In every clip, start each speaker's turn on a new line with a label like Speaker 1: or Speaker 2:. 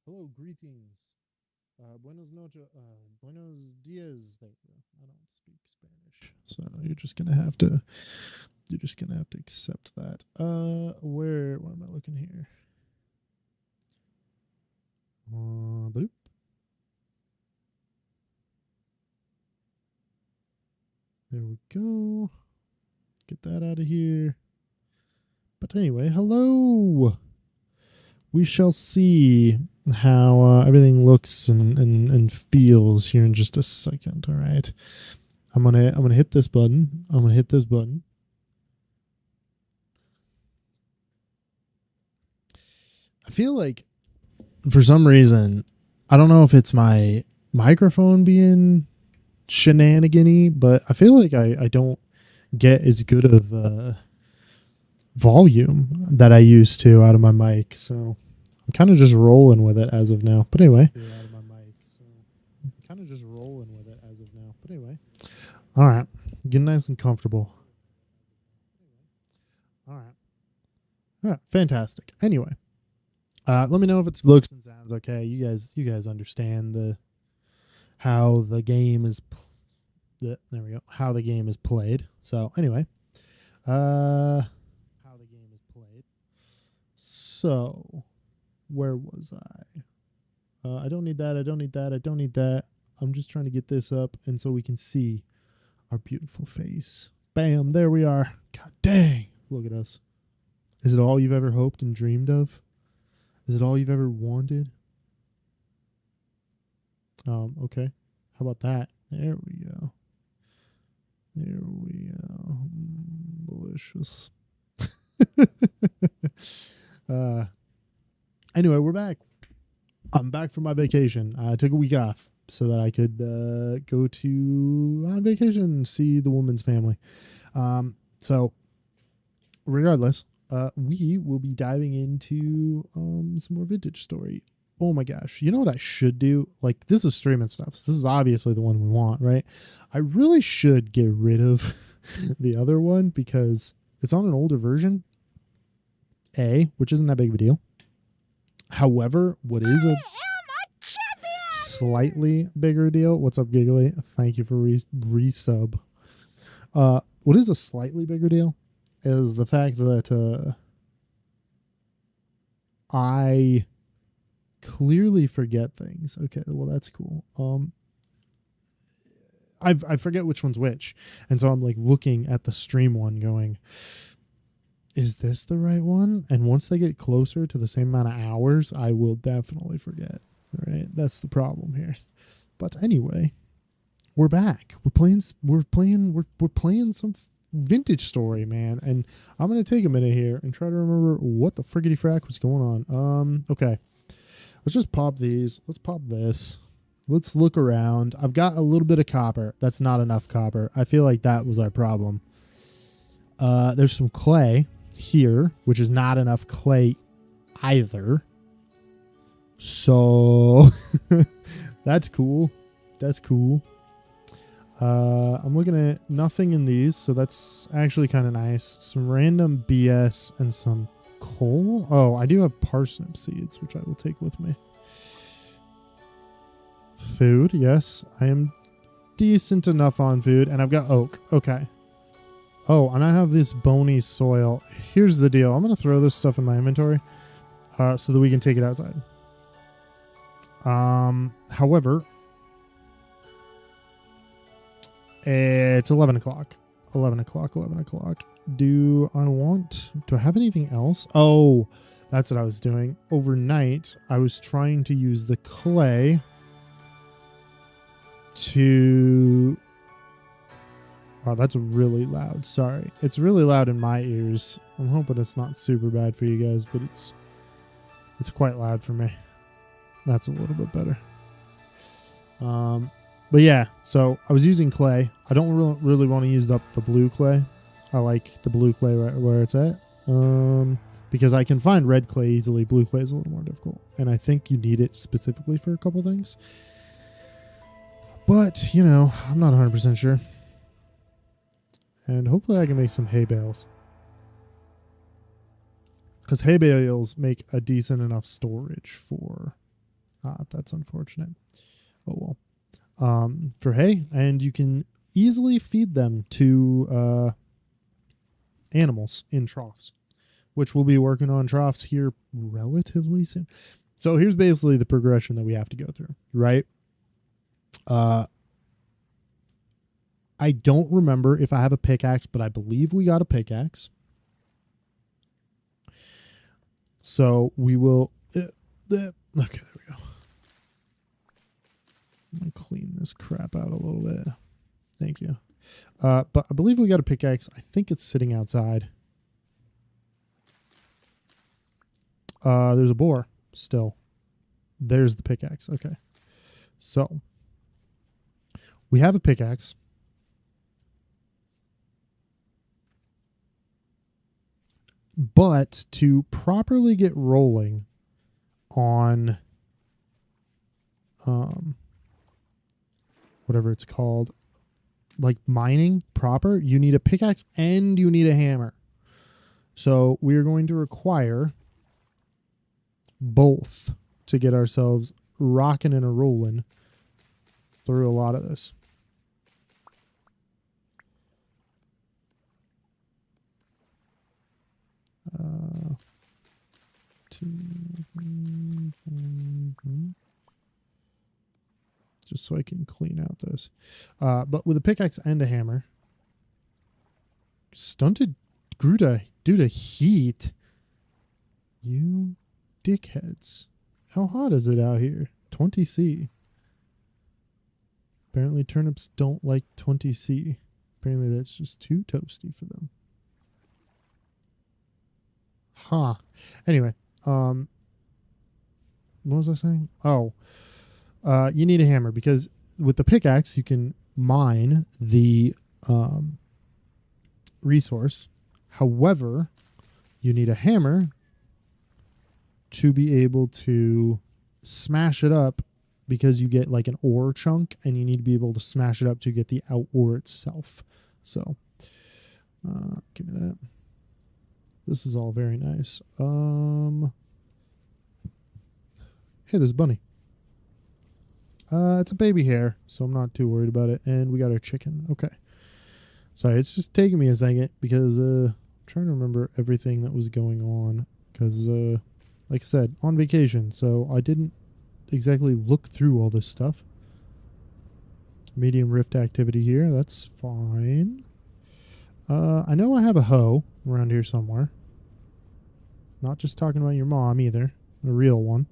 Speaker 1: Hello, greetings. Buenos noches. Buenos dias. There you go. I don't speak Spanish, so you're just gonna have to accept that. What am I looking here? Boop. There we go. Get that out of here. But anyway, hello. We shall see how everything looks and feels here in just a second. All right. I'm gonna hit this button. I'm gonna hit this button. I feel like for some reason, I don't know if it's my microphone being shenanigany, but I feel like I don't get as good of volume that I used to out of my mic. So I'm kind of just rolling with it as of now. But anyway. All right. Get nice and comfortable. All right. All right. Fantastic. Anyway. Let me know if it looks and sounds okay. You guys understand how the game is there we go. How the game is played. So anyway, how the game is played. So where was I? I don't need that. I don't need that. I don't need that. I'm just trying to get this up, and so we can see our beautiful face. Bam! There we are. God dang! Look at us. Is it all you've ever hoped and dreamed of? Is it all you've ever wanted? Okay. How about that? There we go. There we go. Delicious. Anyway, we're back. I'm back from my vacation. I took a week off so that I could go on vacation, see the woman's family. So, regardless, we will be diving into some more vintage story. Oh my gosh. You know what I should do? Like, this is streaming stuff. So this is obviously the one we want, right? I really should get rid of the other one because it's on an older version, which isn't that big of a deal. However, what is a slightly bigger deal? What's up, Giggly? Thank you for resub. What is a slightly bigger deal is the fact that I clearly forget things. Okay, well that's cool. I forget which one's which, and so I'm like looking at the stream one, going, "Is this the right one?" And once they get closer to the same amount of hours, I will definitely forget. All right, that's the problem here. But anyway, we're back. We're playing some vintage story, man. And I'm gonna take a minute here and try to remember what the friggity frack was going on. Okay. Let's just pop these. Let's pop this. Let's look around. I've got a little bit of copper. That's not enough copper. I feel like that was our problem. There's some clay here, which is not enough clay either. So that's cool. That's cool. I'm looking at nothing in these, so that's actually kind of nice. Some random BS and some coal. Oh, I do have parsnip seeds, which I will take with me. Food, yes. I am decent enough on food, and I've got oak. Okay. Oh, and I have this bony soil. Here's the deal. I'm going to throw this stuff in my inventory so that we can take it outside. However, it's 11 o'clock. 11 o'clock, 11 o'clock. Do I have anything else? Oh, that's what I was doing. Overnight, I was trying to use the clay to... Wow, that's really loud. Sorry. It's really loud in my ears. I'm hoping it's not super bad for you guys, but it's quite loud for me. That's a little bit better. But yeah, so I was using clay. I don't really want to use the blue clay. I like the blue clay right where it's at. Because I can find red clay easily. Blue clay is a little more difficult. And I think you need it specifically for a couple things. But, you know, I'm not 100% sure. And hopefully I can make some hay bales. Because hay bales make a decent enough storage for That's unfortunate. Oh well. For hay, and you can easily feed them to animals in troughs, which we'll be working on troughs here relatively soon. So here's basically the progression that we have to go through, right? I don't remember if I have a pickaxe, but I believe we got a pickaxe. So we will... okay, there we go. I'm going to clean this crap out a little bit. Thank you. But I believe we got a pickaxe. I think it's sitting outside. There's a boar still. There's the pickaxe. Okay. So we have a pickaxe. But to properly get rolling on whatever it's called, like mining proper, you need a pickaxe and you need a hammer. So we are going to require both to get ourselves rocking and a rolling through a lot of this. Just so I can clean out this. But with a pickaxe and a hammer. Stunted Gruta due to heat. You dickheads. How hot is it out here? 20°C. Apparently turnips don't like 20°C. Apparently that's just too toasty for them. Huh. Anyway, what was I saying? Oh, you need a hammer because with the pickaxe you can mine the resource. However, you need a hammer to be able to smash it up because you get like an ore chunk and you need to be able to smash it up to get the out ore itself. So, give me that. This is all very nice. Hey, there's a bunny. It's a baby hare, so I'm not too worried about it. And we got our chicken. Okay. Sorry, it's just taking me a second because I'm trying to remember everything that was going on. Because, like I said, on vacation, so I didn't exactly look through all this stuff. Medium rift activity here. That's fine. I know I have a hoe around here somewhere. Not just talking about your mom either. A real one.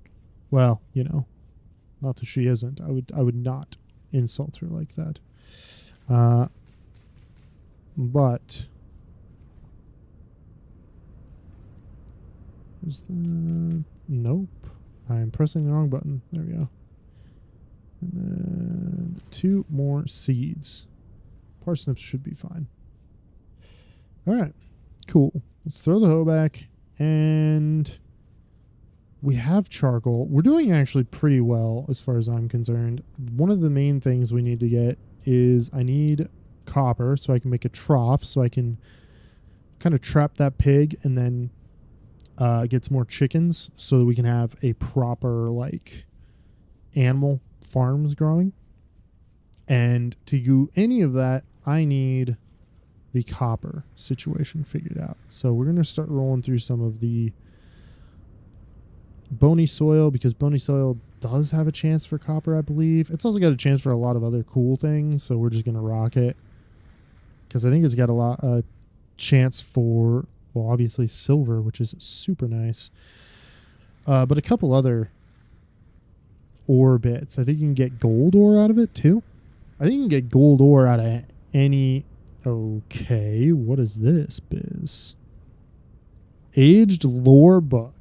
Speaker 1: Well, you know. Not that she isn't. I would not insult her like that. But is the nope. I'm pressing the wrong button. There we go. And then 2 more seeds. Parsnips should be fine. All right, cool. Let's throw the hoe back, and we have charcoal. We're doing actually pretty well as far as I'm concerned. One of the main things we need to get is I need copper so I can make a trough so I can kind of trap that pig and then get some more chickens so that we can have a proper like animal farms growing. And to do any of that, I need the copper situation figured out. So we're going to start rolling through some of the bony soil because bony soil does have a chance for copper, I believe. It's also got a chance for a lot of other cool things, so we're just going to rock it because I think it's got a chance for, well, obviously silver, which is super nice. But a couple other ore bits. I think you can get gold ore out of it too. I think you can get gold ore out of any... Okay, what is this, biz? Aged lore book.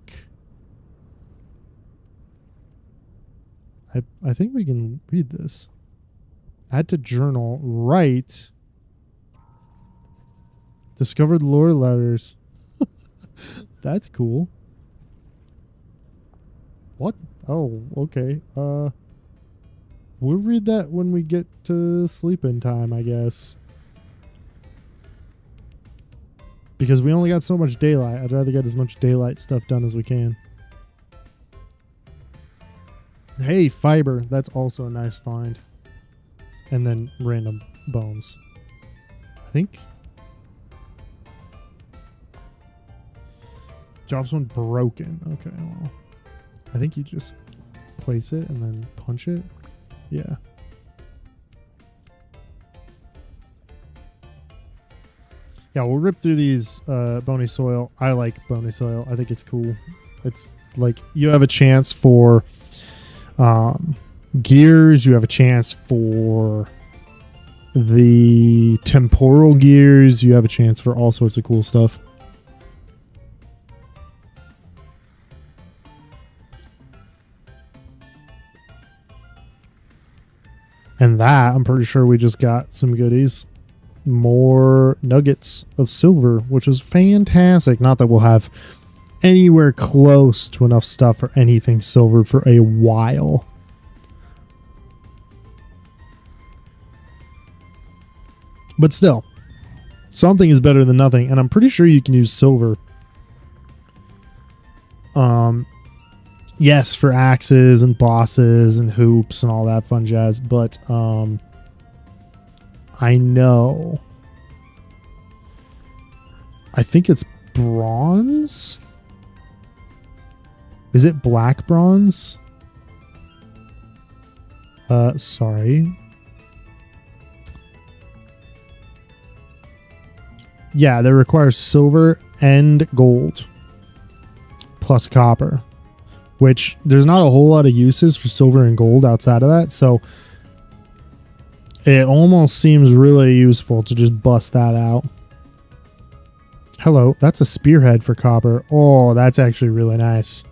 Speaker 1: I think we can read this. Add to journal. Write. Discovered lore letters. That's cool. What? Oh, okay. We'll read that when we get to sleeping time, I guess. Because we only got so much daylight. I'd rather get as much daylight stuff done as we can. Hey, fiber. That's also a nice find. And then random bones. I think. Drops one broken. Okay, well. I think you just place it and then punch it. Yeah. Yeah, we'll rip through these bony soil. I like bony soil. I think it's cool. It's like you have a chance for gears. You have a chance for the temporal gears. You have a chance for all sorts of cool stuff. And that, I'm pretty sure we just got some goodies. More nuggets of silver, which is fantastic. Not that we'll have anywhere close to enough stuff for anything silver for a while. But still, something is better than nothing. And I'm pretty sure you can use silver. Yes, for axes and bosses and hoops and all that fun jazz. But I know. I think it's bronze. Is it black bronze? Sorry. Yeah, that requires silver and gold plus copper, which there's not a whole lot of uses for silver and gold outside of that. So it almost seems really useful to just bust that out. Hello, that's a spearhead for copper. Oh, that's actually really nice.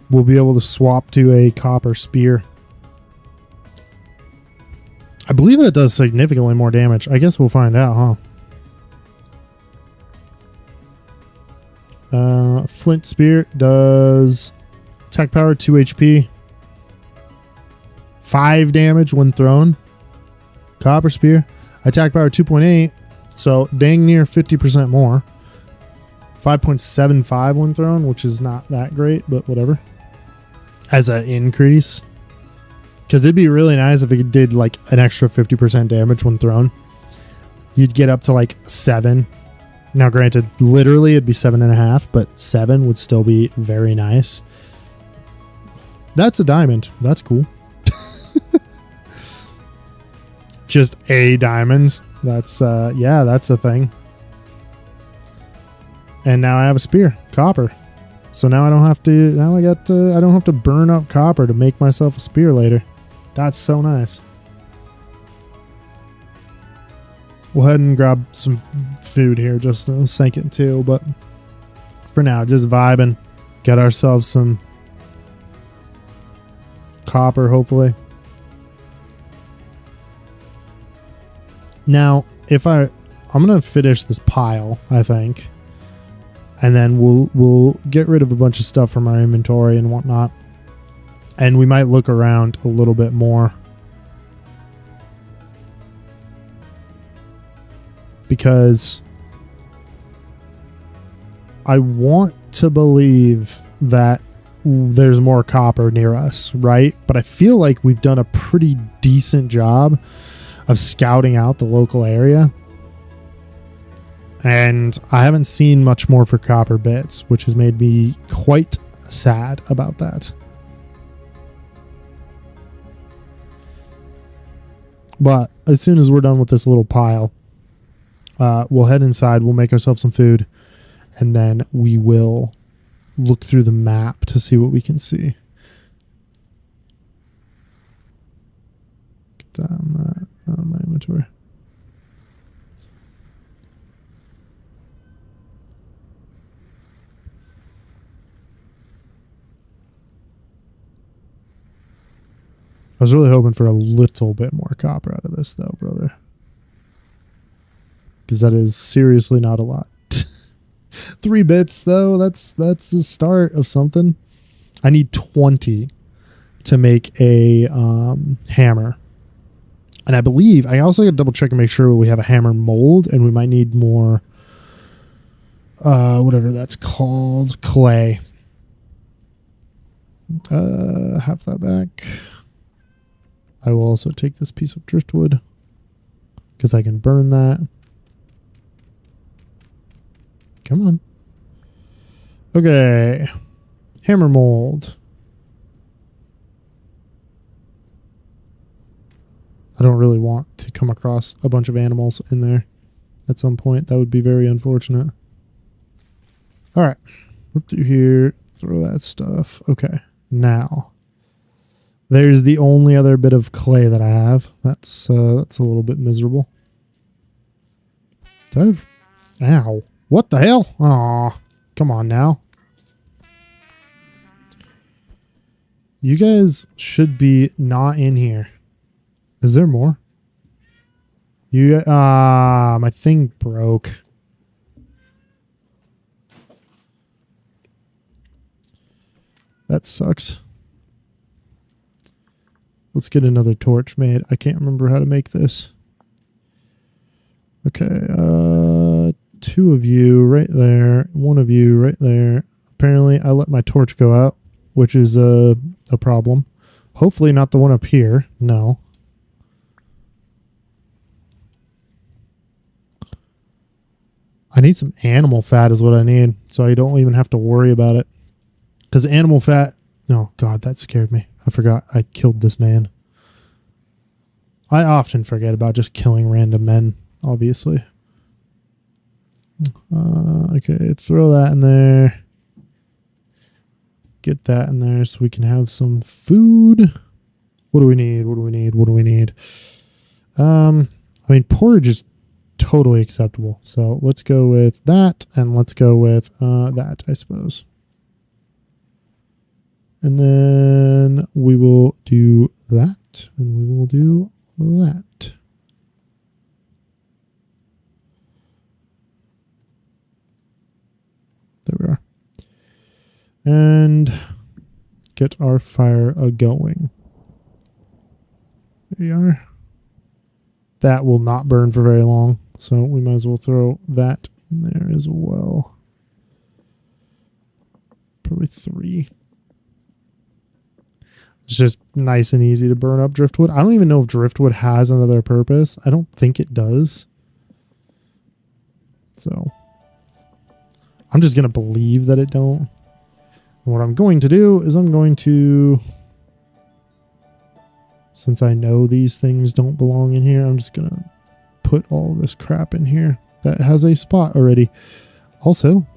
Speaker 1: We'll be able to swap to a copper spear. I believe that does significantly more damage. I guess we'll find out, huh? Flint spear does attack power 2 HP. 5 damage when thrown. Copper spear, attack power 2.8, so dang near 50% more. 5.75 when thrown, which is not that great, but whatever. As an increase. Because it'd be really nice if it did like an extra 50% damage when thrown. You'd get up to like 7. Now granted, literally it'd be 7.5, but 7 would still be very nice. That's a diamond. That's cool. Just a diamond. That's yeah, that's a thing. And now I have a spear, copper. So now I don't have to. Now I don't have to burn up copper to make myself a spear later. That's so nice. We'll head and grab some food here just in a second too, but for now, just vibing. Get ourselves some copper, hopefully. Now, I'm gonna finish this pile, I think, and then we'll get rid of a bunch of stuff from our inventory and whatnot, and we might look around a little bit more because I want to believe that there's more copper near us, right? But I feel like we've done a pretty decent job of scouting out the local area. And I haven't seen much more for copper bits, which has made me quite sad about that. But as soon as we're done with this little pile, we'll head inside, we'll make ourselves some food, and then we will look through the map to see what we can see. Get that on that. Out of my inventory. I was really hoping for a little bit more copper out of this though, brother. Because that is seriously not a lot. 3 bits though, that's the start of something. I need 20 to make a hammer. And I believe, I also got to double check and make sure we have a hammer mold, and we might need more, whatever that's called, clay. Half that back. I will also take this piece of driftwood because I can burn that. Come on. Okay. Hammer mold. I don't really want to come across a bunch of animals in there at some point. That would be very unfortunate. All right. Rip through here. Throw that stuff. Okay. Now. There's the only other bit of clay that I have. That's a little bit miserable. Ow. What the hell? Aw. Come on now. You guys should be not in here. Is there more? My thing broke. That sucks. Let's get another torch made. I can't remember how to make this. Okay, 2 of you right there. 1 of you right there. Apparently, I let my torch go out, which is a problem. Hopefully not the one up here. No. I need some animal fat is what I need, so I don't even have to worry about it. Because animal fat... Oh, God, that scared me. I forgot I killed this man. I often forget about just killing random men, obviously. Okay, throw that in there. Get that in there so we can have some food. What do we need? What do we need? What do we need? I mean, porridge is totally acceptable. So let's go with that, and let's go with that, I suppose. And then we will do that, and we will do that. There we are. And get our fire going. There we are. That will not burn for very long, so we might as well throw that in there as well. Probably 3. It's just nice and easy to burn up driftwood. I don't even know if driftwood has another purpose. I don't think it does. So I'm just going to believe that it don't. And what I'm going to do is I'm going to, since I know these things don't belong in here, I'm just going to put all this crap in here that has a spot already. Also,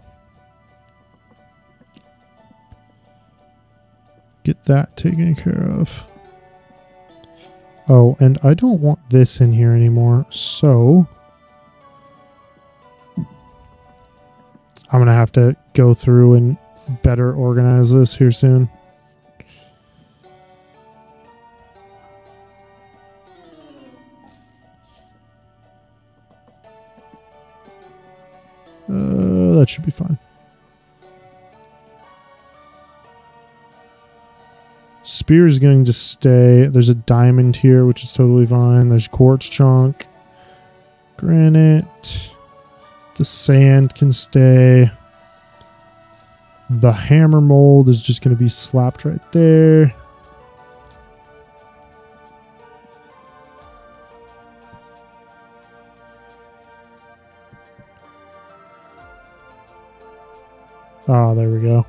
Speaker 1: get that taken care of. Oh, and I don't want this in here anymore, so I'm going to have to go through and better organize this here soon. That should be fine. Spear is going to stay. There's a diamond here, which is totally fine. There's quartz chunk. Granite. The sand can stay. The hammer mold is just going to be slapped right there. Ah, there we go.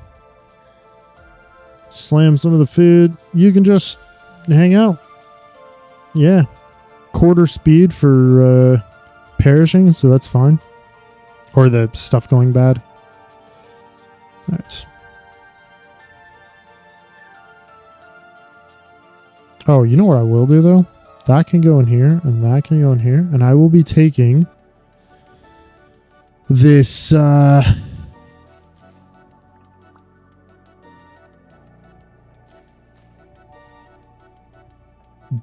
Speaker 1: Slam some of the food. You can just hang out. Yeah. Quarter speed for perishing, so that's fine. Or the stuff going bad. Alright. Oh, you know what I will do, though? That can go in here, and that can go in here. And I will be taking this...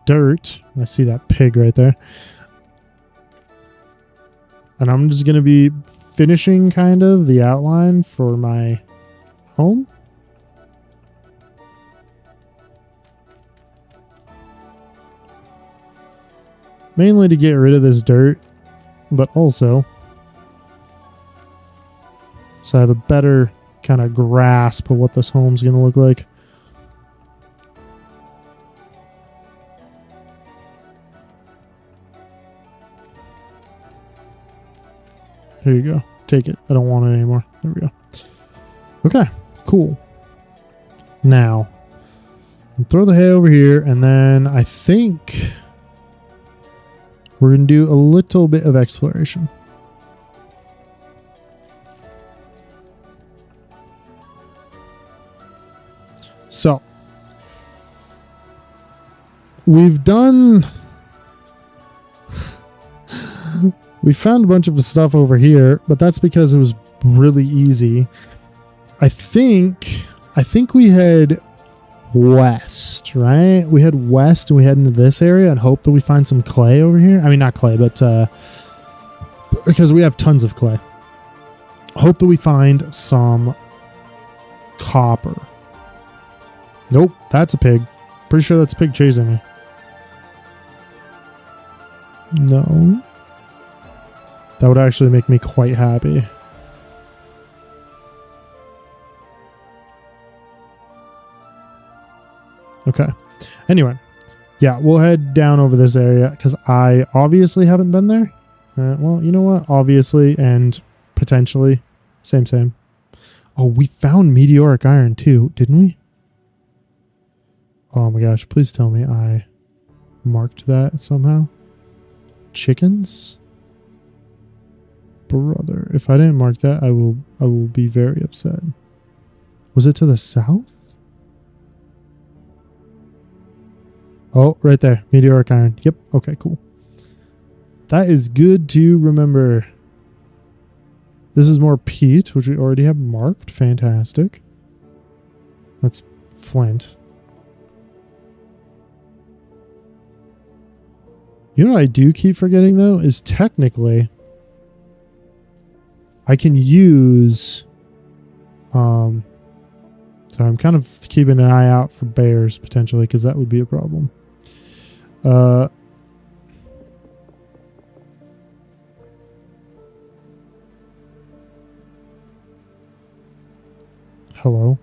Speaker 1: dirt. I see that pig right there. And I'm just going to be finishing kind of the outline for my home. Mainly to get rid of this dirt, but also so I have a better kind of grasp of what this home's going to look like. Here you go. Take it. I don't want it anymore. There we go. Okay, cool. Now, throw the hay over here, and then I think we're going to do a little bit of exploration. So, we've done... we found a bunch of stuff over here, but that's because it was really easy. I think we head west, right? We head west and we head into this area and hope that we find some clay over here. I mean, not clay, but because we have tons of clay. Hope that we find some copper. Nope, that's a pig. Pretty sure that's a pig chasing me. No. That would actually make me quite happy. Okay. Anyway. Yeah, we'll head down over this area because I obviously haven't been there. Well, you know what? Obviously and potentially. Same. Oh, we found meteoric iron too, didn't we? Oh my gosh, please tell me I marked that somehow. Chickens? Brother, if I didn't mark that, I will be very upset. Was it to the south? Oh, right there. Meteoric iron. Yep. Okay, cool. That is good to remember. This is more peat, which we already have marked. Fantastic. That's flint. You know what I do keep forgetting, though, is technically I can use... so I'm kind of keeping an eye out for bears, potentially, because that would be a problem. Hello?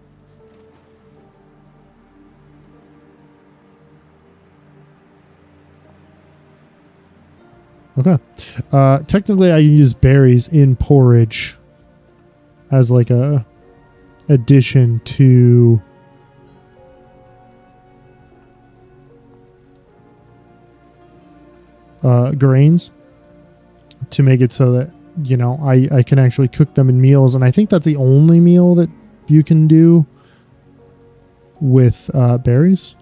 Speaker 1: Okay. Technically, I can use berries in porridge as like a addition to grains to make it so that, you know, I can actually cook them in meals. And I think that's the only meal that you can do with berries,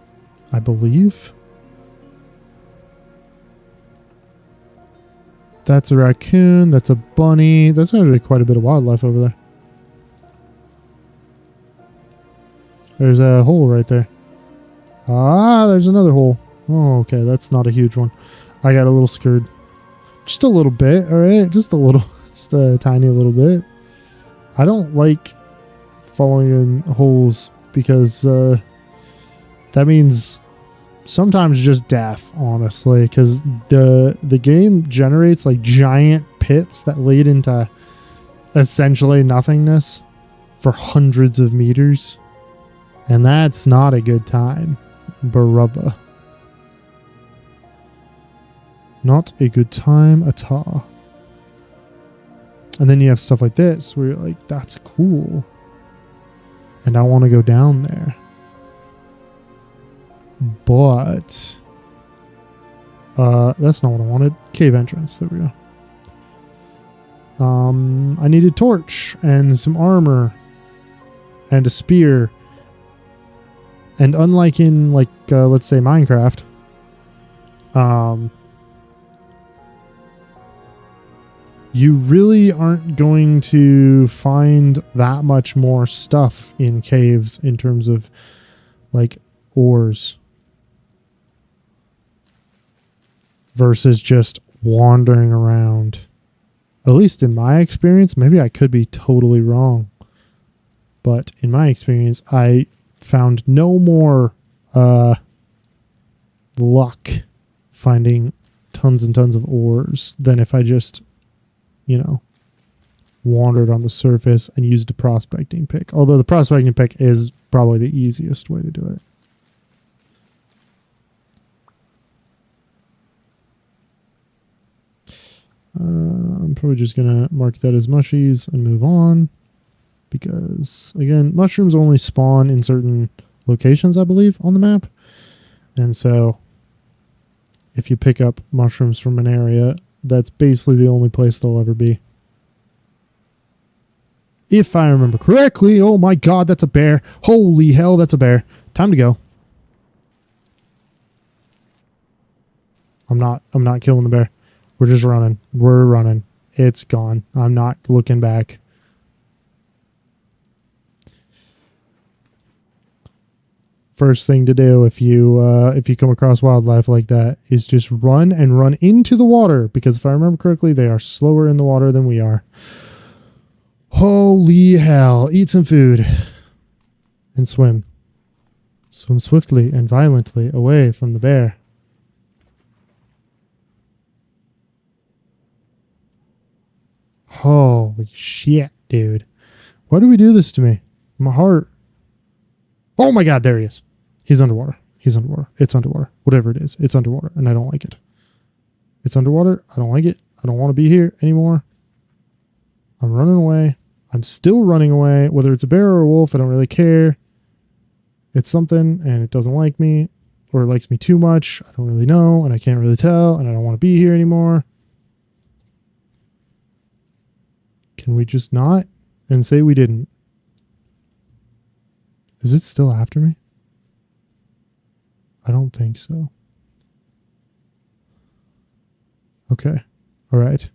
Speaker 1: I believe. That's a raccoon. That's a bunny. That's actually quite a bit of wildlife over there. There's a hole right there. Ah, there's another hole. Oh, okay. That's not a huge one. I got a little scared. Just a little bit, all right? Just a little. Just a tiny little bit. I don't like falling in holes because that means sometimes just death, honestly, because the game generates like giant pits that lead into essentially nothingness for hundreds of meters, and that's not a good time, brother. Not a good time at all. And then you have stuff like this where you're like, that's cool, and I want to go down there. But that's not what I wanted. Cave entrance. There we go. I need a torch and some armor and a spear. And unlike in like let's say Minecraft, you really aren't going to find that much more stuff in caves in terms of like ores. Versus just wandering around. At least in my experience, maybe I could be totally wrong. But in my experience, I found no more luck finding tons and tons of ores than if I just, you know, wandered on the surface and used a prospecting pick. Although the prospecting pick is probably the easiest way to do it. I'm probably just going to mark that as mushies and move on. Because, again, mushrooms only spawn in certain locations, I believe, on the map. And so, if you pick up mushrooms from an area, that's basically the only place they'll ever be. If I remember correctly. Oh my god, that's a bear. Holy hell, that's a bear. Time to go. I'm not killing the bear. We're just running. We're running. It's gone. I'm not looking back. First thing to do if you come across wildlife like that is just run and run into the water, because if I remember correctly, they are slower in the water than we are. Holy hell. Eat some food and swim. Swim swiftly and violently away from the bear. Holy shit, dude. Why do we do this to me? My heart. Oh my god, there he is. He's underwater. He's underwater. It's underwater. Whatever it is, it's underwater, and I don't like it. It's underwater. I don't like it. I don't want to be here anymore. I'm running away. I'm still running away. Whether it's a bear or a wolf, I don't really care. It's something, and it doesn't like me, or it likes me too much. I don't really know, and I can't really tell, and I don't want to be here anymore. Can we just not and say we didn't? Is it still after me? I don't think so. Okay. All right.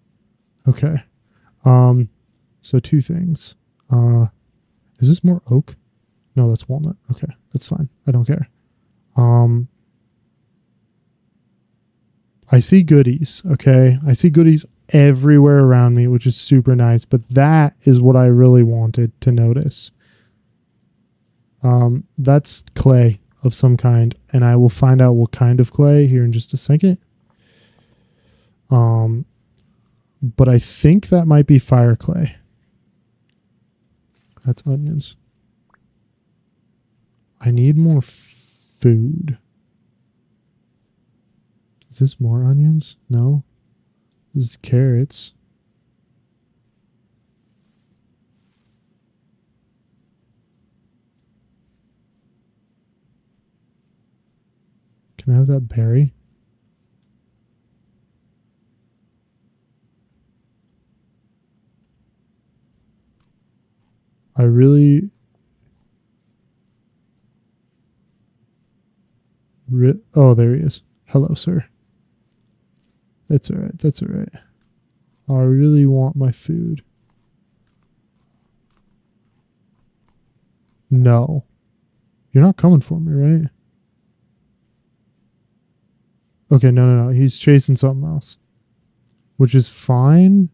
Speaker 1: Okay. So two things. Is this more oak? No, that's walnut. Okay, that's fine. I don't care. I see goodies, okay? I see goodies everywhere around me, which is super nice, but that is what I really wanted to notice. That's clay of some kind, and I will find out what kind of clay here in just a second. But I think that might be fire clay. That's onions. I need more food. Is this more onions? No. This is carrots. Can I have that berry? I really... Oh, there he is. Hello, sir. That's all right. That's all right. I really want my food. No. You're not coming for me, right? Okay, no. He's chasing something else. Which is fine.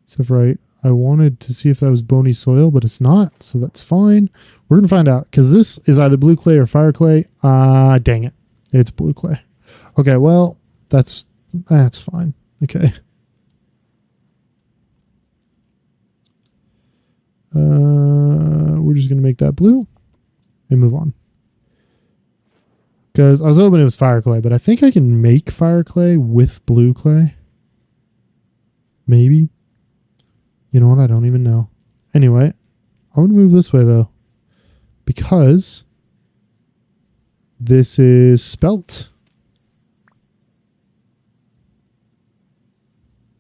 Speaker 1: Except for I wanted to see if that was bony soil, but it's not, so that's fine. We're going to find out, because this is either blue clay or fire clay. Dang it. It's blue clay. Okay, well, that's fine. Okay. We're just going to make that blue and move on. Because I was hoping it was fire clay, but I think I can make fire clay with blue clay. Maybe. You know what? I don't even know. Anyway, I'm going to move this way, though. Because this is spelt.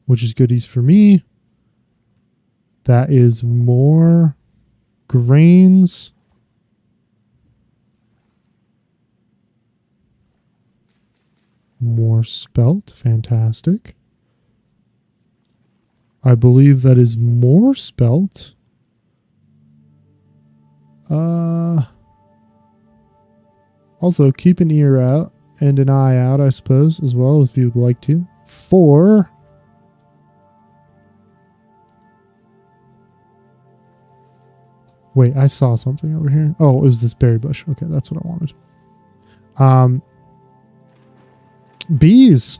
Speaker 1: Which is goodies for me. That is more grains. More spelt. Fantastic. I believe that is more spelt. Also, keep an ear out and an eye out, I suppose, as well, if you'd like to. For... Wait, I saw something over here. Oh, it was this berry bush. Okay, that's what I wanted. Bees.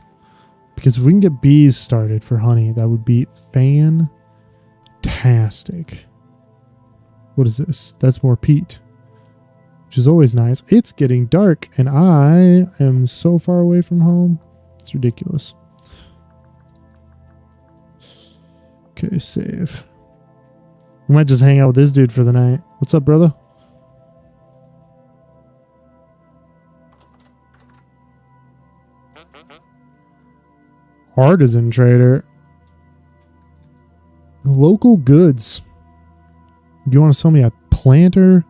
Speaker 1: Because if we can get bees started for honey, that would be fantastic. What is this? That's more peat, which is always nice. It's getting dark, and I am so far away from home. It's ridiculous. Okay, save. We might just hang out with this dude for the night. What's up, brother? Artisan trader. Local goods. You want to sell me a planter?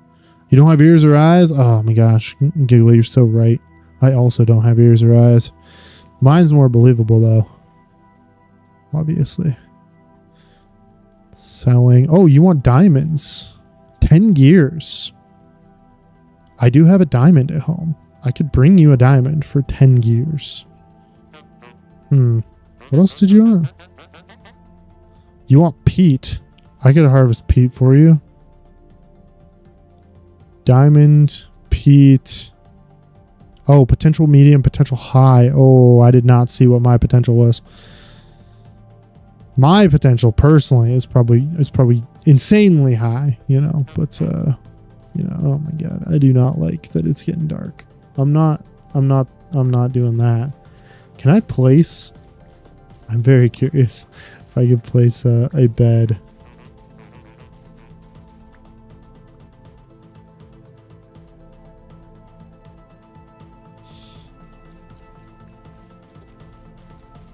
Speaker 1: You don't have ears or eyes? Oh my gosh. Giggly, you're so right. I also don't have ears or eyes. Mine's more believable though. Obviously. Selling. Oh, you want diamonds. 10 gears. I do have a diamond at home. I could bring you a diamond for 10 gears. What else did you want? You want peat. I could harvest peat for you. Diamond, peat. Oh, potential medium, potential high. Oh, I did not see what my potential was. My potential personally is probably insanely high, you know, but you know, oh my god, I do not like that it's getting dark. I'm not doing that. Can I place? I'm very curious if I could place a bed.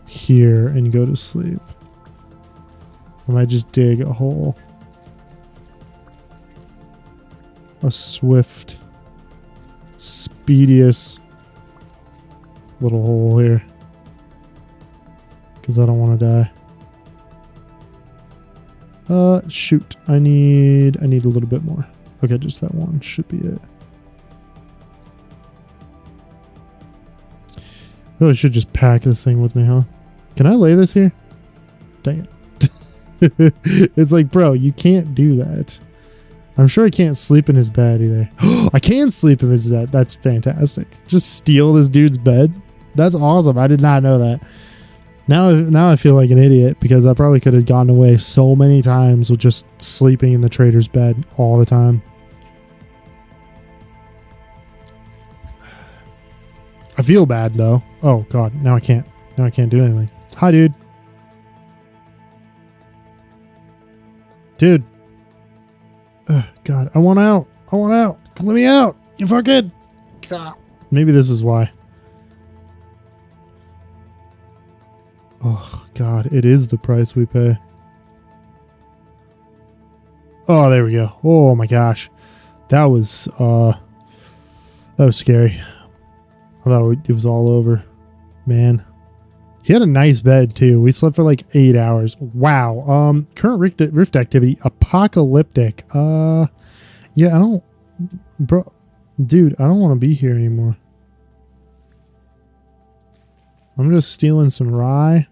Speaker 1: Here and go to sleep. I might just dig a hole. A swift, speediest little hole here. Because I don't want to die. Shoot. I need a little bit more. Okay, just that one should be it. Really should just pack this thing with me, huh? Can I lay this here? Dang it. It's like, bro, you can't do that. I'm sure I can't sleep in his bed either. I can sleep in his bed. That's fantastic. Just steal this dude's bed. That's awesome. I did not know that. Now I feel like an idiot because I probably could have gotten away so many times with just sleeping in the trader's bed all the time. I feel bad though. Oh god, now I can't. Now I can't do anything. Hi, dude. Dude. God, I want out. I want out. Let me out. You fucking. God. Maybe this is why. Oh, God. It is the price we pay. Oh, there we go. Oh, my gosh. That was scary. I thought it was all over. Man. He had a nice bed, too. We slept for like 8 hours. Wow. Current rift activity. Apocalyptic. Yeah, I don't... Bro. Dude, I don't want to be here anymore. I'm just stealing some rye.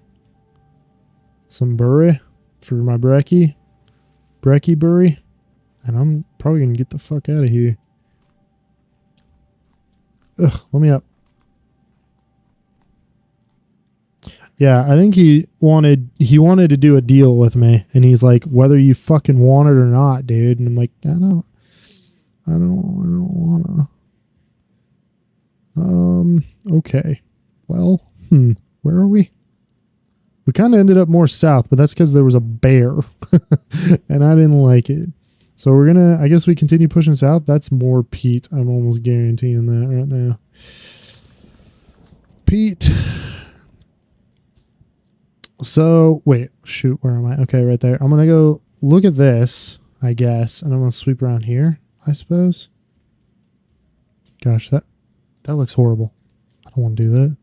Speaker 1: Some burry for my brekkie. Brekkie burry. And I'm probably going to get the fuck out of here. Ugh, let me up. Yeah, I think he wanted to do a deal with me, and he's like, whether you fucking want it or not, dude. And I'm like, I don't wanna. Okay. Well, where are we? We kind of ended up more south, but that's because there was a bear, and I didn't like it. So we're gonna, I guess we continue pushing south. That's more peat. I'm almost guaranteeing that right now. Peat. So, wait, shoot, where am I? Okay, right there. I'm going to go look at this, I guess, and I'm going to sweep around here, I suppose. Gosh, that looks horrible. I don't want to do that.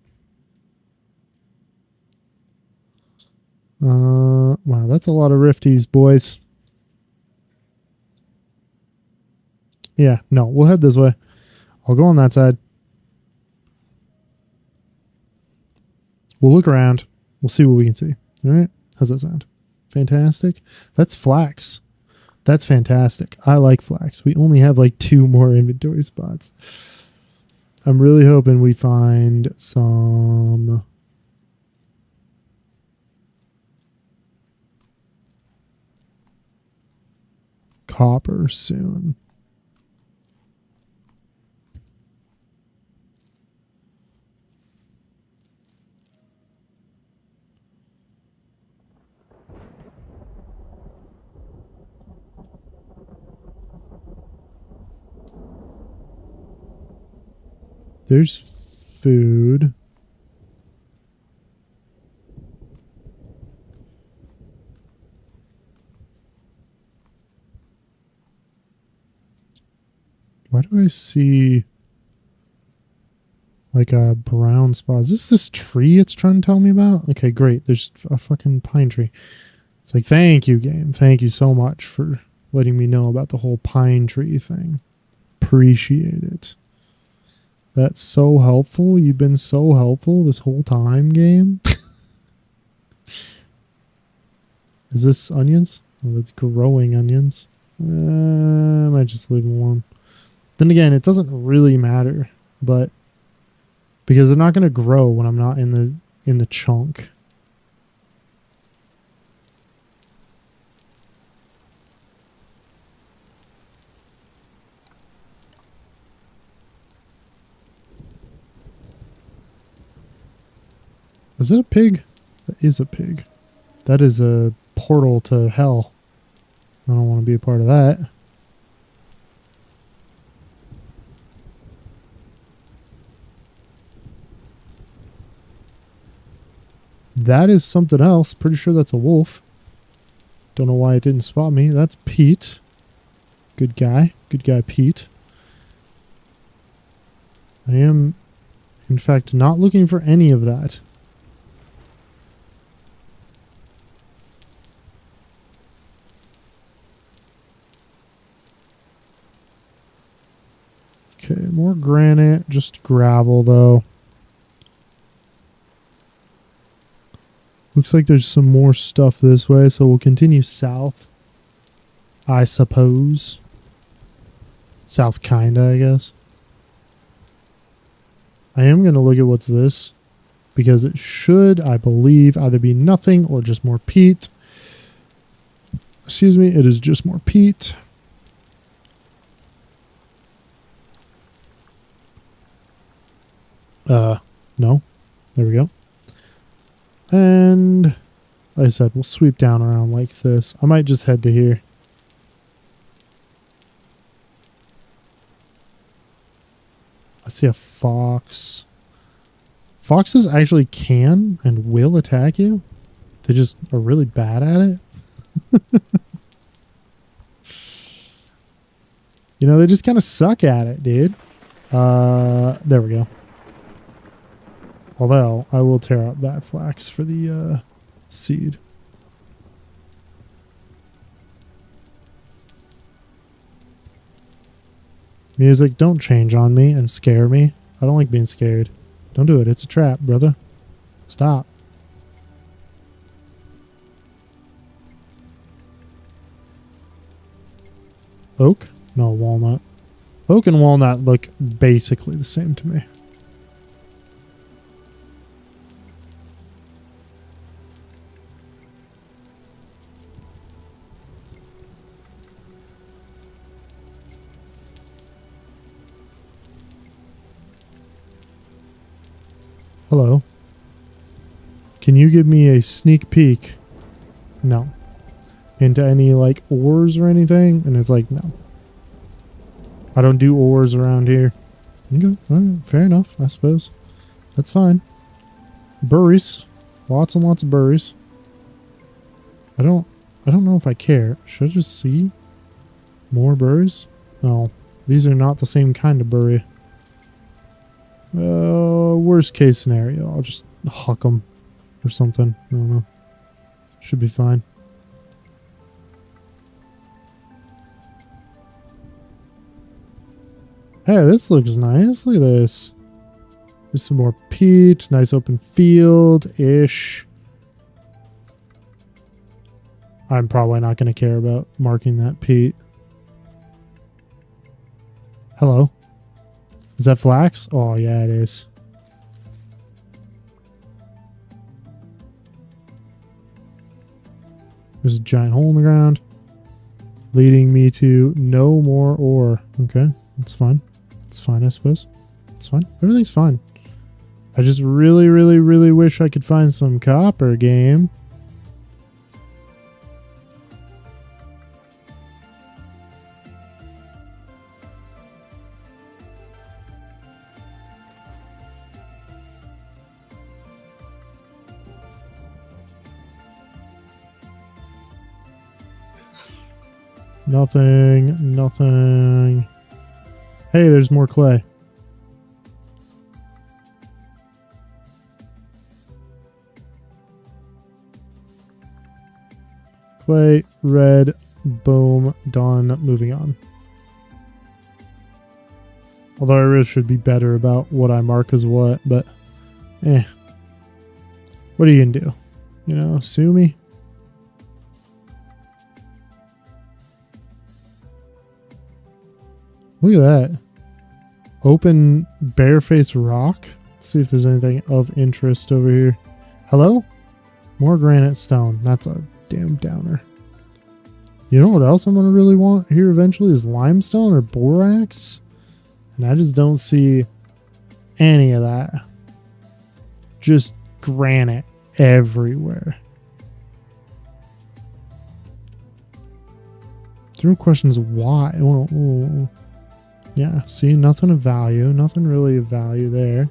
Speaker 1: Wow, that's a lot of rifties, boys. Yeah, no, we'll head this way. I'll go on that side. We'll look around. We'll see what we can see. All right. How's that sound? Fantastic. That's flax. That's fantastic. I like flax. We only have like 2 more inventory spots. I'm really hoping we find some copper soon. There's food. Why do I see like a brown spot? Is this tree it's trying to tell me about? Okay, great. There's a fucking pine tree. It's like, thank you, game. Thank you so much for letting me know about the whole pine tree thing. Appreciate it. That's so helpful. You've been so helpful this whole time, game. Is this onions? Oh, that's growing onions. I might just leave them alone. Then again, it doesn't really matter, but because they're not going to grow when I'm not in the chunk. Is it a pig? That is a pig. That is a portal to hell. I don't want to be a part of that. That is something else. Pretty sure that's a wolf. Don't know why it didn't spot me. That's Pete. Good guy. Good guy, Pete. I am, in fact, not looking for any of that. Okay, more granite. Just gravel, though. Looks like there's some more stuff this way, so we'll continue south. I suppose. South kinda, I guess. I am going to look at what's this, because it should, I believe, either be nothing or just more peat. Excuse me, it is just more peat. No. There we go. And like I said, we'll sweep down around like this. I might just head to here. I see a fox. Foxes actually can and will attack you. They just are really bad at it. You know, they just kind of suck at it, dude. There we go. Although, I will tear up that flax for the seed. Music, don't change on me and scare me. I don't like being scared. Don't do it. It's a trap, brother. Stop. Oak? No, walnut. Oak and walnut look basically the same to me. Hello. Can you give me a sneak peek? No. Into any, like, ores or anything? And it's like, no. I don't do ores around here. Okay. All right. Fair enough, I suppose. That's fine. Berries. Lots and lots of berries. I don't know if I care. Should I just see more berries? No. These are not the same kind of berry. Worst case scenario, I'll just huck them or something. I don't know. Should be fine. Hey, this looks nice. Look at this. There's some more peat. Nice open field-ish. I'm probably not going to care about marking that peat. Hello. Is that flax? Oh, yeah, it is. There's a giant hole in the ground leading me to no more ore. Okay, that's fine. It's fine, I suppose. It's fine. Everything's fine. I just really, really, really wish I could find some copper, game. Nothing. Nothing. Hey, there's more clay. Clay, red, boom, done. Moving on. Although I really should be better about what I mark as what, but what are you gonna do? You know, sue me? Look at that. Open bareface rock. Let's see if there's anything of interest over here. Hello? More granite stone. That's a damn downer. You know what else I'm gonna really want here eventually is limestone or borax. And I just don't see any of that. Just granite everywhere. The real question is why? Well, yeah, see, nothing of value. Nothing really of value there.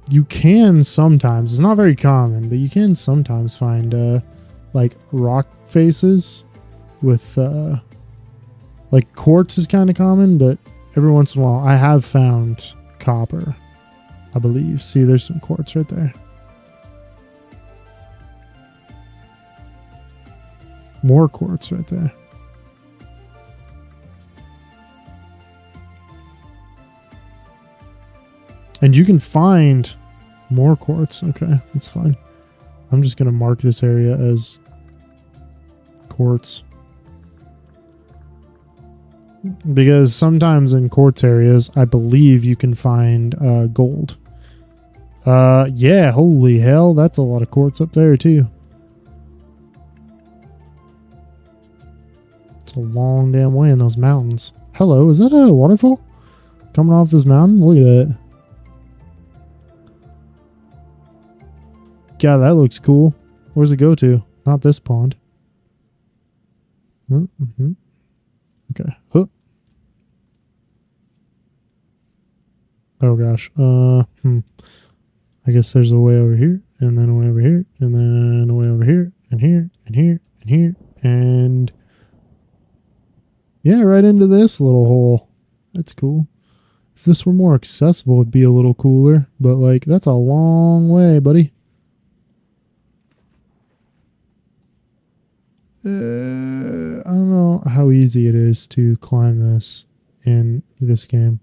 Speaker 1: You can sometimes, it's not very common, but you can sometimes find like rock faces with like quartz is kind of common, but every once in a while I have found copper, I believe. See, there's some quartz right there. More quartz right there. And you can find more quartz. Okay, that's fine. I'm just going to mark this area as quartz. Because sometimes in quartz areas, I believe you can find gold. Yeah, holy hell, that's a lot of quartz up there too. It's a long damn way in those mountains. Hello, is that a waterfall coming off this mountain? Look at that. God, that looks cool. Where's it go to? Not this pond. Mm-hmm. Okay. Huh. Oh gosh. I guess there's a way over here, and then a way over here, and then a way over here, and here, and here, and here, and yeah, right into this little hole. That's cool. If this were more accessible, it'd be a little cooler, but like, that's a long way, buddy. I don't know how easy it is to climb this in this game.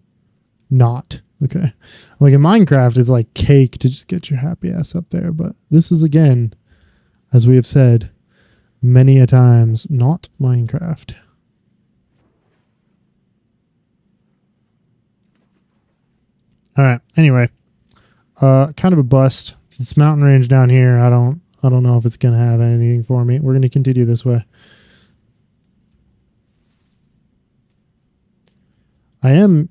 Speaker 1: Not. Okay. Like in Minecraft, it's like cake to just get your happy ass up there. But this is, again, as we have said many a times, not Minecraft. All right. Anyway, kind of a bust. This mountain range down here, I don't know if it's going to have anything for me. We're going to continue this way. I am,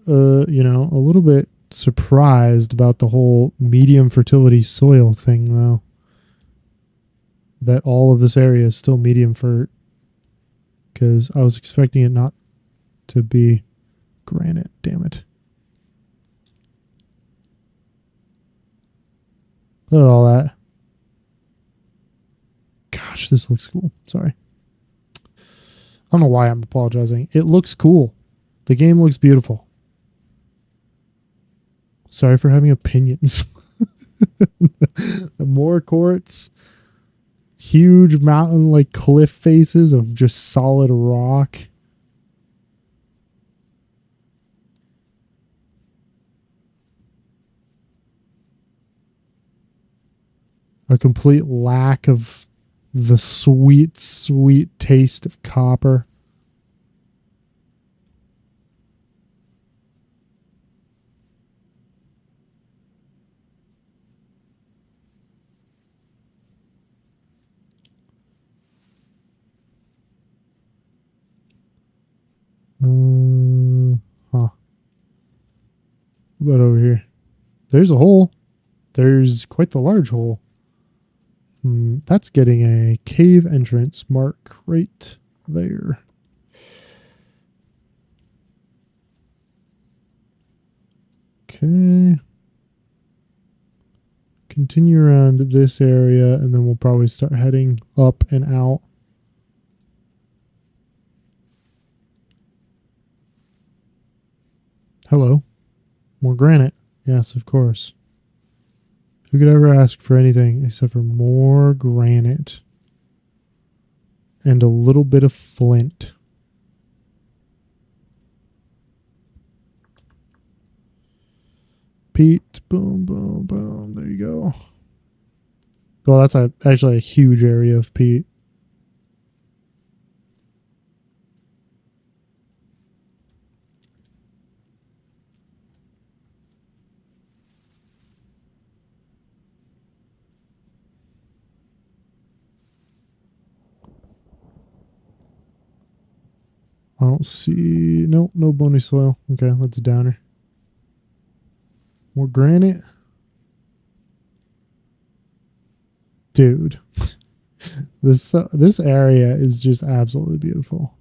Speaker 1: you know, a little bit surprised about the whole medium fertility soil thing, though. That all of this area is still medium fert. Because I was expecting it not to be granite. Damn it. Look at all that. Gosh, this looks cool. Sorry. I don't know why I'm apologizing. It looks cool. The game looks beautiful. Sorry for having opinions. More quartz. Huge mountain like cliff faces of just solid rock. A complete lack of the sweet, sweet taste of copper. Huh. What about over here? There's a hole. There's quite the large hole. That's getting a cave entrance mark right there. Okay. continue around this area, and then we'll probably start heading up and out. Hello. More granite. Yes, of course. Who could ever ask for anything except for more granite and a little bit of flint? Peat. Boom, boom, boom. There you go. Well, that's actually a huge area of peat. I don't see... Nope, no bony soil. Okay, that's a downer. More granite. Dude. This area is just absolutely beautiful.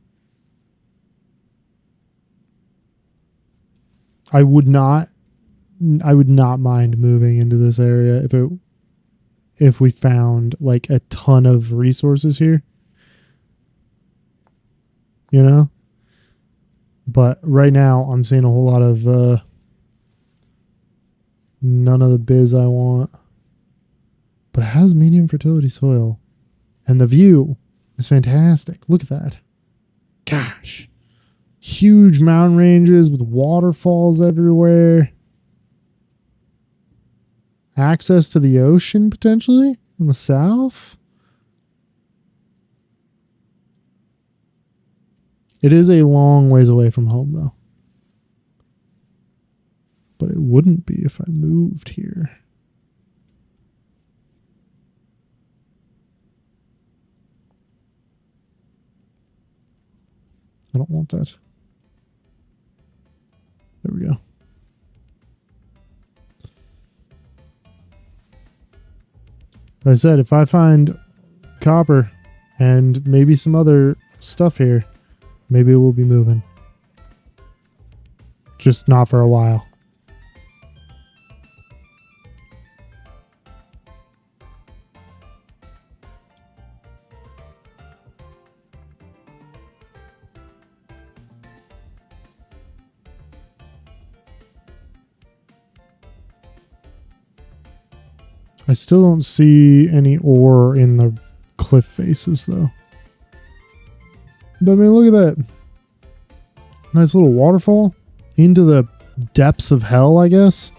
Speaker 1: I would not mind moving into this area if we found like a ton of resources here. You know? But right now I'm seeing a whole lot of none of the biz I want. But it has medium fertility soil. And the view is fantastic. Look at that. Gosh. Huge mountain ranges with waterfalls everywhere. Access to the ocean, potentially, in the south. It is a long ways away from home, though. But it wouldn't be if I moved here. I don't want that. There we go. Like I said, if I find copper and maybe some other stuff here, maybe we'll be moving. Just not for a while. I still don't see any ore in the cliff faces, though. But I mean, look at that. Nice little waterfall into the depths of hell, I guess.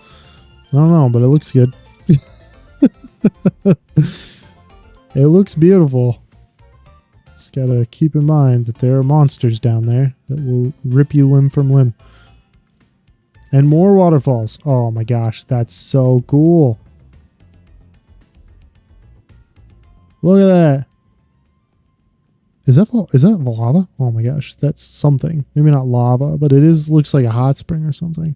Speaker 1: I don't know, but it looks good. It looks beautiful. Just gotta keep in mind that there are monsters down there that will rip you limb from limb. And more waterfalls. Oh my gosh, that's so cool. Look at that. Is that lava? Oh my gosh, that's something. Maybe not lava, but it looks like a hot spring or something.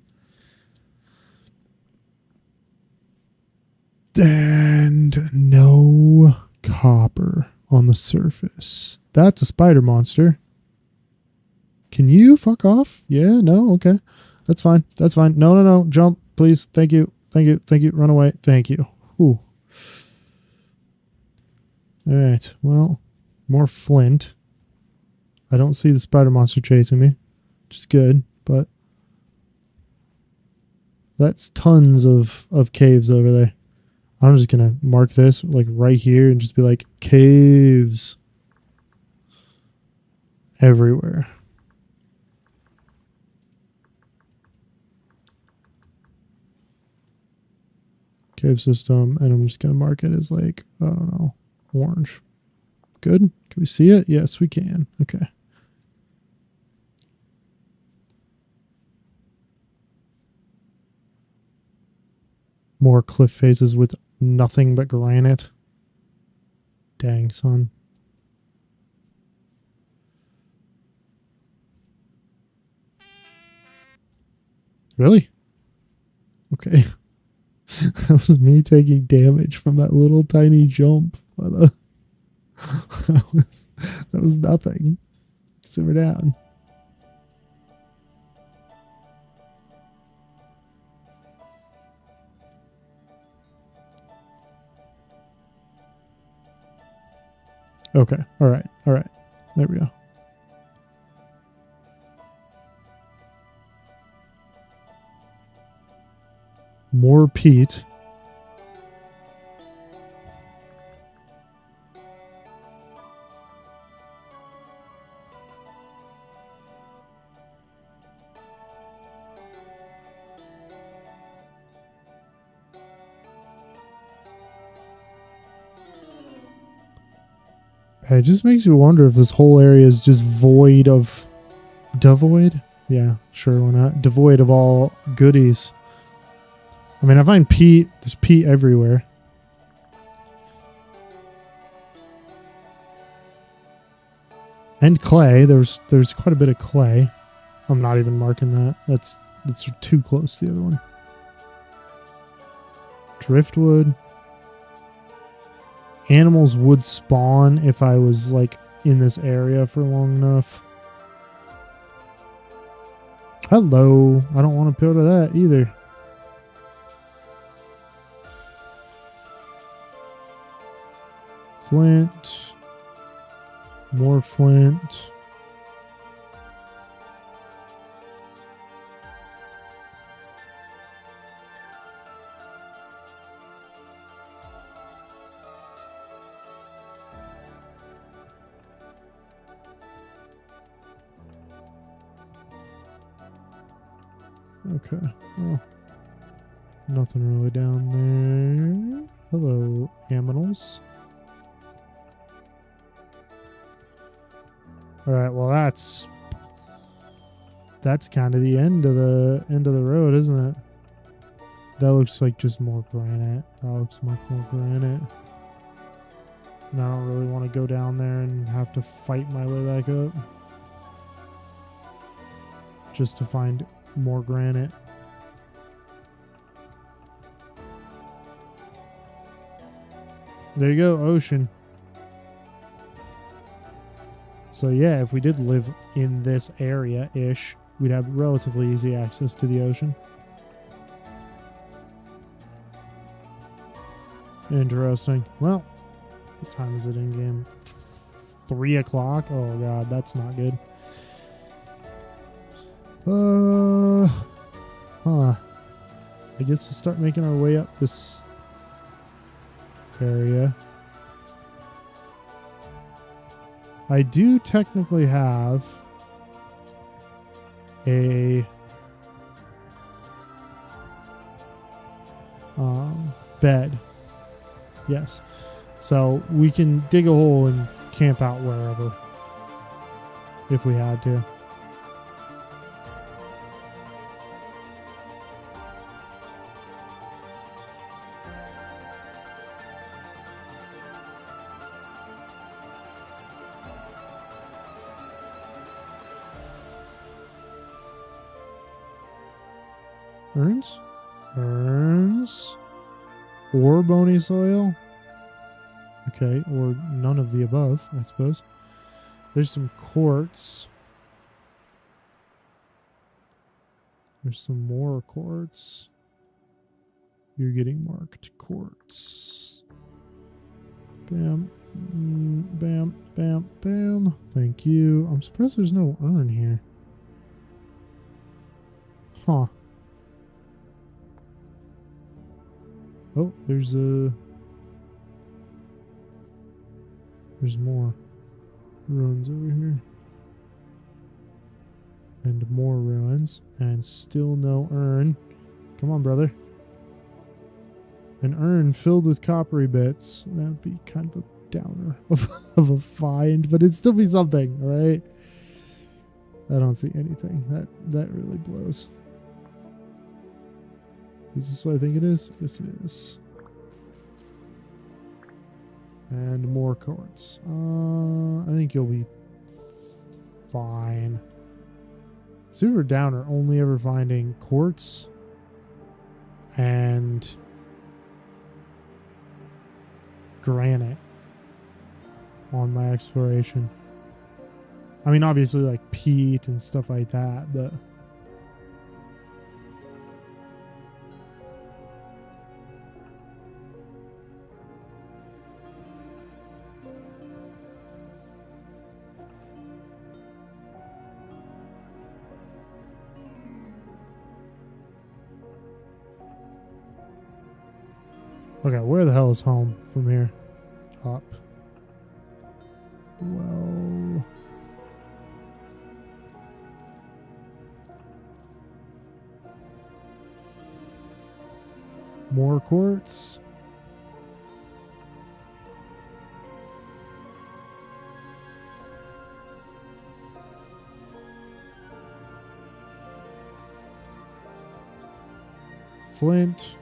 Speaker 1: And no copper on the surface. That's a spider monster. Can you fuck off? Yeah, no, okay. That's fine. That's fine. No, no, no. Jump, please. Thank you. Thank you. Thank you. Run away. Thank you. Whew. All right. Well, more flint. I don't see the spider monster chasing me, which is good, but that's tons of caves over there. I'm just going to mark this like right here and just be like caves everywhere. Cave system, and I'm just going to mark it as like, I don't know, orange. Good. Can we see it? Yes, we can. Okay. More cliff faces with nothing but granite. Dang, son. Really? Okay. That was me taking damage from that little tiny jump. But, that was nothing. Simmer down. Okay. All right. All right. There we go. More peat. It just makes you wonder if this whole area is just void of... Devoid? Yeah, sure, why not? Devoid of all goodies. I mean, I find peat. There's peat everywhere. And clay. There's quite a bit of clay. I'm not even marking that. That's too close to the other one. Driftwood. Animals would spawn if I was like in this area for long enough. Hello. I don't want to go to that either. Flint. More flint. Okay. Well, nothing really down there. Hello, aminals. All right. Well, that's kind of the end of the road, isn't it? That looks like just more granite. That looks much more granite. And I don't really want to go down there and have to fight my way back up just to find more granite. There you go, ocean. So yeah, if we did live in this area-ish, we'd have relatively easy access to the ocean. Interesting. Well, what time is it in game? 3 o'clock? Oh god, that's not good. I guess we'll start making our way up this area. I do technically have a bed. Yes. So we can dig a hole and camp out wherever if we had to. Urns? Or bony soil? Okay, or none of the above, I suppose. There's some quartz. There's some more quartz. You're getting marked quartz. Bam. Bam. Bam. Bam. Thank you. I'm surprised there's no urn here. Huh. Oh, there's more ruins over here. And more ruins. And still no urn. Come on, brother. An urn filled with coppery bits. That would be kind of a downer of a find, but it'd still be something, right? I don't see anything. That really blows. Is this what I think it is? Yes, it is. And more quartz. I think you'll be fine. Super downer, only ever finding quartz and granite on my exploration. I mean, obviously, like peat and stuff like that, but Okay, where the hell is home from here? Up. Well... More quartz. Flint.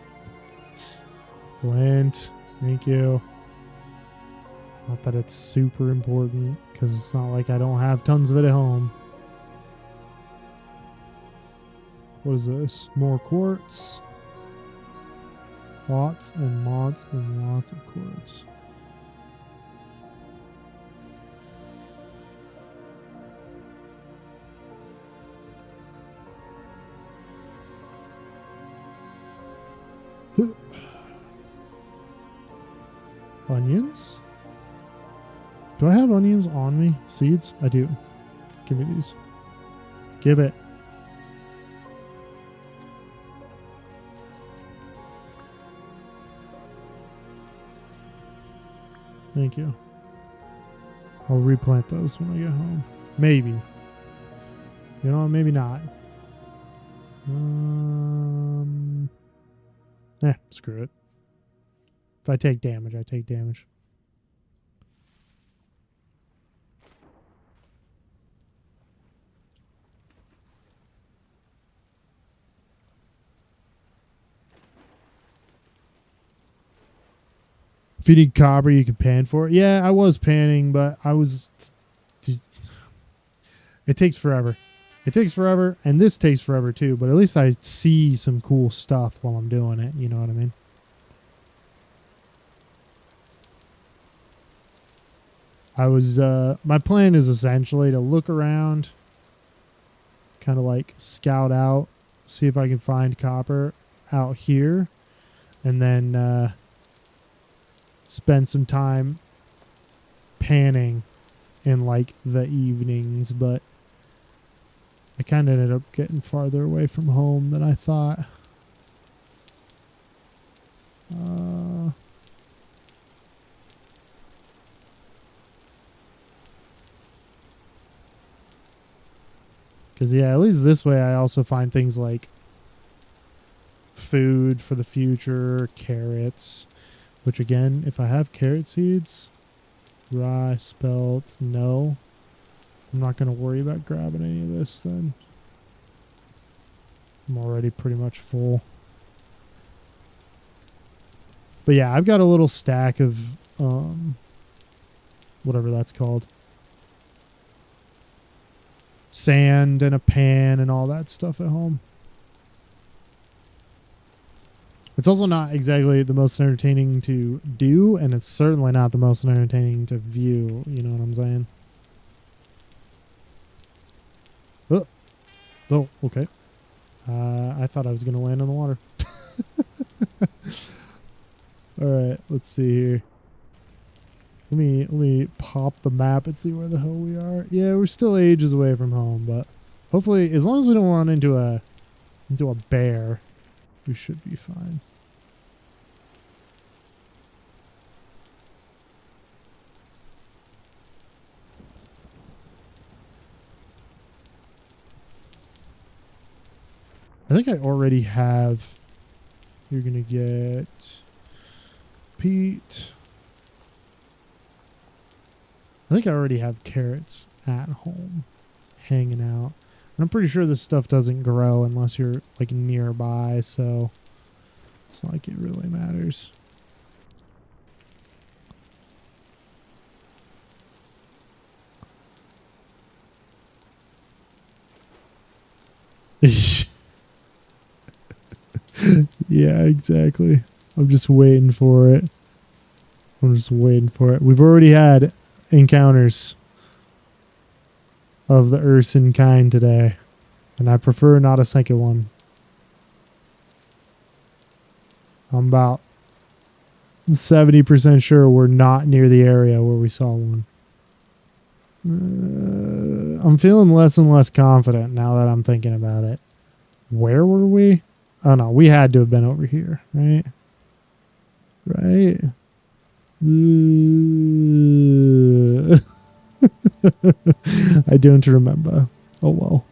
Speaker 1: Flint. Thank you. Not that it's super important, because it's not like I don't have tons of it at home. What is this? More quartz. Lots and lots and lots of quartz. Onions? Do I have onions on me? Seeds? I do. Give me these. Give it. Thank you. I'll replant those when I get home. Maybe. You know, maybe not. Screw it. If I take damage, I take damage. If you need copper, you can pan for it. Yeah, I was panning, but I was... It takes forever. It takes forever, and this takes forever too, but at least I see some cool stuff while I'm doing it, you know what I mean? I was, my plan is essentially to look around, kind of like scout out, see if I can find copper out here, and then, spend some time panning in like the evenings, but I kind of ended up getting farther away from home than I thought. Because yeah, at least this way I also find things like food for the future, carrots, which again, if I have carrot seeds, rye, spelt, no. I'm not going to worry about grabbing any of this then. I'm already pretty much full. But yeah, I've got a little stack of whatever that's called. Sand and a pan and all that stuff at home. It's also not exactly the most entertaining to do, and it's certainly not the most entertaining to view, you know what I'm saying? Oh, okay. I thought I was going to land on the water. All right, let's see here. Let me pop the map and see where the hell we are. Yeah, we're still ages away from home, but hopefully, as long as we don't run into a bear, we should be fine. I think I already have. You're gonna get Pete. I think I already have carrots at home, hanging out. And I'm pretty sure this stuff doesn't grow unless you're like nearby, so it's not like it really matters. Yeah, exactly. I'm just waiting for it. We've already had encounters of the Urson kind today, and I prefer not a second one. I'm about 70% sure we're not near the area where we saw one. I'm feeling less and less confident now that I'm thinking about it. Where were we? Oh no, we had to have been over here, right? Right? I don't remember. Oh well.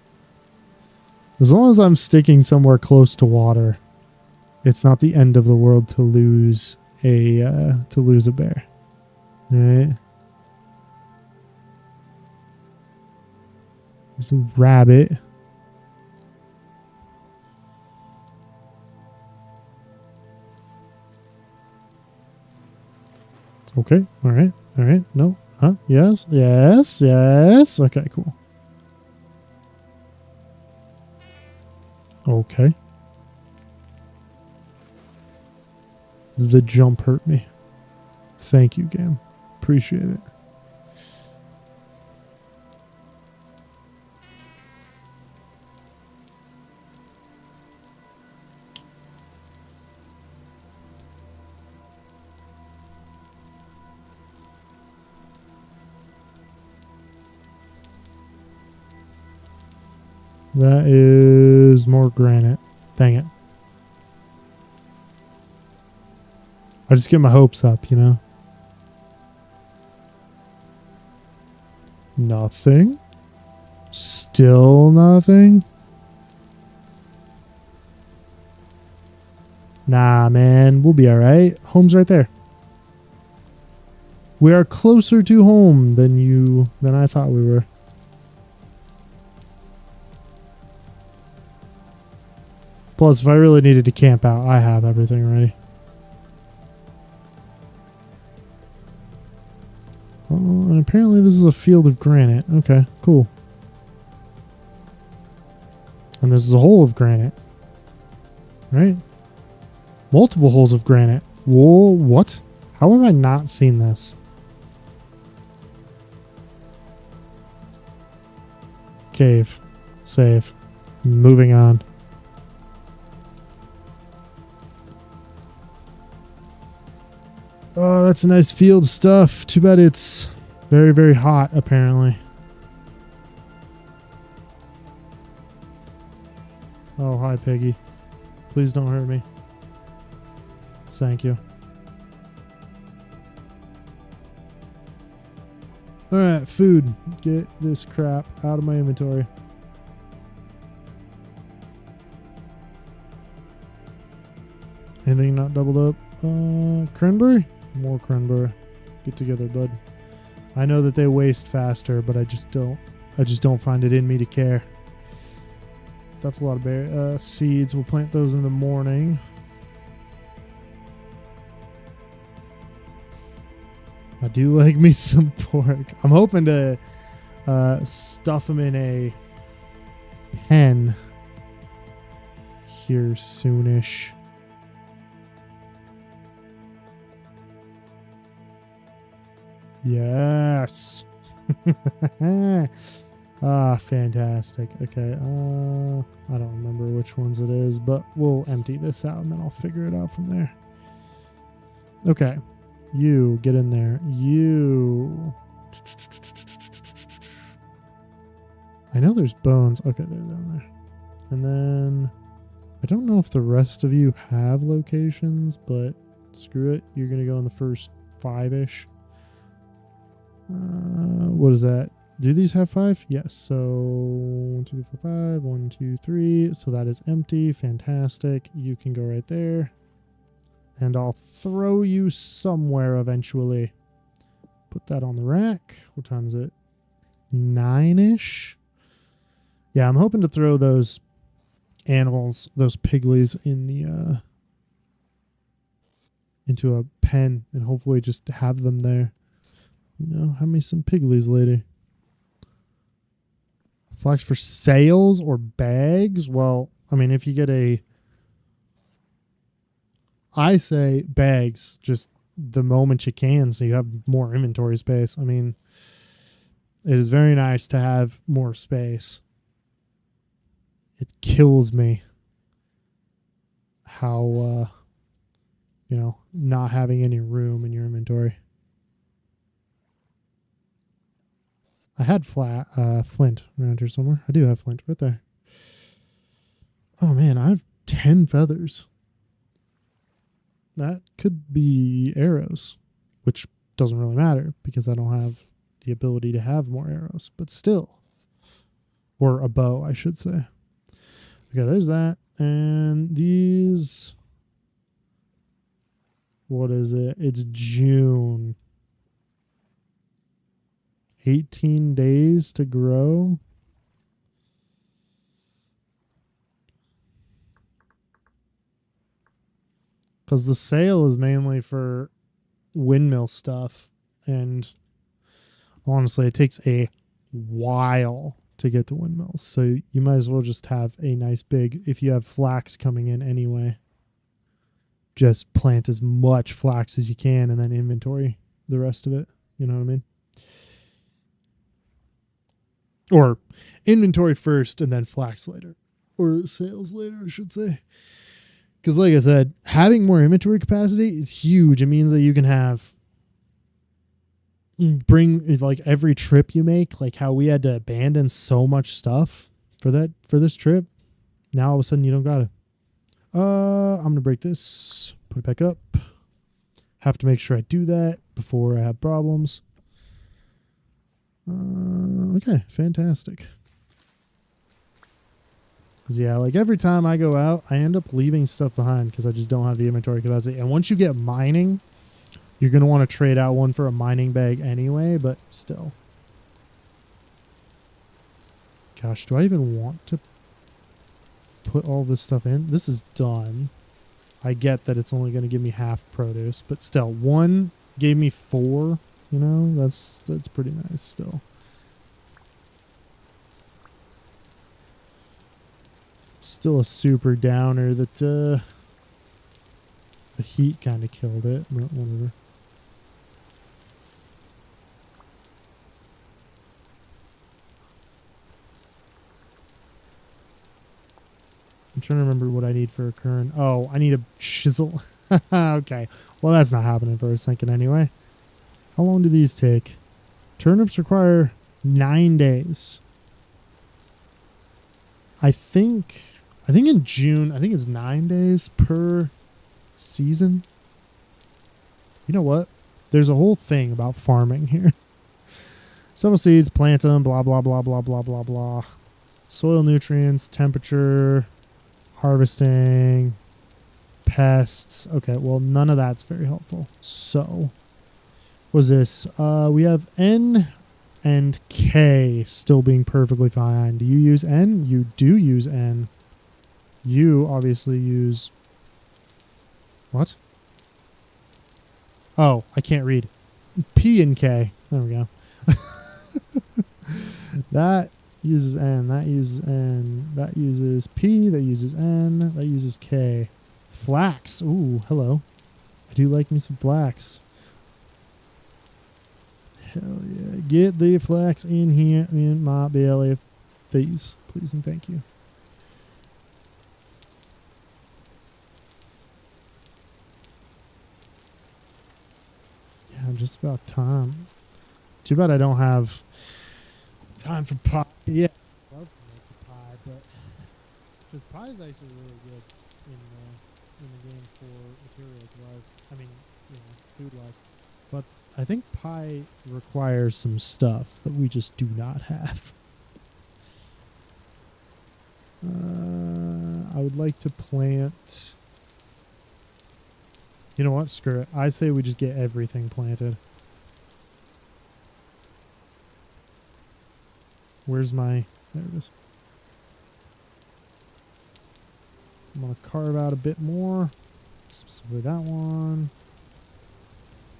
Speaker 1: As long as I'm sticking somewhere close to water, it's not the end of the world to lose a bear. Right? There's a rabbit. Okay. All right. All right. No. Huh? Yes. Yes. Yes. Okay. Cool. Okay. The jump hurt me. Thank you, game. Appreciate it. That is more granite. Dang it. I just get my hopes up, you know? Nothing. Still nothing. Nah, man. We'll be alright. Home's right there. We are closer to home than I thought we were. Plus, if I really needed to camp out, I have everything ready. Oh, and apparently this is a field of granite. Okay, cool. And this is a hole of granite. Right? Multiple holes of granite. Whoa, what? How have I not seen this? Cave. Save. Moving on. Oh, that's a nice field of stuff. Too bad it's very, very hot, apparently. Oh, hi, Piggy. Please don't hurt me. Thank you. Alright, food. Get this crap out of my inventory. Anything not doubled up? Cranberry? More cranberry. Get together, bud. I know that they waste faster, but I just don't find it in me to care. That's a lot of berry seeds. We'll plant those in the morning. I do like me some pork. I'm hoping to stuff them in a pen here soonish. Yes. Fantastic. Okay. I don't remember which ones it is, but we'll empty this out and then I'll figure it out from there. Okay. You get in there. You. I know there's bones. Okay, they're down there. And then I don't know if the rest of you have locations, but screw it. You're going to go in the first 5-ish. What is that? Do these have 5? Yes. So 1, 2, 3, 4, 5. 1, 2, 3. So that is empty. Fantastic. You can go right there. And I'll throw you somewhere eventually. Put that on the rack. What time is it? 9-ish? Yeah, I'm hoping to throw those animals, those piglies, in the into a pen and hopefully just have them there. You know, have me some piglies later. Flax for sales or bags? Well, I mean, if you get I say bags just the moment you can so you have more inventory space. I mean, it is very nice to have more space. It kills me how, not having any room in your inventory. I had flint around here somewhere. I do have flint right there. Oh man, I have 10 feathers. that could be arrows, which doesn't really matter because I don't have the ability to have more arrows, but still. Or a bow, I should say. Okay, there's that. And these, what is it? It's June. 18 days to grow. Because the sale is mainly for windmill stuff. And honestly, it takes a while to get to windmills. So you might as well just have a nice big, if you have flax coming in anyway, just plant as much flax as you can and then inventory the rest of it. You know what I mean? Or inventory first and then flax later. Or sales later, I should say. Because like I said, having more inventory capacity is huge. It means that you can bring like every trip you make, like how we had to abandon so much stuff for this trip. Now all of a sudden you don't got it. I'm going to break this, put it back up. Have to make sure I do that before I have problems. Okay, fantastic. Because, yeah, like every time I go out, I end up leaving stuff behind because I just don't have the inventory capacity. And once you get mining, you're going to want to trade out one for a mining bag anyway, but still. Gosh, do I even want to put all this stuff in? This is done. I get that it's only going to give me half produce, but still, one gave me 4. You know, that's pretty nice still. Still a super downer that the heat kind of killed it, but whatever. I'm trying to remember what I need for a kern. Oh, I need a chisel. Okay. Well, that's not happening for a second anyway. How long do these take? Turnips require 9 days. I think in June, I think it's 9 days per season. You know what? There's a whole thing about farming here. Several seeds, plant them, blah, blah, blah, blah, blah, blah, blah. Soil nutrients, temperature, harvesting, pests. Okay, well, none of that's very helpful. So, what's this? We have N and K still being perfectly fine. Do you use N? You do use N. You obviously use... What? Oh, I can't read. P and K. There we go. That uses N. That uses N. That uses P. That uses N. That uses K. Flax. Ooh, hello. I do like me some flax. Hell yeah. Get the flax in here in my belly. Please. Please and thank you. Yeah, just about time. Too bad I don't have time for pie. Yeah, I'd love to make the pie, but because pie is actually really good in the game for materials wise. I mean, food wise. But I think pie requires some stuff that we just do not have. I would like to plant. You know what? Screw it. I say we just get everything planted. Where's my... There it is. I'm going to carve out a bit more. Specifically that one.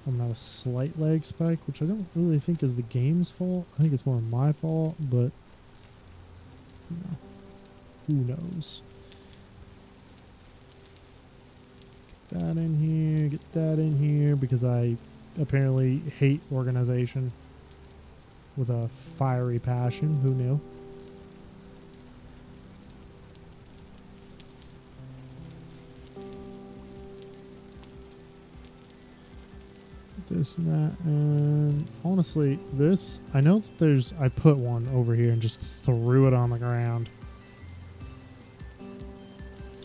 Speaker 1: I'm going to have a slight leg spike, which I don't really think is the game's fault. I think it's more my fault, but... who knows? Get that in here. Get that in here, because I apparently hate organization. With a fiery passion. Who knew? This and that. And honestly, this, I know that there's, I put one over here and just threw it on the ground.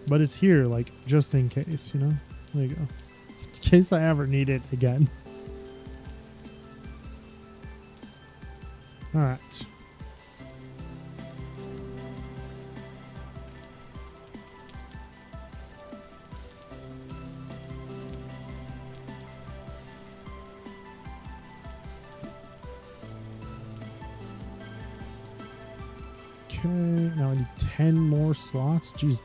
Speaker 1: But it's here, like, just in case, you know? There you go. case I ever need it again. All right. Okay, now I need 10 more slots. Jeez.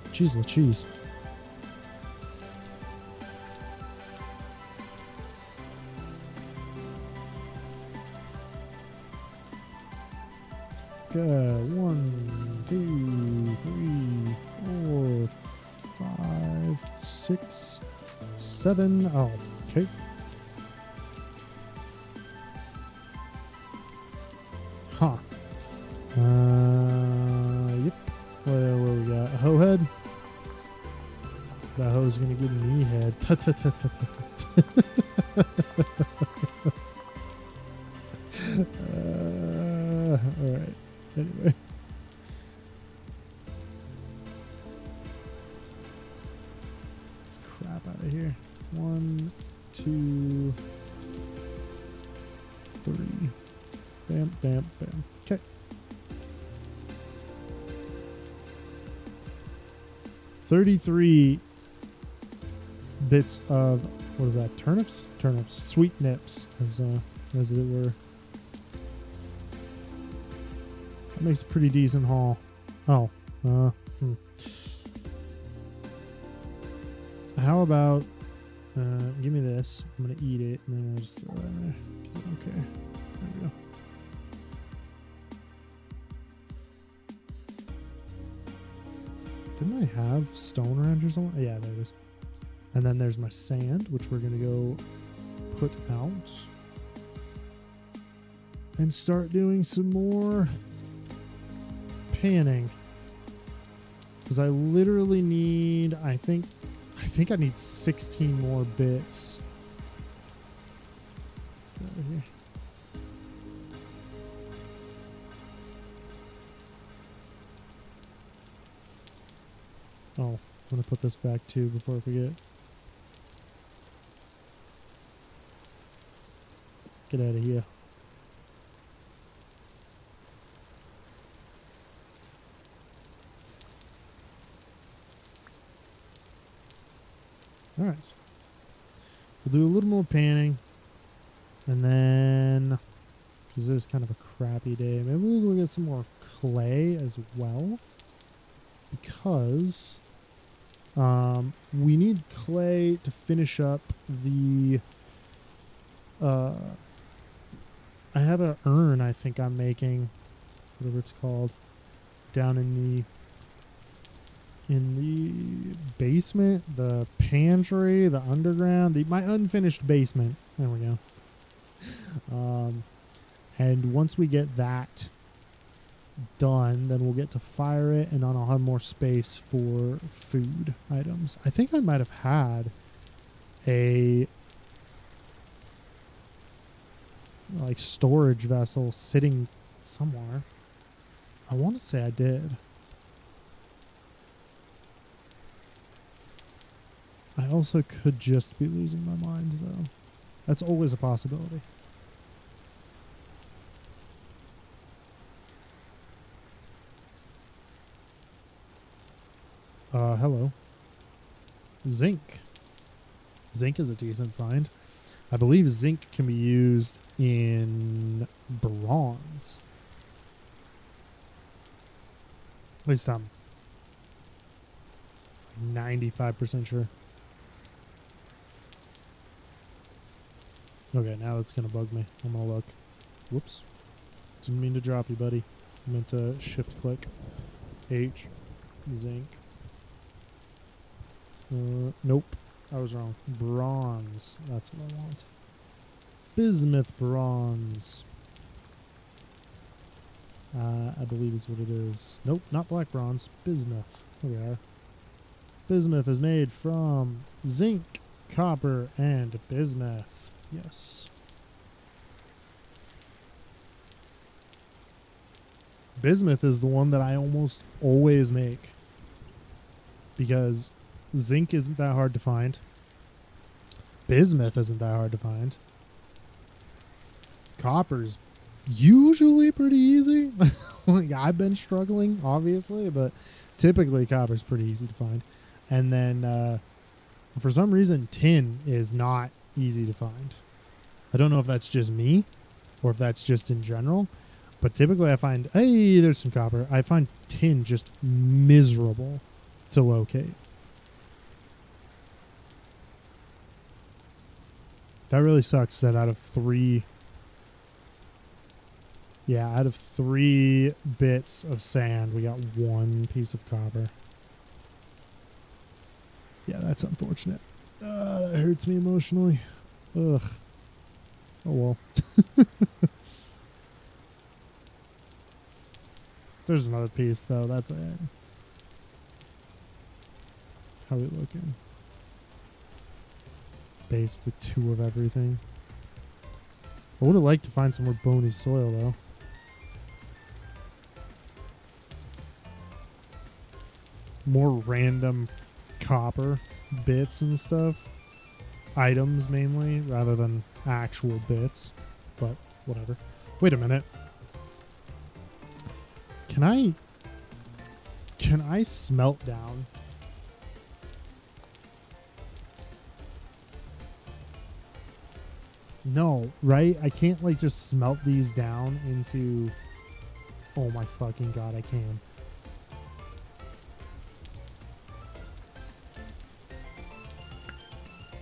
Speaker 1: Jeez Lacheese. Okay, 1, 2, 3, 4, 5, 6, 7. Oh, okay. Huh. Yep. Where we got? A hoe head? That hoe's gonna give me head. Alright. Anyway. Let's crap out of here. 1, 2, 3. Bam, bam, bam. Okay. $33 bits of, what is that? Turnips? Turnips. Sweet nips, as it were. That makes a pretty decent haul. Oh. How about, give me this. I'm going to eat it, and then I'll just throw it in there, because I don't care. There we go. Didn't I have stone around here somewhere? Yeah, there it is. And then there's my sand, which we're going to go put out. And start doing some more panning. Because I literally need, I think I need 16 more bits. Get over here. Oh, I'm going to put this back too before I forget. Get out of here. Alright. We'll do a little more panning. And then, because this is kind of a crappy day, maybe we'll go get some more clay as well. Because we need clay to finish up the I have an urn I think I'm making, whatever it's called, down in the basement, the pantry, the underground, my unfinished basement. There we go. And once we get that done, then we'll get to fire it, and then I'll have more space for food items. I think I might have had a like storage vessel sitting somewhere. I want to say I did. I also could just be losing my mind though. That's always a possibility. Hello. Zinc. Zinc is a decent find. I believe zinc can be used in bronze. At least I'm 95% sure. Okay, now it's going to bug me. I'm going to look. Whoops. Didn't mean to drop you, buddy. I meant to shift click. H. Zinc. Nope. I was wrong. Bronze. That's what I want. Bismuth bronze. I believe is what it is. Nope, not black bronze. Bismuth. Here we are. Bismuth is made from zinc, copper, and bismuth. Yes. Bismuth is the one that I almost always make, because zinc isn't that hard to find. Bismuth isn't that hard to find. Copper's usually pretty easy. Like, I've been struggling, obviously, but typically copper's pretty easy to find. And then for some reason, tin is not easy to find. I don't know if that's just me or if that's just in general, but typically I find, hey, there's some copper. I find tin just miserable to locate. That really sucks that out of 3 bits of sand, we got 1 piece of copper. Yeah, that's unfortunate. That hurts me emotionally. Ugh. Oh well. There's another piece though. That's it. How we looking? Basically 2 of everything. I would have liked to find some more bony soil though. More random copper bits and stuff. Items mainly, rather than actual bits. But whatever. Wait a minute. Can I smelt down? No, right? I can't like just smelt these down into... Oh my fucking god, I can.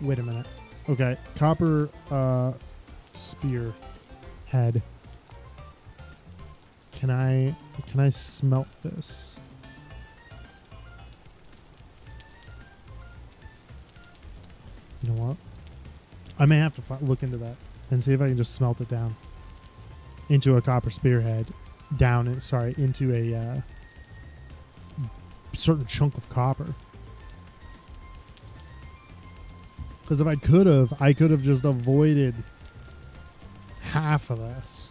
Speaker 1: Wait a minute. Okay, copper spear head. Can I smelt this? You know what? I may have to look into that and see if I can just smelt it down into a copper spearhead, into a certain chunk of copper. Because if I could have just avoided half of this.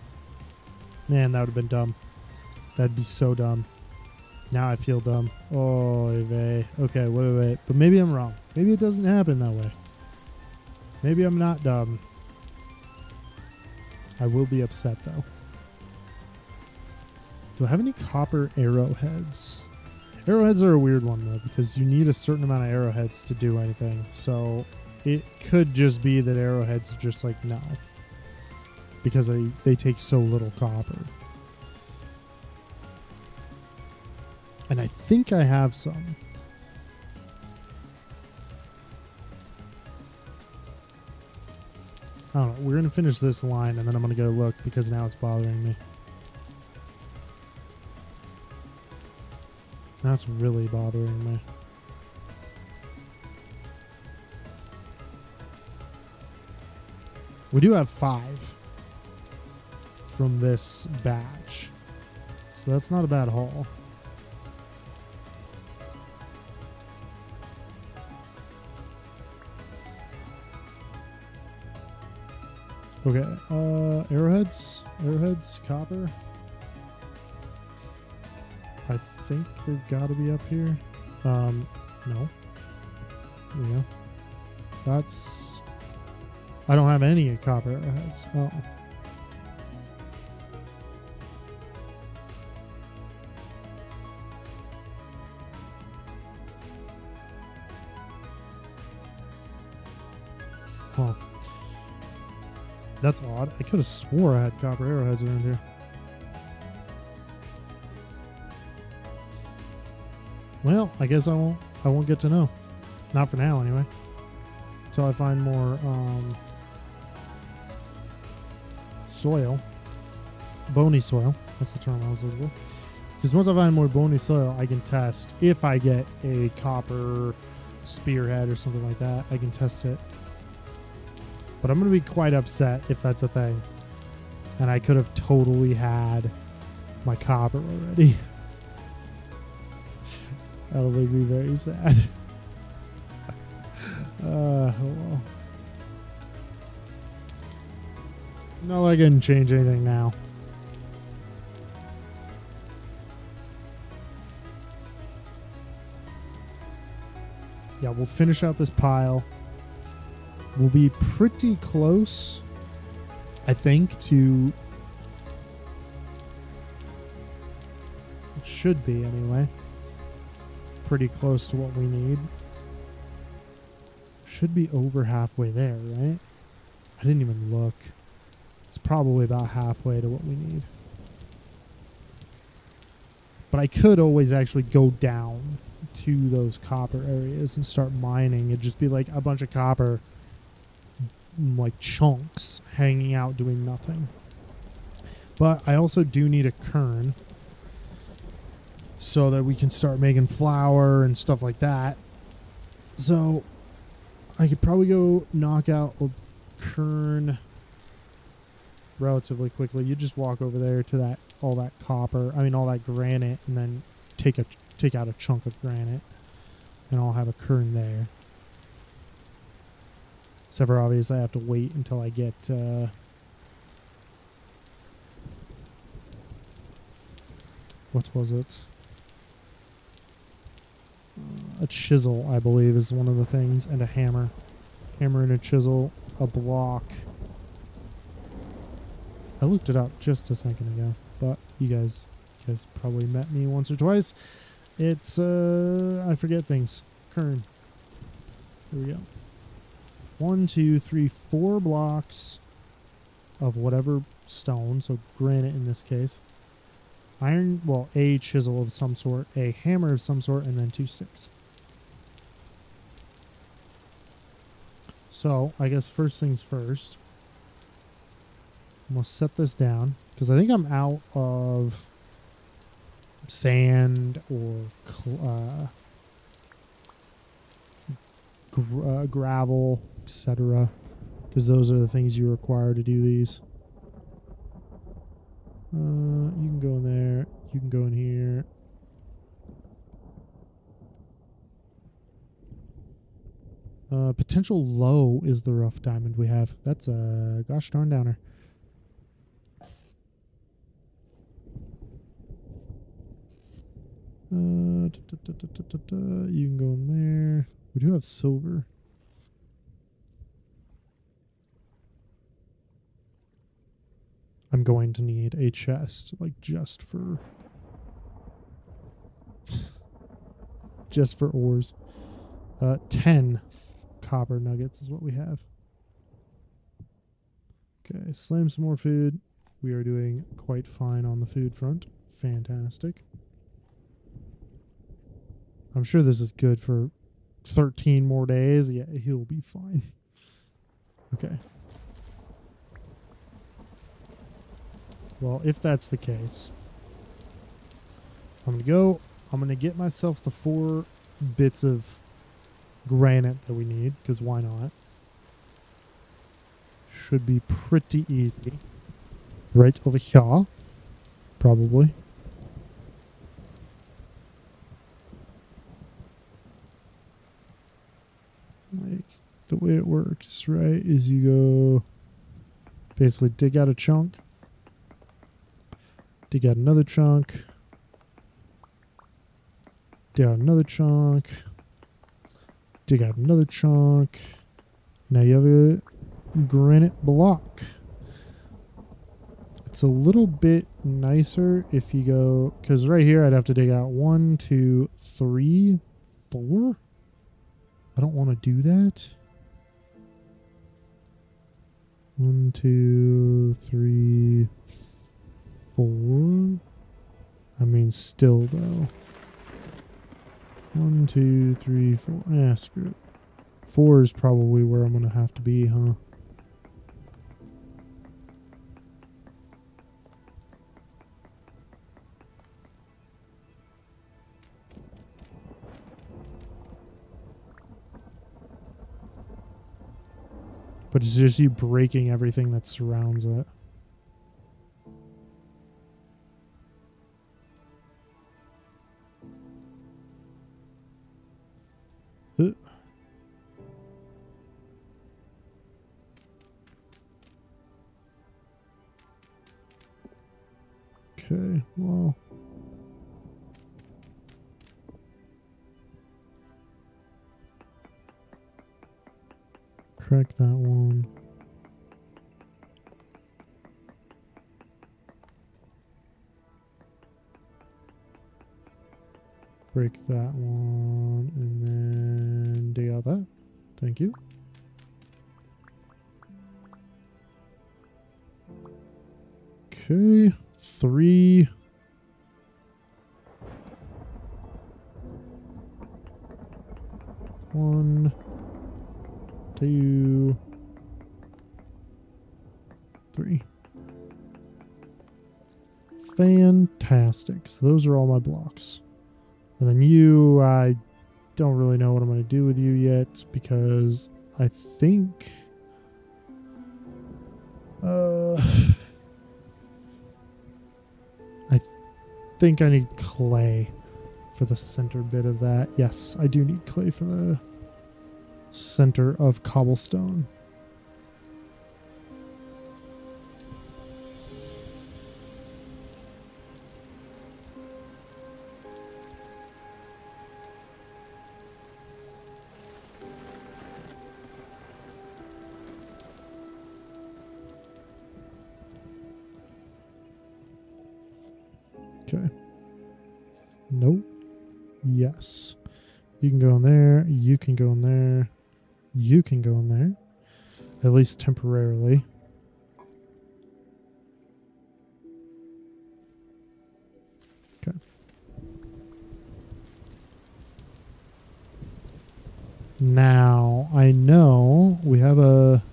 Speaker 1: Man, that would have been dumb. That'd be so dumb. Now I feel dumb. Oh, vey. Okay, wait. But maybe I'm wrong. Maybe it doesn't happen that way. Maybe I'm not dumb. I will be upset, though. Do I have any copper arrowheads? Arrowheads are a weird one, though, because you need a certain amount of arrowheads to do anything. So it could just be that arrowheads just like, no. Because they take so little copper. And I think I have some. I don't know. We're going to finish this line and then I'm going to go look because now it's bothering me. Now it's really bothering me. We do have 5 from this batch. So that's not a bad haul. Okay, arrowheads, copper. I think they've got to be up here. No. There we go. That's... I don't have any copper arrowheads. Oh. Huh. That's odd. I could have swore I had copper arrowheads around here. Well, I guess I won't get to know. Not for now, anyway. Until I find more soil. Bony soil. That's the term I was looking for. Because once I find more bony soil, I can test. If I get a copper spearhead or something like that, I can test it. But I'm going to be quite upset if that's a thing. And I could have totally had my copper already. That'll make me very sad. Oh well. Not like I can change anything now. Yeah, we'll finish out this pile. we'll be pretty close, I think, to... It should be, anyway. Pretty close to what we need. Should be over halfway there, right? I didn't even look. It's probably about halfway to what we need. But I could always actually go down to those copper areas and start mining. It'd just be like a bunch of copper, like chunks, hanging out doing nothing. But I also do need a kern so that we can start making flour and stuff like that. So I could probably go knock out a kern relatively quickly. You just walk over there to all that granite, and then take out a chunk of granite, and I'll have a kern there. Except for obviously I have to wait until I get what was it? A chisel, I believe, is one of the things, and a hammer. Hammer and a chisel, a block. I looked it up just a second ago, but you guys probably met me once or twice. It's, I forget things. Kern. Here we go. 1, 2, 3, 4 blocks of whatever stone, so granite in this case. Iron, well, a chisel of some sort, a hammer of some sort, and then 2 sticks. So, I guess first things first. I'm going to set this down, because I think I'm out of sand or gravel, etc. Because those are the things you require to do these. You can go in there. You can go in here. Potential low is the rough diamond we have. That's a gosh darn downer. You can go in there. We do have silver. I'm going to need a chest, like just for ores. 10 copper nuggets is what we have. Okay, slam some more food. We are doing quite fine on the food front. Fantastic. I'm sure this is good for 13 more days. Yeah, he'll be fine. Okay. Well, if that's the case, I'm going to get myself the 4 bits of granite that we need, because why not? Should be pretty easy. Right over here, probably. Like, the way it works, right, is you go basically dig out a chunk, dig out another chunk, dig out another chunk, dig out another chunk. Now you have a granite block. It's a little bit nicer if you go, because right here I'd have to dig out 1, 2, 3, 4. I don't want to do that. 1, 2, 3, 4. I mean, still though. 1, 2, 3, 4. Ah, screw it. 4 is probably where I'm going to have to be, huh? But it's just you breaking everything that surrounds it. Okay, well. Crack that one. Break that one, and then dig out that. Thank you. Okay, 3. One, 2, 3. Fantastic. So those are all my blocks. And then you, I don't really know what I'm going to do with you yet because I think... I think I need clay for the center bit of that. Yes, I do need clay for the center of cobblestone. Okay. Nope. Yes. You can go in there. You can go in there. You can go in there. At least temporarily. Okay. Now, I know we have a...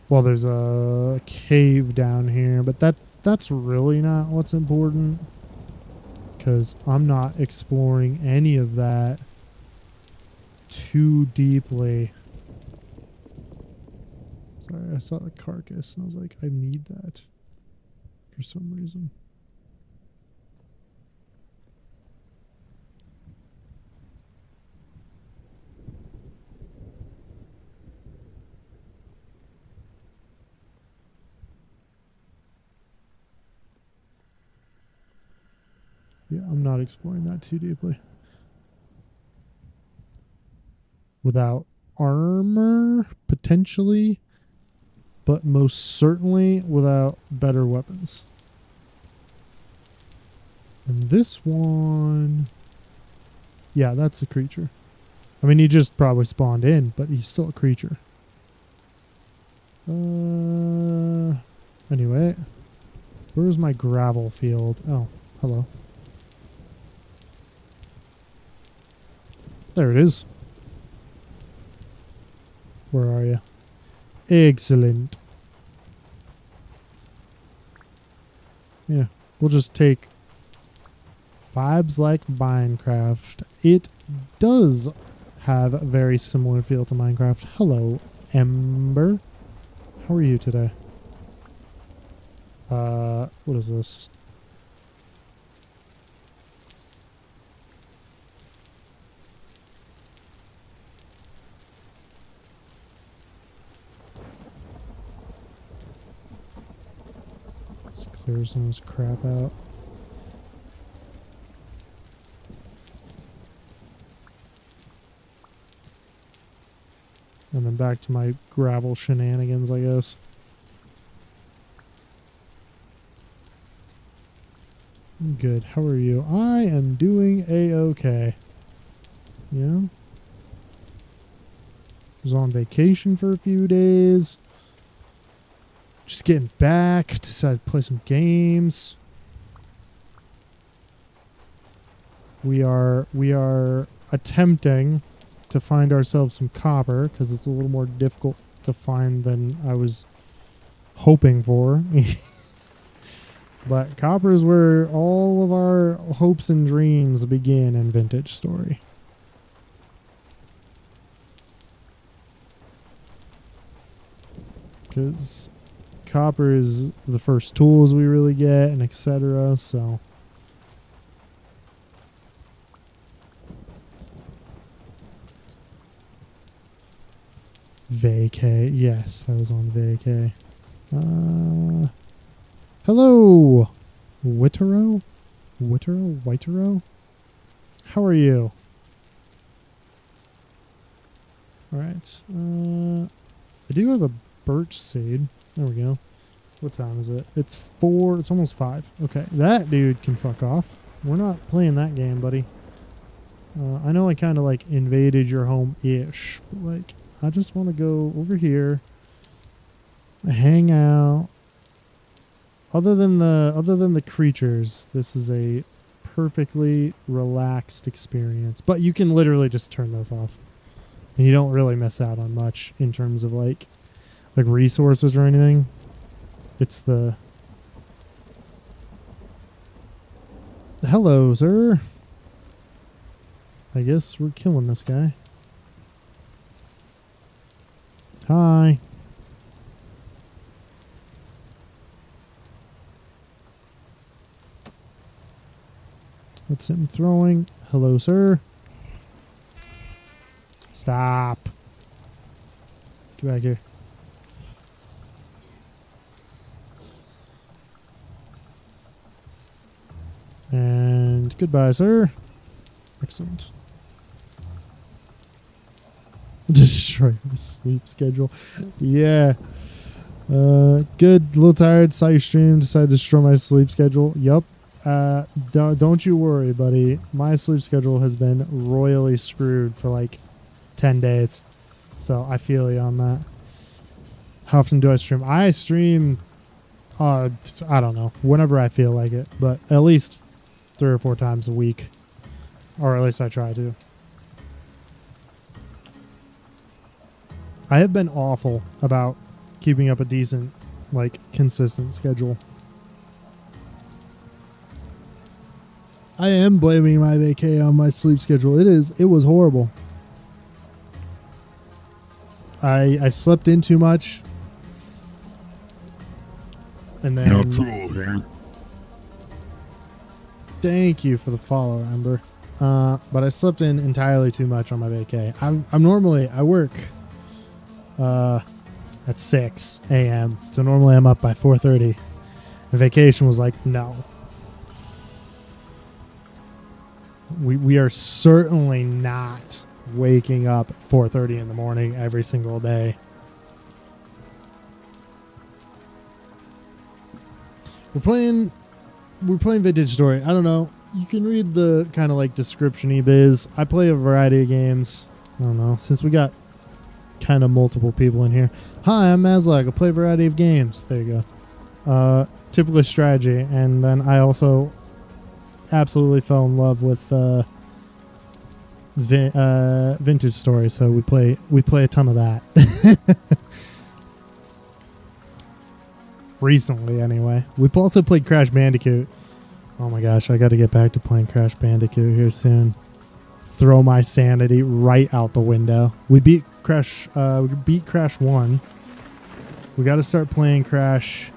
Speaker 1: Well, there's a cave down here, but that's really not what's important. Because I'm not exploring any of that too deeply. Sorry, I saw the carcass and I was like, I need that for some reason. Yeah, I'm not exploring that too deeply. Without armor, potentially, but most certainly without better weapons. And this one... Yeah, that's a creature. I mean, he just probably spawned in, but he's still a creature. Anyway. Where's my gravel field? Oh, hello. There it is. Where are you? Excellent. Yeah, we'll just take vibes like Minecraft. It does have a very similar feel to Minecraft. Hello, Ember. How are you today? What is this? Let's clear some of this crap out. And then back to my gravel shenanigans, I guess. Good. How are you? I am doing a-okay. Yeah. Was on vacation for a few days. Just getting back. Decided to play some games. We are attempting to find ourselves some copper because it's a little more difficult to find than I was hoping for. But copper is where all of our hopes and dreams begin in Vintage Story. Because copper is the first tools we really get and etc. So vacay. Yes, I was on vacay. Hello, Wittero? Whitero? How are you? All right. I do have a birch seed. There we go. What time is it? It's 4. It's almost 5. Okay, that dude can fuck off. We're not playing that game, buddy. I know I kind of like invaded your home-ish, but like I just want to go over here, hang out. Other than the creatures, this is a perfectly relaxed experience. But you can literally just turn those off, and you don't really miss out on much in terms of like resources or anything. It's the hello, sir. I guess we're killing this guy. Hi. That's him throwing. Hello, sir. Stop. Get back here. And goodbye, sir. Excellent. Destroy my sleep schedule. Yeah. Good. A little tired. Saw your stream. Decided to destroy my sleep schedule. Yup. Don't you worry, buddy. My sleep schedule has been royally screwed for like 10 days. So I feel you on that. How often do I stream? I stream, I don't know, whenever I feel like it. But at least 3 or 4 times a week. Or at least I try to. I have been awful about keeping up a decent, like, consistent schedule. I am blaming my vacay on my sleep schedule. It was horrible. I slept in too much. And then...
Speaker 2: No cool, man.
Speaker 1: Thank you for the follow, Amber. But I slept in entirely too much on my vacay. I work at 6 a.m. So normally I'm up by 4:30. And vacation was like, no. We are certainly not waking up at 4:30 in the morning every single day. We're playing Vintage Story. I don't know. You can read the kind of like description-y biz. I play a variety of games. I don't know. Since we got kind of multiple people in here. Hi, I'm Mazlag. I play a variety of games. There you go. Typically strategy. And then I also absolutely fell in love with Vintage Story. So we play a ton of that. Recently, anyway. We've also played Crash Bandicoot. Oh my gosh, I got to get back to playing Crash Bandicoot here soon. Throw my sanity right out the window. We beat Crash 1. We got to start playing Crash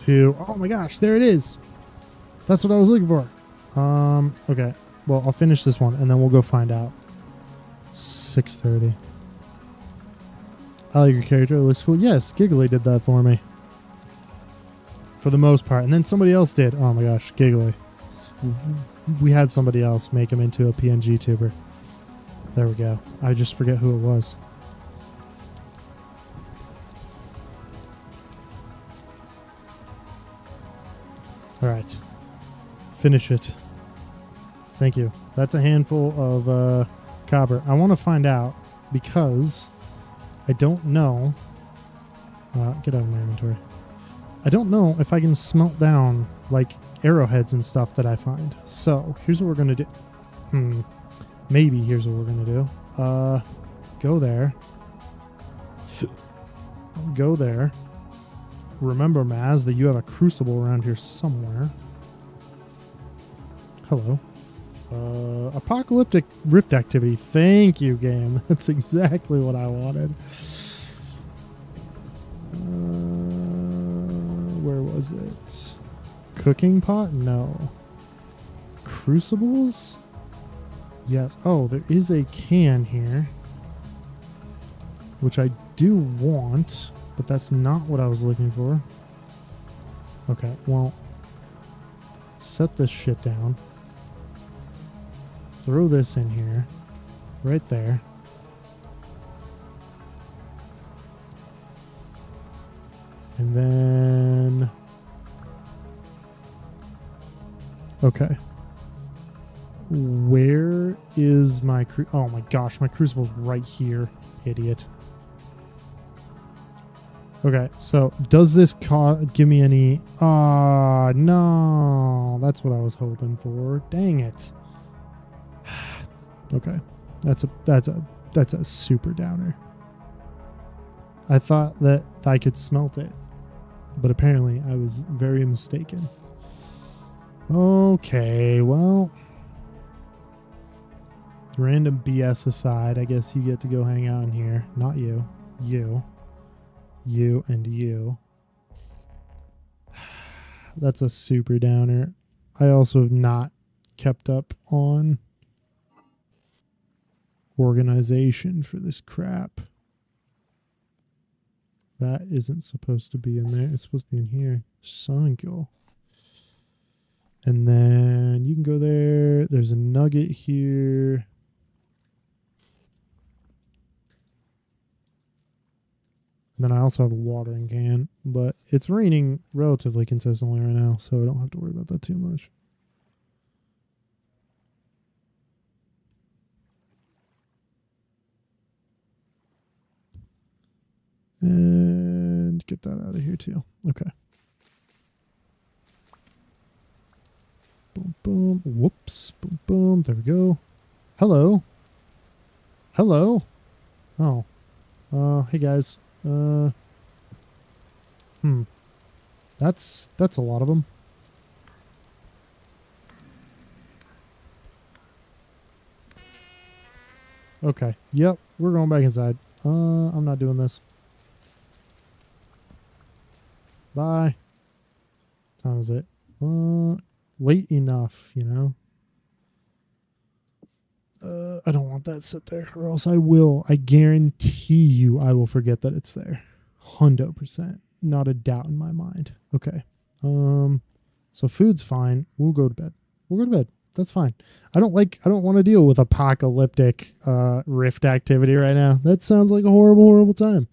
Speaker 1: 2. Oh my gosh, there it is. That's what I was looking for. Okay. Well, I'll finish this one and then we'll go find out. 6:30. I like your character. It looks cool. Yes, Giggly did that for me. For the most part. And then somebody else did. Oh my gosh, Giggly. We had somebody else make him into a PNG tuber. There we go. I just forget who it was. Alright. Finish it. Thank you. That's a handful of copper. I want to find out because I don't know. Get out of my inventory. I don't know if I can smelt down like arrowheads and stuff that I find. So here's what we're gonna do. Maybe here's what we're gonna do. Go there. Go there. Remember, Maz, that you have a crucible around here somewhere. Hello. Apocalyptic rift activity. Thank you, game. That's exactly what I wanted. Where was it? Cooking pot? No. Crucibles? Yes. Oh, there is a can here. Which I do want, but that's not what I was looking for. Okay, well, set this shit down. Throw this in here. right there. And then... Okay. Where is my... Oh my gosh, my crucible's right here. Idiot. Okay, so does this give me any... Ah, no. That's what I was hoping for. Dang it. Okay. That's a super downer. I thought that I could smelt it, but apparently I was very mistaken. Okay, well, random BS aside, I guess you get to go hang out in here. Not you. You and you. That's a super downer. I also have not kept up on organization for this crap. That isn't supposed to be in there. It's supposed to be in here. Sanko. And then you can go there. There's a nugget here. And then I also have a watering can, but it's raining relatively consistently right now, so I don't have to worry about that too much. And get that out of here too. Okay. Boom, boom. Whoops. Boom, boom. There we go. Hello. Hello. Oh. Hey guys. That's a lot of them. Okay. Yep. We're going back inside. I'm not doing this. Bye. What time is it? Late enough, you know. I don't want that sit there, or else I will. I guarantee you I will forget that it's there. 100%. Not a doubt in my mind. Okay. So food's fine. We'll go to bed. We'll go to bed. That's fine. I don't want to deal with apocalyptic rift activity right now. That sounds like a horrible, horrible time.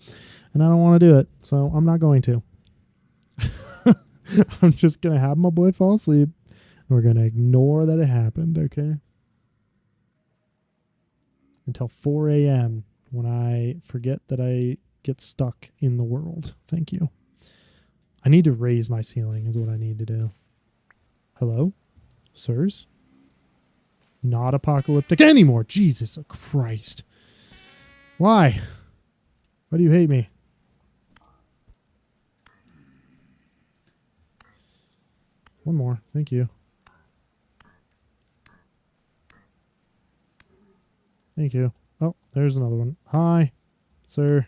Speaker 1: And I don't want to do it. So I'm not going to. I'm just going to have my boy fall asleep. And we're going to ignore that it happened, okay? Until 4 a.m. when I forget that I get stuck in the world. Thank you. I need to raise my ceiling is what I need to do. Hello? Sirs? Not apocalyptic anymore. Jesus Christ. Why? Why do you hate me? One more. Thank you. Thank you. Oh, there's another one. Hi, sir.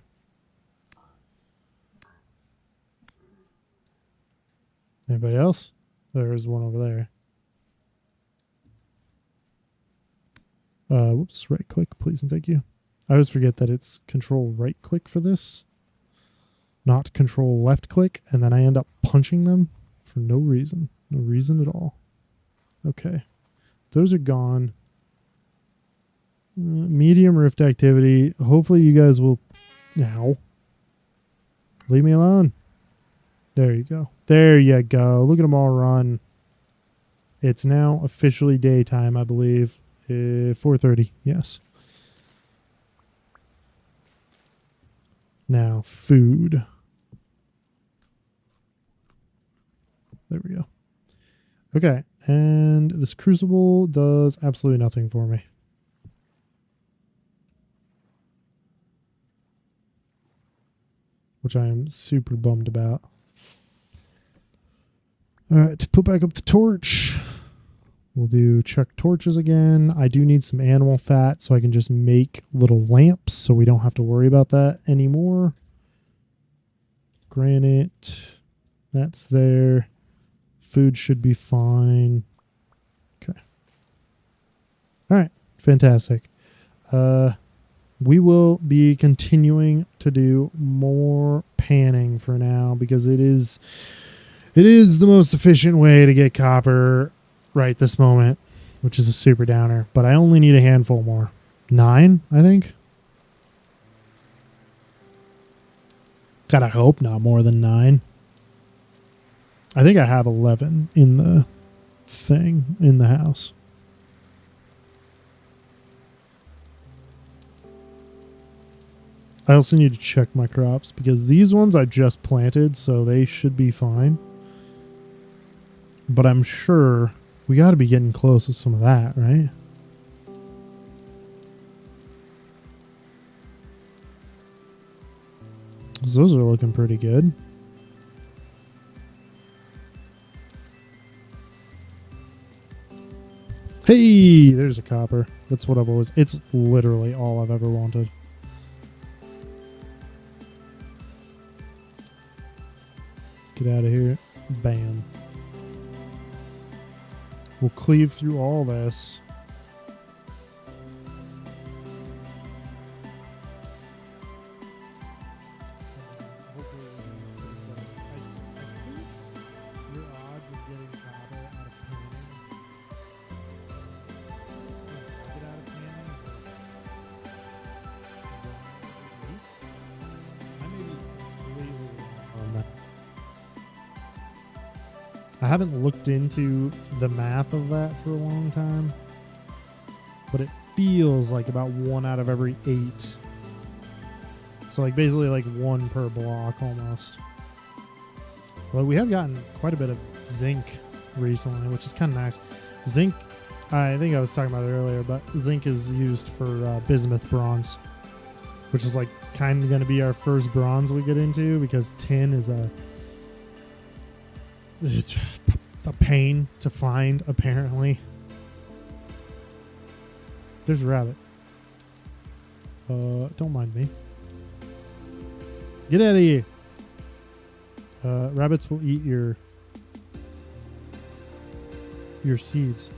Speaker 1: Anybody else? There's one over there. Whoops, right click, please and thank you. I always forget that it's control right click for this, not control left click, and then I end up punching them for no reason. No reason at all. Okay. Those are gone. Medium rift activity. Hopefully you guys will... Ow. Leave me alone. There you go. There you go. Look at them all run. It's now officially daytime, I believe. 4:30. Yes. Now, food. There we go. Okay. And this crucible does absolutely nothing for me. Which I am super bummed about. All right, to put back up the torch, we'll do chuck torches again. I do need some animal fat so I can just make little lamps so we don't have to worry about that anymore. Granite, that's there. Food should be fine. Okay. All right, fantastic. We will be continuing to do more panning for now because it is the most efficient way to get copper right this moment, which is a super downer. But I only need a handful more. 9, I think. God, I hope not more than 9. I think I have 11 in the thing in the house. I also need to check my crops because these ones I just planted, so they should be fine. But I'm sure we got to be getting close with some of that, right? Those are looking pretty good. Hey, there's a copper. That's what I've always... It's literally all I've ever wanted. Get out of here. Bam. We'll cleave through all this. Your odds of getting copper out of panning, get out of panning is like I may be completely wrong on that. I haven't looked into the math of that for a long time, but it feels like about 1 out of every 8. So like basically like 1 per block almost. Well, we have gotten quite a bit of zinc recently, which is kind of nice. Zinc, I think I was talking about it earlier, but zinc is used for bismuth bronze, which is like kind of going to be our first bronze we get into because tin is it's a pain to find, apparently. There's a rabbit. Don't mind me. Get out of here. Rabbits will eat your seeds,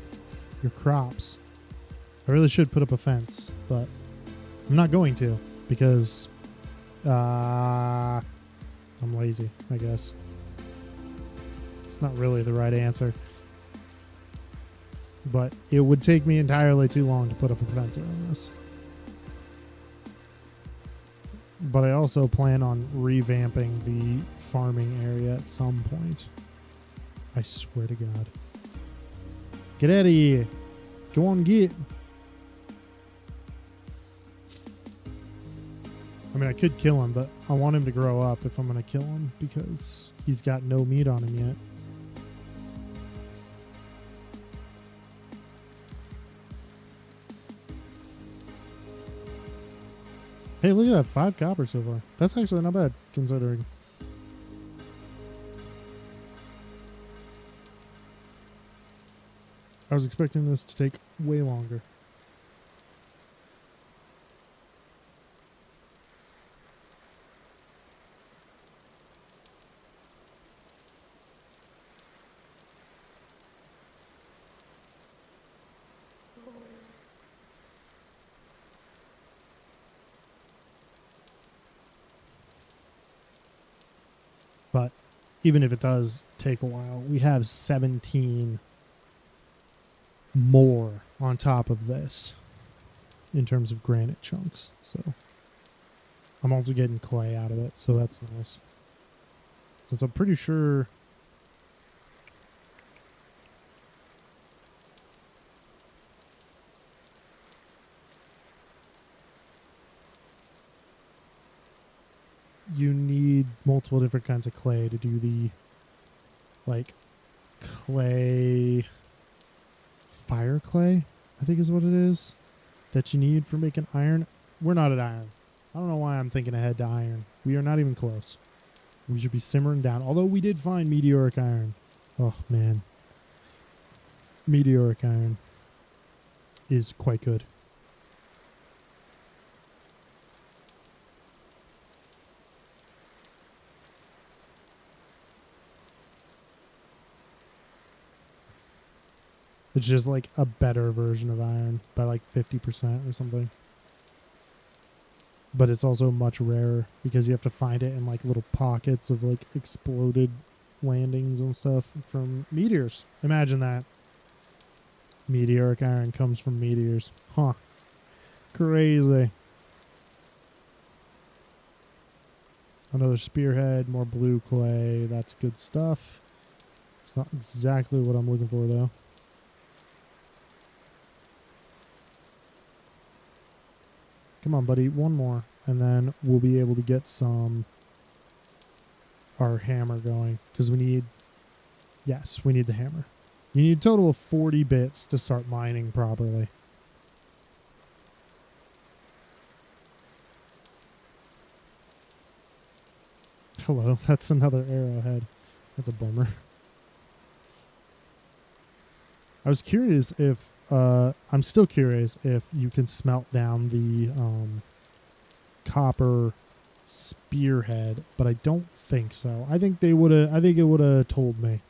Speaker 1: your crops. I really should put up a fence, but I'm not going to because I'm lazy, I guess. It's not really the right answer. But it would take me entirely too long to put up a fence around this. But I also plan on revamping the farming area at some point. I swear to God. Get out of here. Go on, get. I mean, I could kill him, but I want him to grow up if I'm going to kill him because he's got no meat on him yet. Hey, look at that. 5 copper so far. That's actually not bad, considering. I was expecting this to take way longer. But even if it does take a while, we have 17 more on top of this in terms of granite chunks. So I'm also getting clay out of it, so that's nice. Since I'm pretty sure you need multiple different kinds of clay to do the like clay, fire clay, I think is what it is, that you need for making iron. We're not at iron. I don't know why I'm thinking ahead to iron. We are not even close. We should be simmering down. Although we did find meteoric iron. Oh, man. Meteoric iron is quite good. It's just like a better version of iron by like 50% or something. But it's also much rarer because you have to find it in like little pockets of like exploded landings and stuff from meteors. Imagine that. Meteoric iron comes from meteors. Huh. Crazy. Another spearhead, more blue clay. That's good stuff. It's not exactly what I'm looking for, though. Come on, buddy. One more. And then we'll be able to get our hammer going. Because we need... Yes, we need the hammer. You need a total of 40 bits to start mining properly. Hello, that's another arrowhead. That's a bummer. I was curious if... I'm still curious if you can smelt down the copper spearhead, but I don't think so. I think they would have... I think it would have told me.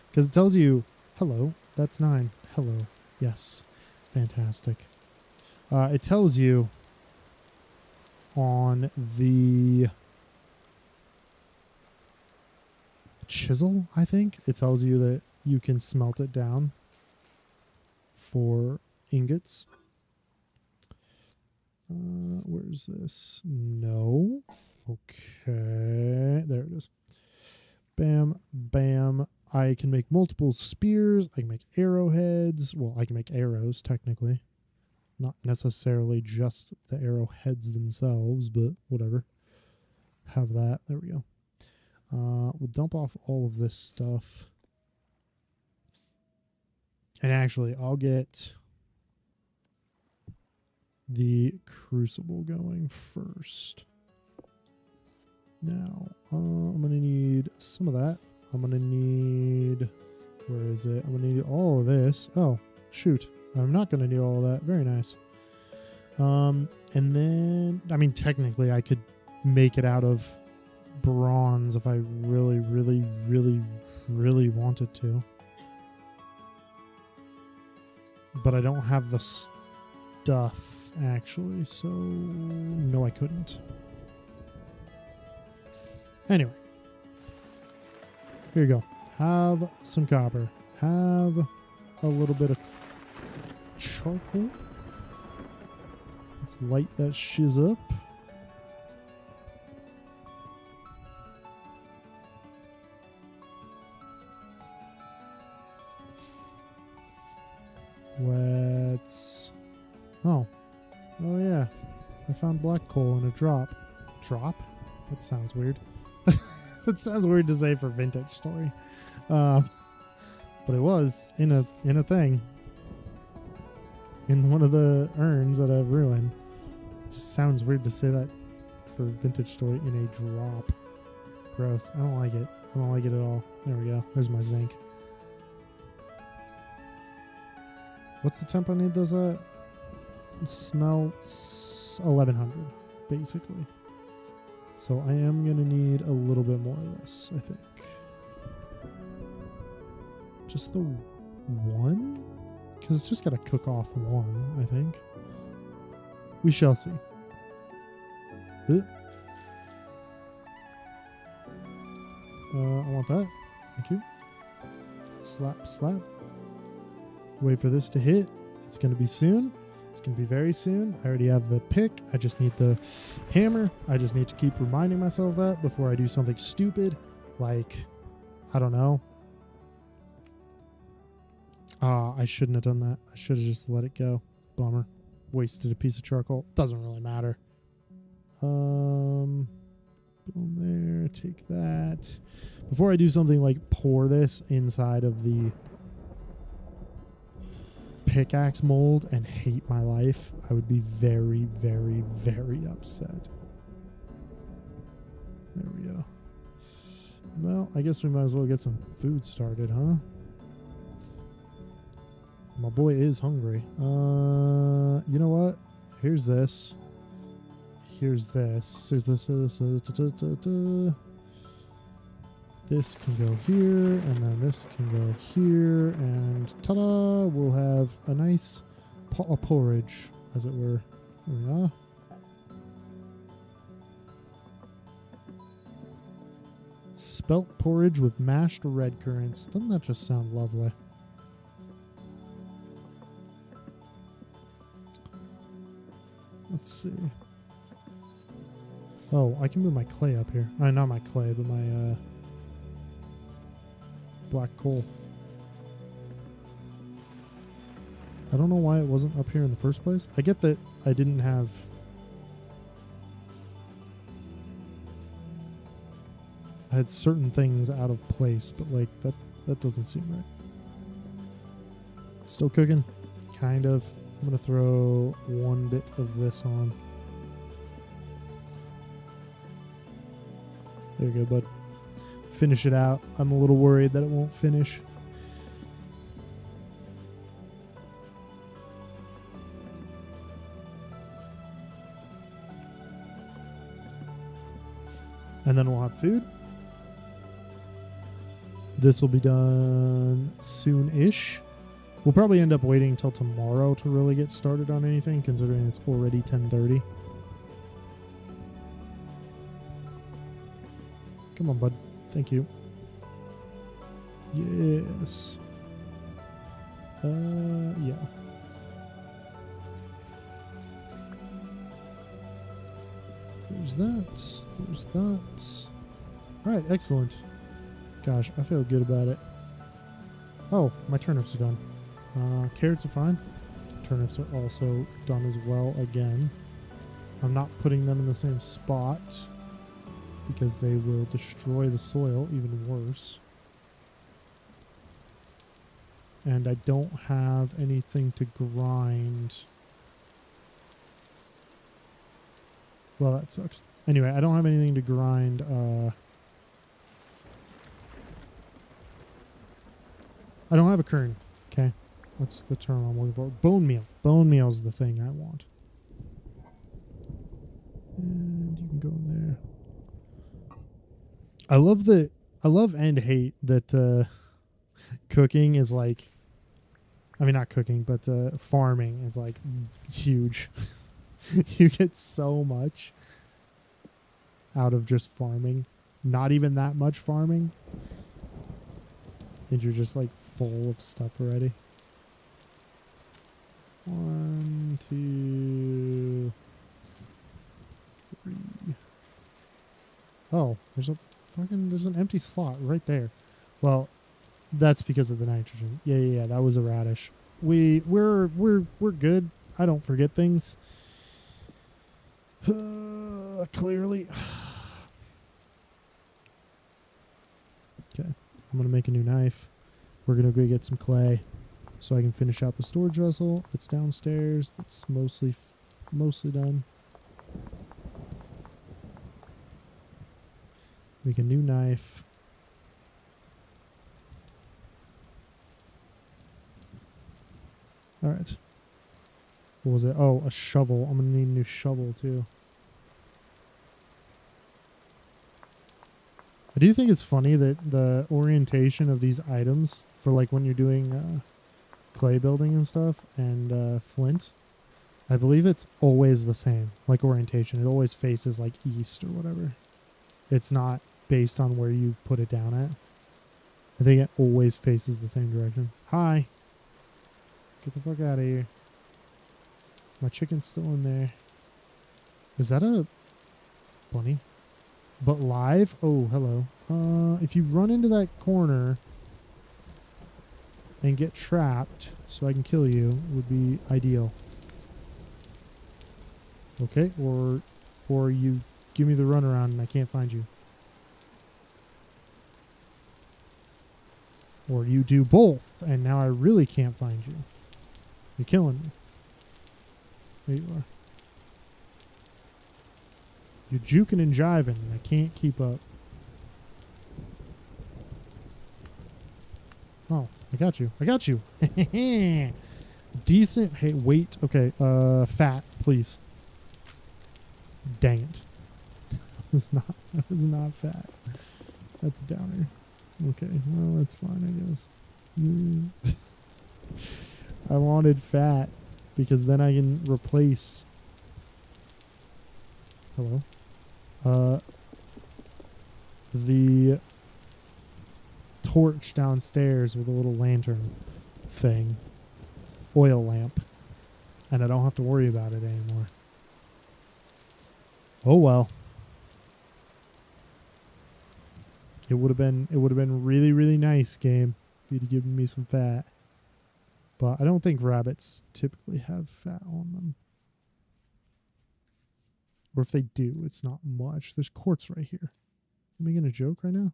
Speaker 1: Because it tells you... Hello, that's 9. Hello. Yes. Fantastic. It tells you on the chisel, I think. It tells you that you can smelt it down for ingots. Where's this? No. Okay. There it is. Bam, bam. I can make multiple spears. I can make arrowheads. Well, I can make arrows, technically. Not necessarily just the arrowheads themselves, but whatever. Have that. There we go. We'll dump off all of this stuff. And actually, I'll get the crucible going first. Now, I'm going to need some of that. I'm going to need... Where is it? I'm going to need all of this. Oh, shoot. I'm not going to need all of that. Very nice. And then... I mean, technically, I could make it out of bronze if I really, really, really, really wanted to. But I don't have the stuff, actually, so no, I couldn't. Anyway. Here you go. Have some copper. Have a little bit of charcoal. Let's light that shiz up. Let's... Oh yeah. I found black coal in a drop. Drop? That sounds weird. That sounds weird to say for Vintage Story. But it was in a thing. In one of the urns that I've ruined. It just sounds weird to say that for Vintage Story in a drop. Gross. I don't like it. I don't like it at all. There we go. There's my zinc. What's the temp I need those at? Smelts 1100, basically. So I am going to need a little bit more of this, I think. Just the one? Because it's just got to cook off one, I think. We shall see. I want that. Thank you. Slap, slap. Wait for this to hit. It's going to be soon. It's going to be very soon. I already have the pick. I just need the hammer. I just need to keep reminding myself that before I do something stupid. Like, I don't know. I shouldn't have done that. I should have just let it go. Bummer. Wasted a piece of charcoal. Doesn't really matter. Boom there. Take that. Before I do something like pour this inside of the pickaxe mold and hate my life, I would be very, very, very upset. There we go. Well, I guess we might as well get some food started, huh? My boy is hungry. You know what? Here's this. Here's this. This can go here, and then this can go here, and ta-da! We'll have a nice porridge, as it were. There we are. Spelt porridge with mashed red currants. Doesn't that just sound lovely? Let's see. Oh, I can move my clay up here. Not my clay, but my black coal. I don't know why it wasn't up here in the first place. I get that I didn't have... I had certain things out of place, but like that doesn't seem right. Still cooking? Kind of. I'm going to throw one bit of this on. There you go, bud. Finish it out. I'm a little worried that it won't finish. And then we'll have food. This will be done soon-ish. We'll probably end up waiting until tomorrow to really get started on anything, considering it's already 10:30. Come on, bud. Thank you. Yes. Yeah. There's that. There's that. Alright, excellent. Gosh, I feel good about it. Oh, my turnips are done. Carrots are fine. Turnips are also done as well again. I'm not putting them in the same spot because they will destroy the soil even worse. And I don't have anything to grind. Well, that sucks. Anyway, I don't have anything to grind. I don't have a kern. Okay. What's the term I'm looking for? Bone meal. Bone meal is the thing I want. And you can go in there. I love and hate that cooking is like, I mean, not cooking, but farming is like huge. You get so much out of just farming. Not even that much farming. And you're just like full of stuff already. 1, 2, 3. Oh, there's an empty slot right there. Well, that's because of the nitrogen. Yeah, that was a radish. We're good. I don't forget things. Clearly. Okay, I'm gonna make a new knife. We're gonna go get some clay so I can finish out the storage vessel. It's downstairs. It's mostly done. Make a new knife. All right. What was it? Oh, a shovel. I'm going to need a new shovel, too. I do think it's funny that the orientation of these items for, like, when you're doing clay building and stuff and flint, I believe it's always the same, like, orientation. It always faces, like, east or whatever. It's not based on where you put it down at. I think it always faces the same direction. Hi. Get the fuck out of here. My chicken's still in there. Is that a bunny? But live? Oh, hello. If you run into that corner and get trapped so I can kill you, would be ideal. Okay, or you give me the runaround and I can't find you. Or you do both and now I really can't find you. You're killing me. There you are. You're juking and jiving, and I can't keep up. Oh, I got you. I got you. Decent. Hey, wait. Okay. Fat, please. Dang it. That was not fat. That's a downer. Okay. Well, that's fine, I guess. I wanted fat because then I can replace. Hello. The torch downstairs with a little lantern thing, oil lamp, and I don't have to worry about it anymore. Oh well. It would have been really, really nice, game, if you'd given me some fat. But I don't think rabbits typically have fat on them. Or if they do, it's not much. There's quartz right here. Am I making a joke right now?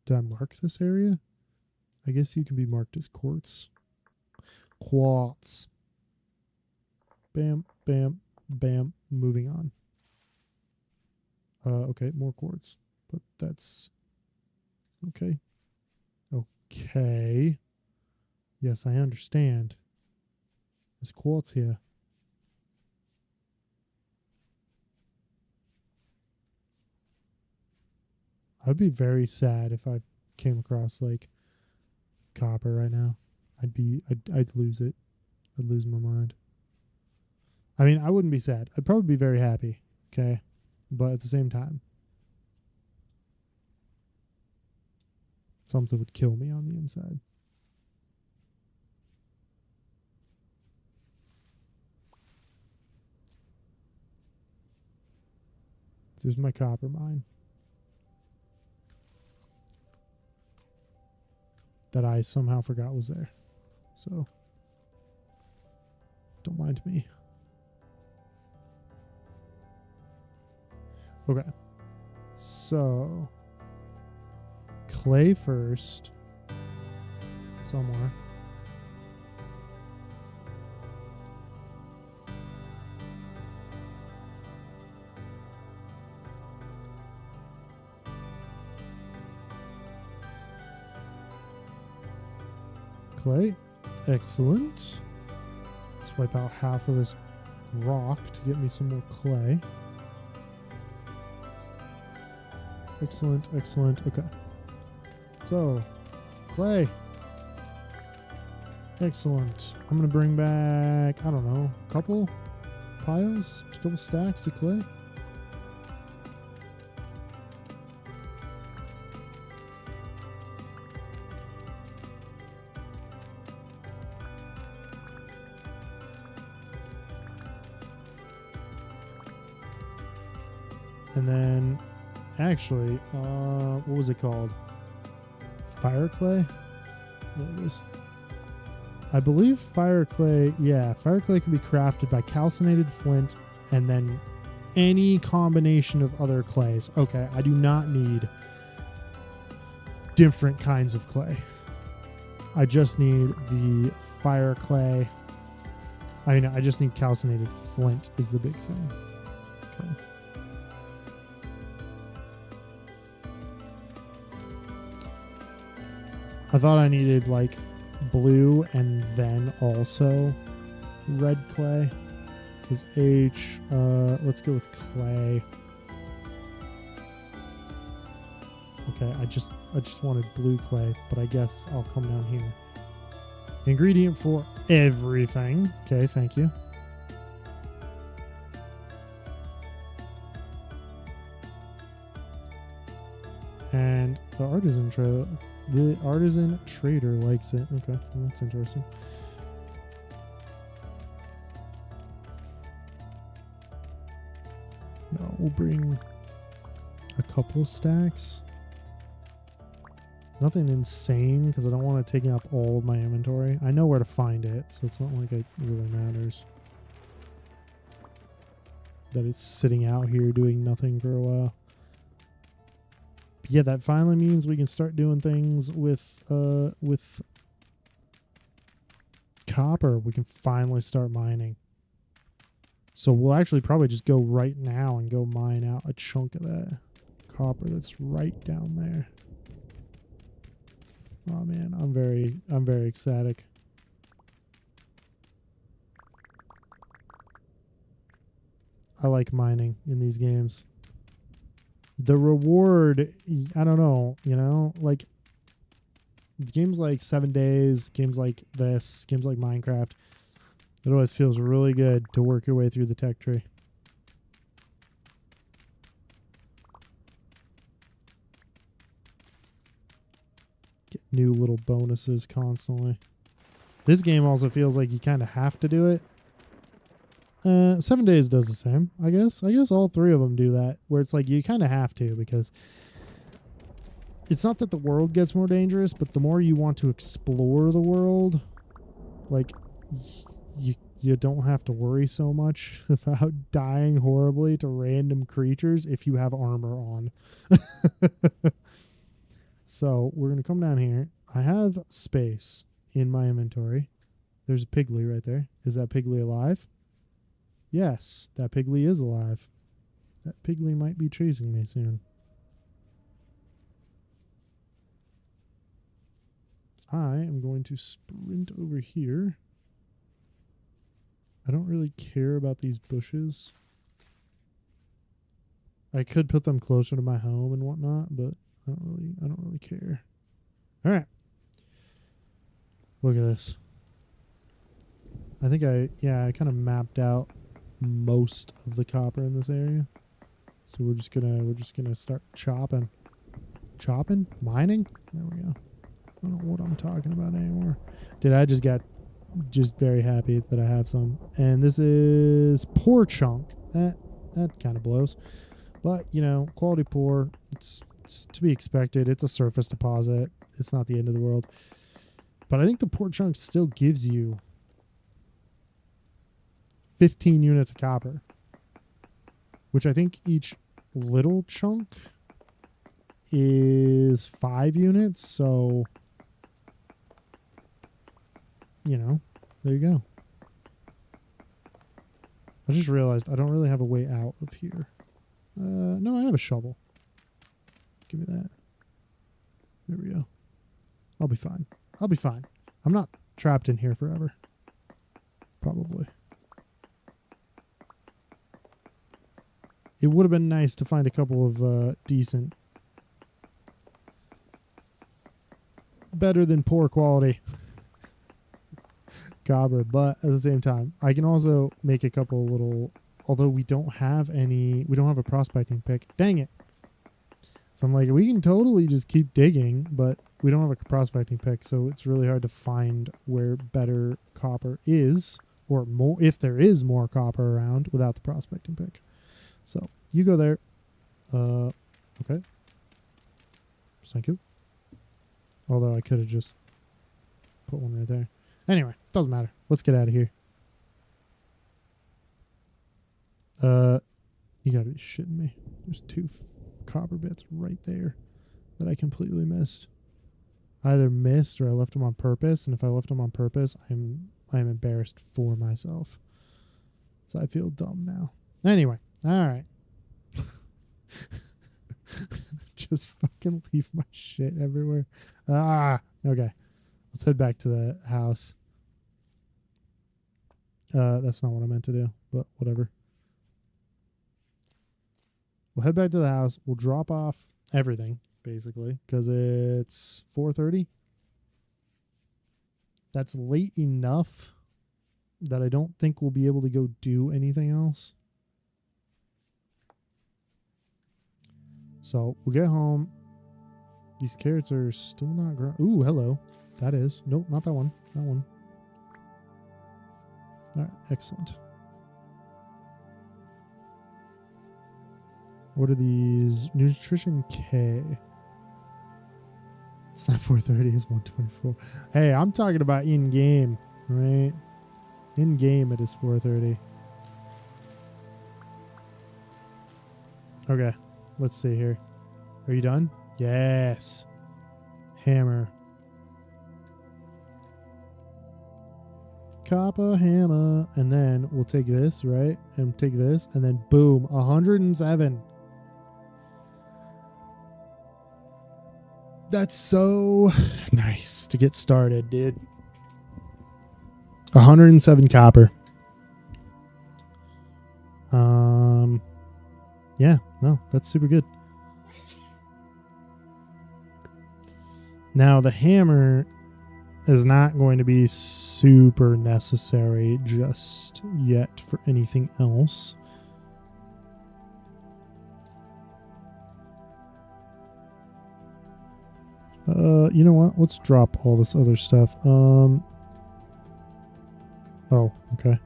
Speaker 1: Did I mark this area? I guess you can be marked as quartz. Quartz. Bam, bam, bam. Moving on. Okay, more quartz. But that's... Okay. Okay. Yes, I understand. There's quartz here. I'd be very sad if I came across like copper right now. I'd lose it. I'd lose my mind. I mean, I wouldn't be sad. I'd probably be very happy. Okay. But at the same time, something would kill me on the inside. So there's my copper mine that I somehow forgot was there. So don't mind me. Okay. So clay first somewhere. Clay. Excellent. Let's wipe out half of this rock to get me some more clay. Excellent, excellent. Okay. So, clay. Excellent. I'm going to bring back, I don't know, a couple piles, a couple stacks of clay. And then, actually, what was it called? Fire clay? There it is. I believe fire clay, yeah, fire clay can be crafted by calcinated flint and then any combination of other clays. Okay, I do not need different kinds of clay. I just need the fire clay. I mean, I just need calcinated flint is the big thing. Okay. I thought I needed like blue and then also red clay. Is H, let's go with clay. Okay, I just wanted blue clay, but I guess I'll come down here. Ingredient for everything. Okay, thank you. And the artisan trader likes it. Okay, well, that's interesting. No, we'll bring a couple stacks. Nothing insane because I don't want it taking up all of my inventory. I know where to find it, so it's not like it really matters that it's sitting out here doing nothing for a while. But yeah, that finally means we can start doing things with copper. We can finally start mining. So we'll actually probably just go right now and go mine out a chunk of that copper that's right down there. Oh man, I'm very ecstatic. I like mining in these games. The reward, I don't know, you know, like games like 7 Days, games like this, games like Minecraft, it always feels really good to work your way through the tech tree. Get new little bonuses constantly. This game also feels like you kind of have to do it. 7 days does the same, I guess. I guess all three of them do that, where it's like you kind of have to, because it's not that the world gets more dangerous, but the more you want to explore the world, like you don't have to worry so much about dying horribly to random creatures if you have armor on. So we're going to come down here. I have space in my inventory. There's a Piggly right there. Is that Piggly alive? Yes, that Piggly is alive. That Piggly might be chasing me soon. I am going to sprint over here. I don't really care about these bushes. I could put them closer to my home and whatnot, but I don't really care. All right. Look at this. I think I kind of mapped out most of the copper in this area. So we're just gonna start chopping. Mining? There we go. I don't know what I'm talking about anymore. Dude, I just got very happy that I have some. And this is poor chunk. That kind of blows. But, you know, quality poor, it's to be expected. It's a surface deposit. It's not the end of the world. But I think the poor chunk still gives you 15 units of copper, which I think each little chunk is 5 units. So, you know, there you go. I just realized I don't really have a way out of here. No, I have a shovel. Give me that. There we go. I'll be fine. I'm not trapped in here forever. Probably. It would have been nice to find a couple of decent, better than poor quality copper, but at the same time, I can also make a couple little, although we don't have a prospecting pick. Dang it. So I'm like, we can totally just keep digging, but we don't have a prospecting pick, so it's really hard to find where better copper is, or more, if there is more copper around without the prospecting pick. So you go there. Okay. Thank you. Although I could have just put one right there. Anyway, doesn't matter. Let's get out of here. You gotta be shitting me. There's 2 copper bits right there that I completely missed. I either missed or I left them on purpose, and if I left them on purpose, I'm embarrassed for myself. So I feel dumb now. Anyway, all right. Just fucking leave my shit everywhere. Okay. Let's head back to the house. That's not what I meant to do, but whatever. We'll head back to the house. We'll drop off everything, basically, because it's 4:30. That's late enough that I don't think we'll be able to go do anything else. So we'll get home. These carrots are still not grown. Ooh, hello. That is. Nope, not that one. That one. All right, excellent. What are these? Nutrition K. It's not 4:30, it's 1:24. Hey, I'm talking about in-game, right? In-game it is 4:30. Okay, let's see here. Are you done? Yes. Hammer. Copper hammer. And then we'll take this, right? And take this, and then boom, 107. That's so nice to get started, dude. 107 copper. Yeah, no, that's super good. Now the hammer is not going to be super necessary just yet for anything else. You know what? Let's drop all this other stuff. Oh, okay.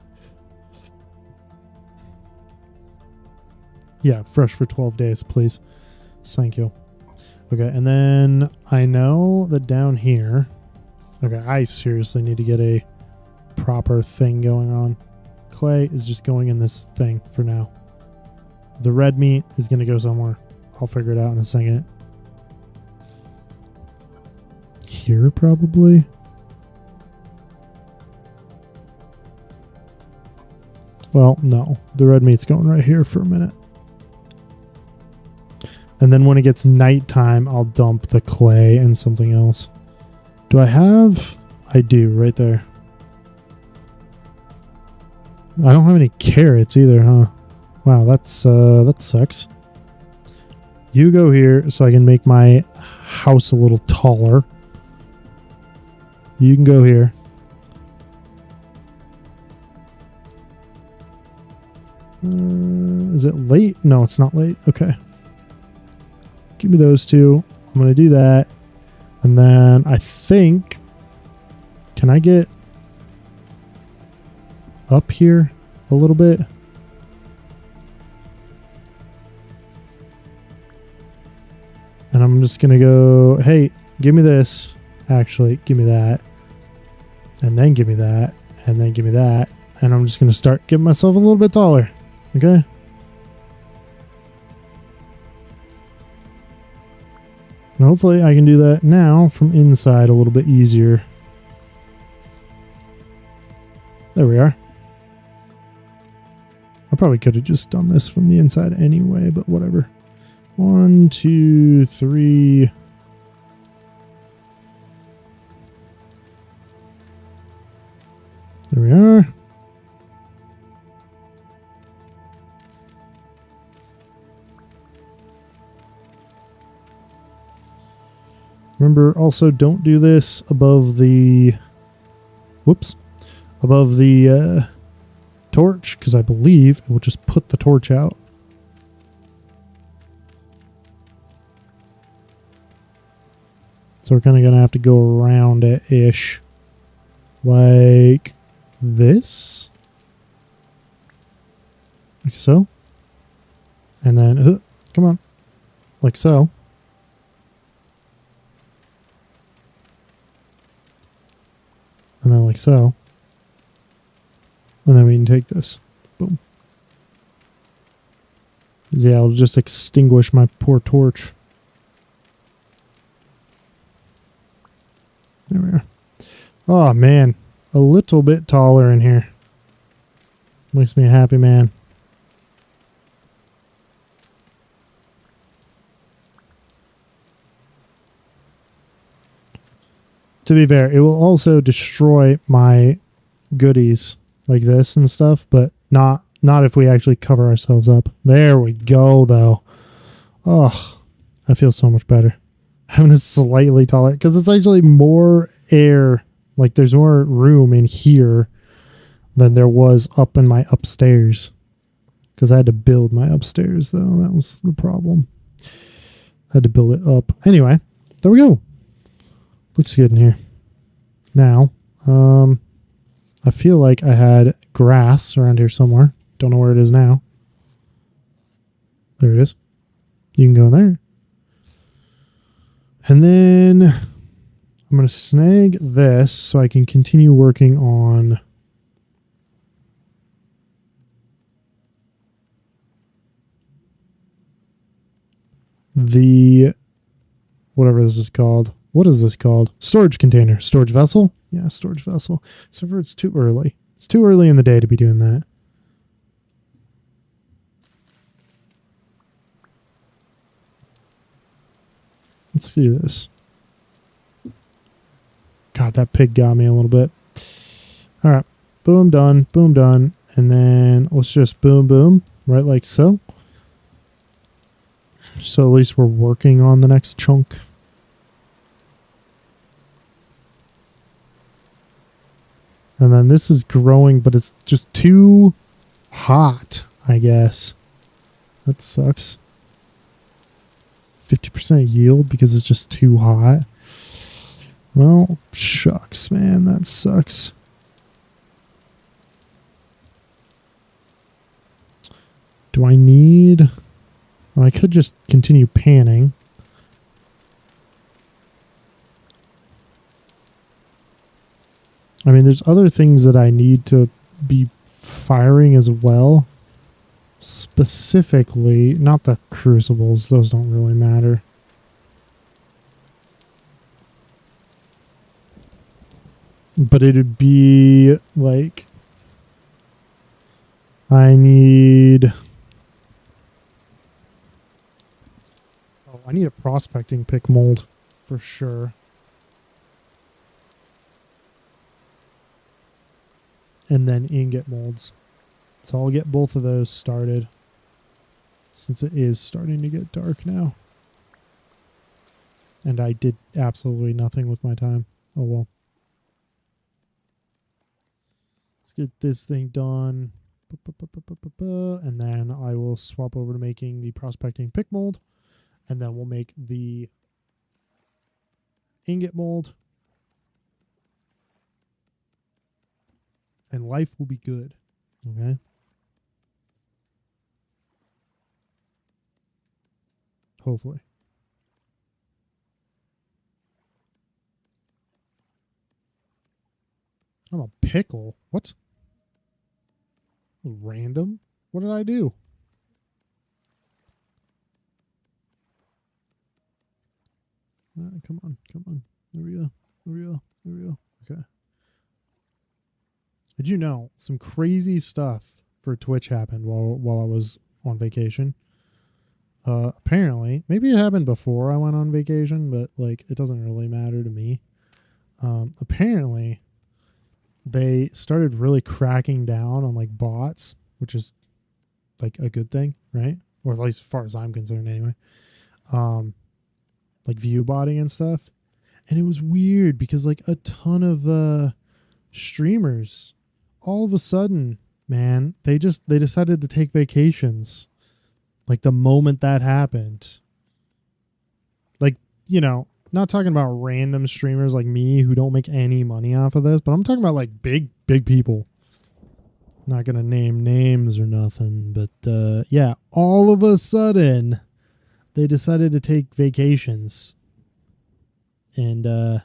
Speaker 1: Yeah, fresh for 12 days, please. Thank you. Okay, and then I know that down here... Okay, I seriously need to get a proper thing going on. Clay is just going in this thing for now. The red meat is going to go somewhere. I'll figure it out in a second. Here, probably? Well, no. The red meat's going right here for a minute. And then when it gets nighttime, I'll dump the clay and something else. Do I have... I do, right there. I don't have any carrots either, huh? Wow, that sucks. You go here so I can make my house a little taller. You can go here. Is it late? No, it's not late. Okay. Give me those two. I'm going to do that. And then I think... Can I get up here a little bit? And I'm just going to go, hey, give me this. Actually, give me that. And then give me that. And then give me that. And I'm just going to start getting myself a little bit taller. Okay? And hopefully I can do that now from inside a little bit easier. There we are. I probably could have just done this from the inside anyway, but whatever. 1, 2, 3. There we are. Remember, also don't do this above the... Whoops. Above the torch, because I believe it will just put the torch out. So we're kind of going to have to go around it-ish. Like this. Like so. And then, come on. Like so. And then like so. And then we can take this. Boom. Yeah, I'll just extinguish my poor torch. There we are. Oh, man. A little bit taller in here. Makes me a happy man. To be fair, it will also destroy my goodies like this and stuff, but not if we actually cover ourselves up. There we go, though. Oh, I feel so much better. Having a slightly taller, because it's actually more air, like there's more room in here than there was up in my upstairs. Because I had to build my upstairs, though. That was the problem. I had to build it up. Anyway, there we go. Looks good in here. Now, I feel like I had grass around here somewhere. Don't know where it is now. There it is. You can go in there. And then I'm going to snag this so I can continue working on the, whatever this is called. What is this called? Storage container. Storage vessel? Yeah, storage vessel. Except for it's too early. It's too early in the day to be doing that. Let's do this. God, that pig got me a little bit. All right. Boom, done. Boom, done. And then let's just boom, boom. Right like so. So at least we're working on the next chunk. And then this is growing, but it's just too hot, I guess. That sucks. 50% yield because it's just too hot. Well, shucks, man. That sucks. Do I need... Well, I could just continue panning. I mean, there's other things that I need to be firing as well. Specifically, not the crucibles. Those don't really matter. But it'd be like I need a prospecting pick mold for sure. And then ingot molds. So I'll get both of those started since it is starting to get dark now. And I did absolutely nothing with my time. Oh well. Let's get this thing done. And then I will swap over to making the prospecting pick mold. And then we'll make the ingot mold. And life will be good. Okay. Hopefully. I'm a pickle. What? Random? What did I do? Come on. There we go. Okay. Did you know some crazy stuff for Twitch happened while I was on vacation? Apparently, maybe it happened before I went on vacation, but like it doesn't really matter to me. Apparently, they started really cracking down on like bots, which is like a good thing, right? Or at least as far as I'm concerned, anyway. Like view botting and stuff, and it was weird because like a ton of streamers, all of a sudden, man, they decided to take vacations. Like the moment that happened, like, you know, not talking about random streamers like me who don't make any money off of this, but I'm talking about like big people. Not gonna name names or nothing, but yeah, all of a sudden they decided to take vacations, and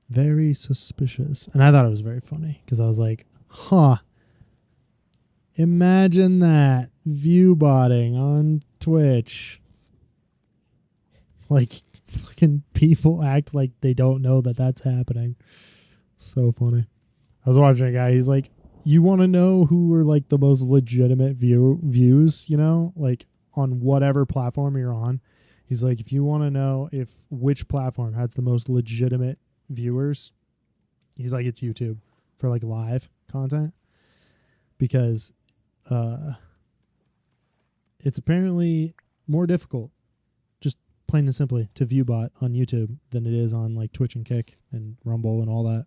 Speaker 1: very suspicious. And I thought it was very funny because I was like, huh, imagine that, view botting on Twitch. Like, fucking people act like they don't know that that's happening. So funny. I was watching a guy, he's like, you want to know who were like the most legitimate views, you know, like on whatever platform you're on. He's like, if you want to know if which platform has the most legitimate viewers, he's like, it's YouTube for like live content, because it's apparently more difficult, just plain and simply, to view bot on YouTube than it is on like Twitch and Kick and Rumble and all that,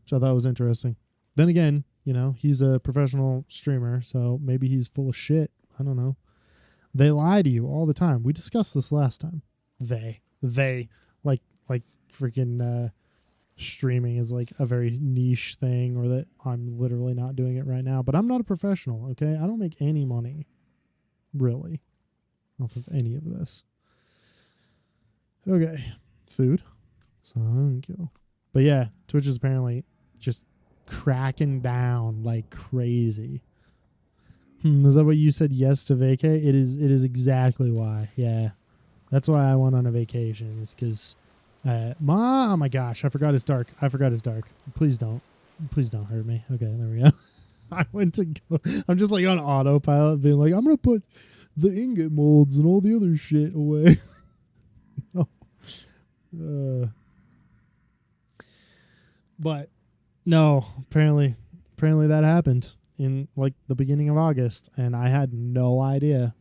Speaker 1: which I thought was interesting. Then again, you know, he's a professional streamer, so maybe he's full of shit. I don't know. They lie to you all the time. We discussed this last time. They like freaking streaming is like a very niche thing, or that I'm literally not doing it right now. But I'm not a professional, okay? I don't make any money, really, off of any of this. Okay, food. Thank you. But yeah, Twitch is apparently just cracking down like crazy. Is that what you said? Yes to vacay? It is exactly why. Yeah, that's why I went on a vacation. Is because, oh my gosh, I forgot it's dark. Please don't hurt me. Okay, there we go. I went to go. I'm just like on autopilot, being like, I'm gonna put the ingot molds and all the other shit away. No. But no, apparently that happened in like the beginning of August, and I had no idea.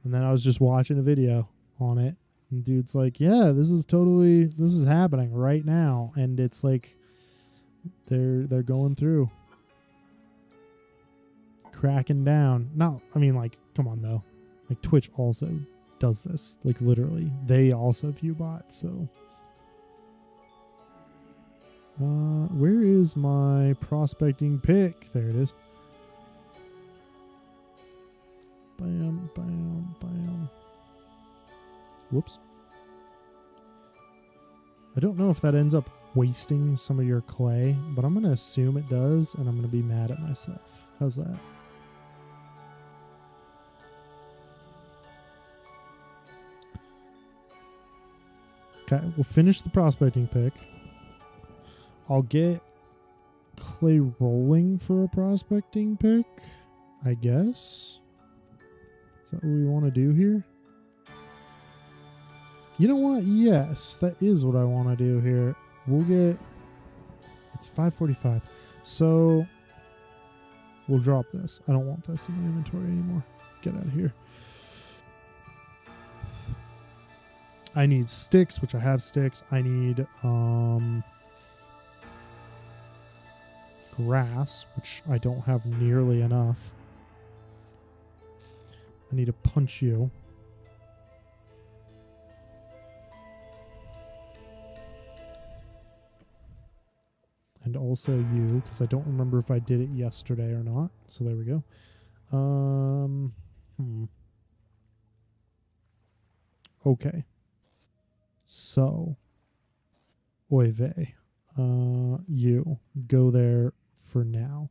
Speaker 1: And then I was just watching a video on it, and dude's like, yeah, this is happening right now. And it's like they're going through, cracking down. No, I mean, like, come on though. Like Twitch also does this. Like literally, they also view bots, so where is my prospecting pick? There it is. Whoops. I don't know if that ends up wasting some of your clay, but I'm going to assume it does, and I'm going to be mad at myself. How's that? Okay, we'll finish the prospecting pick. I'll get clay rolling for a prospecting pick, I guess. Is that what we want to do here? You know what? Yes, that is what I want to do here. We'll get... It's 5:45. So we'll drop this. I don't want this in the inventory anymore. Get out of here. I need sticks, which I have sticks. I need grass, which I don't have nearly enough. I need to punch you. And also you, because I don't remember if I did it yesterday or not. So there we go. Okay. So, oy vey. You go there for now.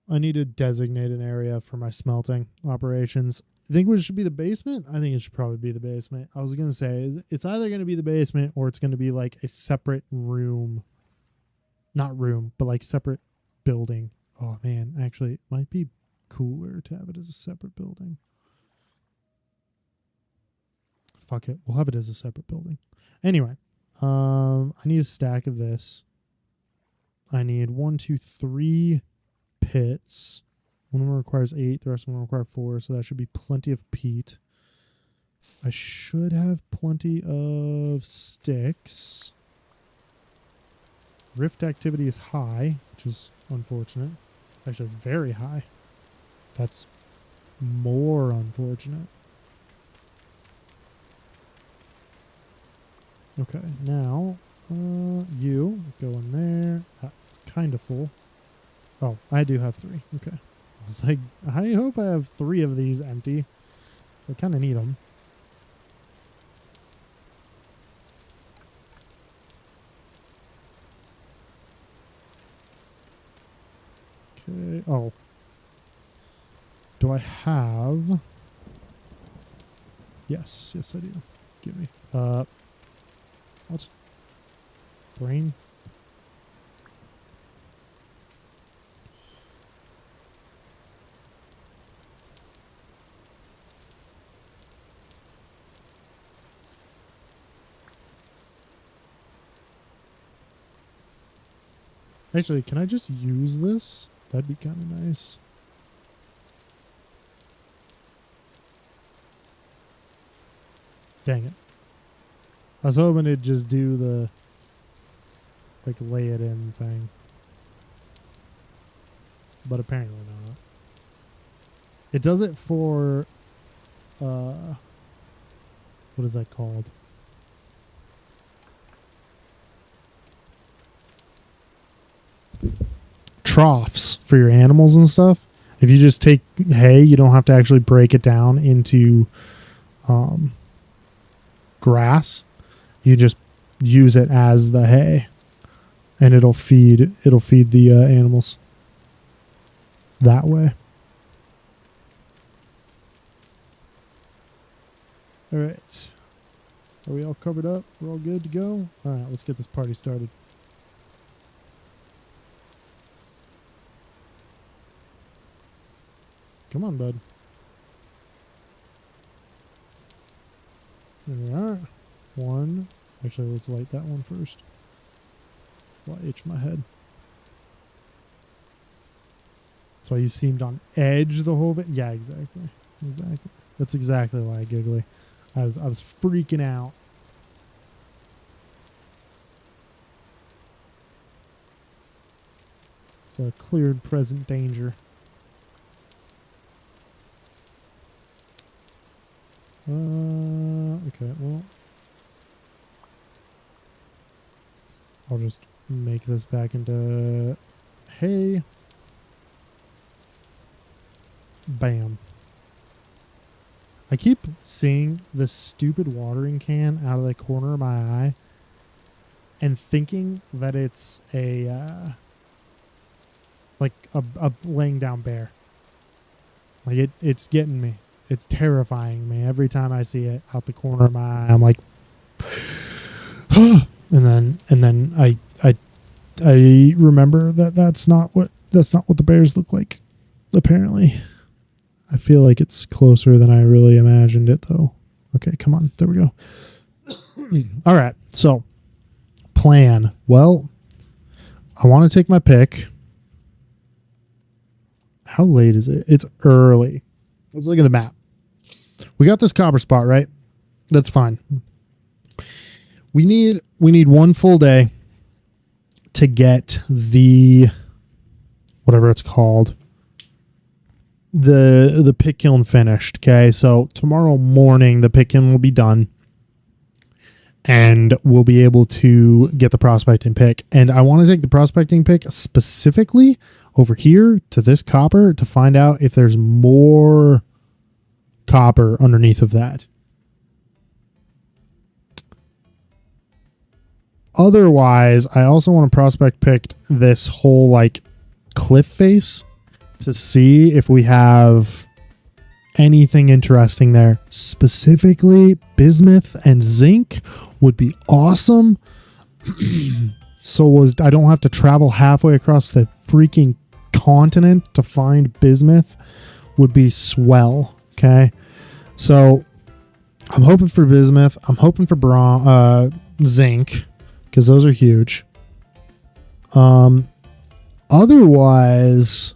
Speaker 1: I need to designate an area for my smelting operations. I think it should be the basement. I think it should probably be the basement. I was going to say, it's either going to be the basement or it's going to be like a separate room. Not room, but like separate building. Oh man, actually, it might be cooler to have it as a separate building. Fuck it. We'll have it as a separate building. Anyway, I need a stack of this. I need 1, 2, 3 pits. One of them requires 8, the rest of them require 4, so that should be plenty of peat. I should have plenty of sticks. Rift activity is high, which is unfortunate. Actually, it's very high. That's more unfortunate. Okay, now you go in there. That's kind of full. Oh, I do have 3. Okay. I was like, I hope I have 3 of these empty. I kind of need them. Okay. Oh. Do I have... Yes. Yes, I do. Give me. What? Brain? Actually, can I just use this? That'd be kind of nice. Dang it. I was hoping it'd just do the, like, lay it in thing. But apparently not. It does it for, what is that called? Troughs for your animals and stuff. If you just take hay, you don't have to actually break it down into grass. You just use it as the hay, and it'll feed the animals that way. All right, are we all covered up? We're all good to go. All right, let's get this party started. Come on, bud. There we are. 1. Actually, let's light that one first. While I itch my head. That's why you seemed on edge the whole bit. Yeah, exactly. Exactly. That's exactly why I giggly. I was freaking out. It's a clear and present danger. Okay, well, I'll just make this back into hay. Bam. I keep seeing this stupid watering can out of the corner of my eye and thinking that it's a laying down bear. Like it's getting me. It's terrifying me every time I see it out the corner of my eye. I'm like, and then I remember that's not what the bears look like. Apparently, I feel like it's closer than I really imagined it, though. Okay, come on, there we go. All right, so plan. Well, I want to take my pick. How late is it? It's early. Let's look at the map. We got this copper spot, right? That's fine. We need one full day to get the whatever it's called. The pit kiln finished. Okay, so tomorrow morning the pit kiln will be done. And we'll be able to get the prospecting pick. And I want to take the prospecting pick specifically over here to this copper to find out if there's more copper underneath of that. Otherwise, I also want to prospect pick this whole like cliff face to see if we have anything interesting there. Specifically, bismuth and zinc would be awesome. So I don't have to travel halfway across the freaking continent to find bismuth would be swell. Okay, so I'm hoping for bismuth. I'm hoping for zinc because those are huge. Otherwise,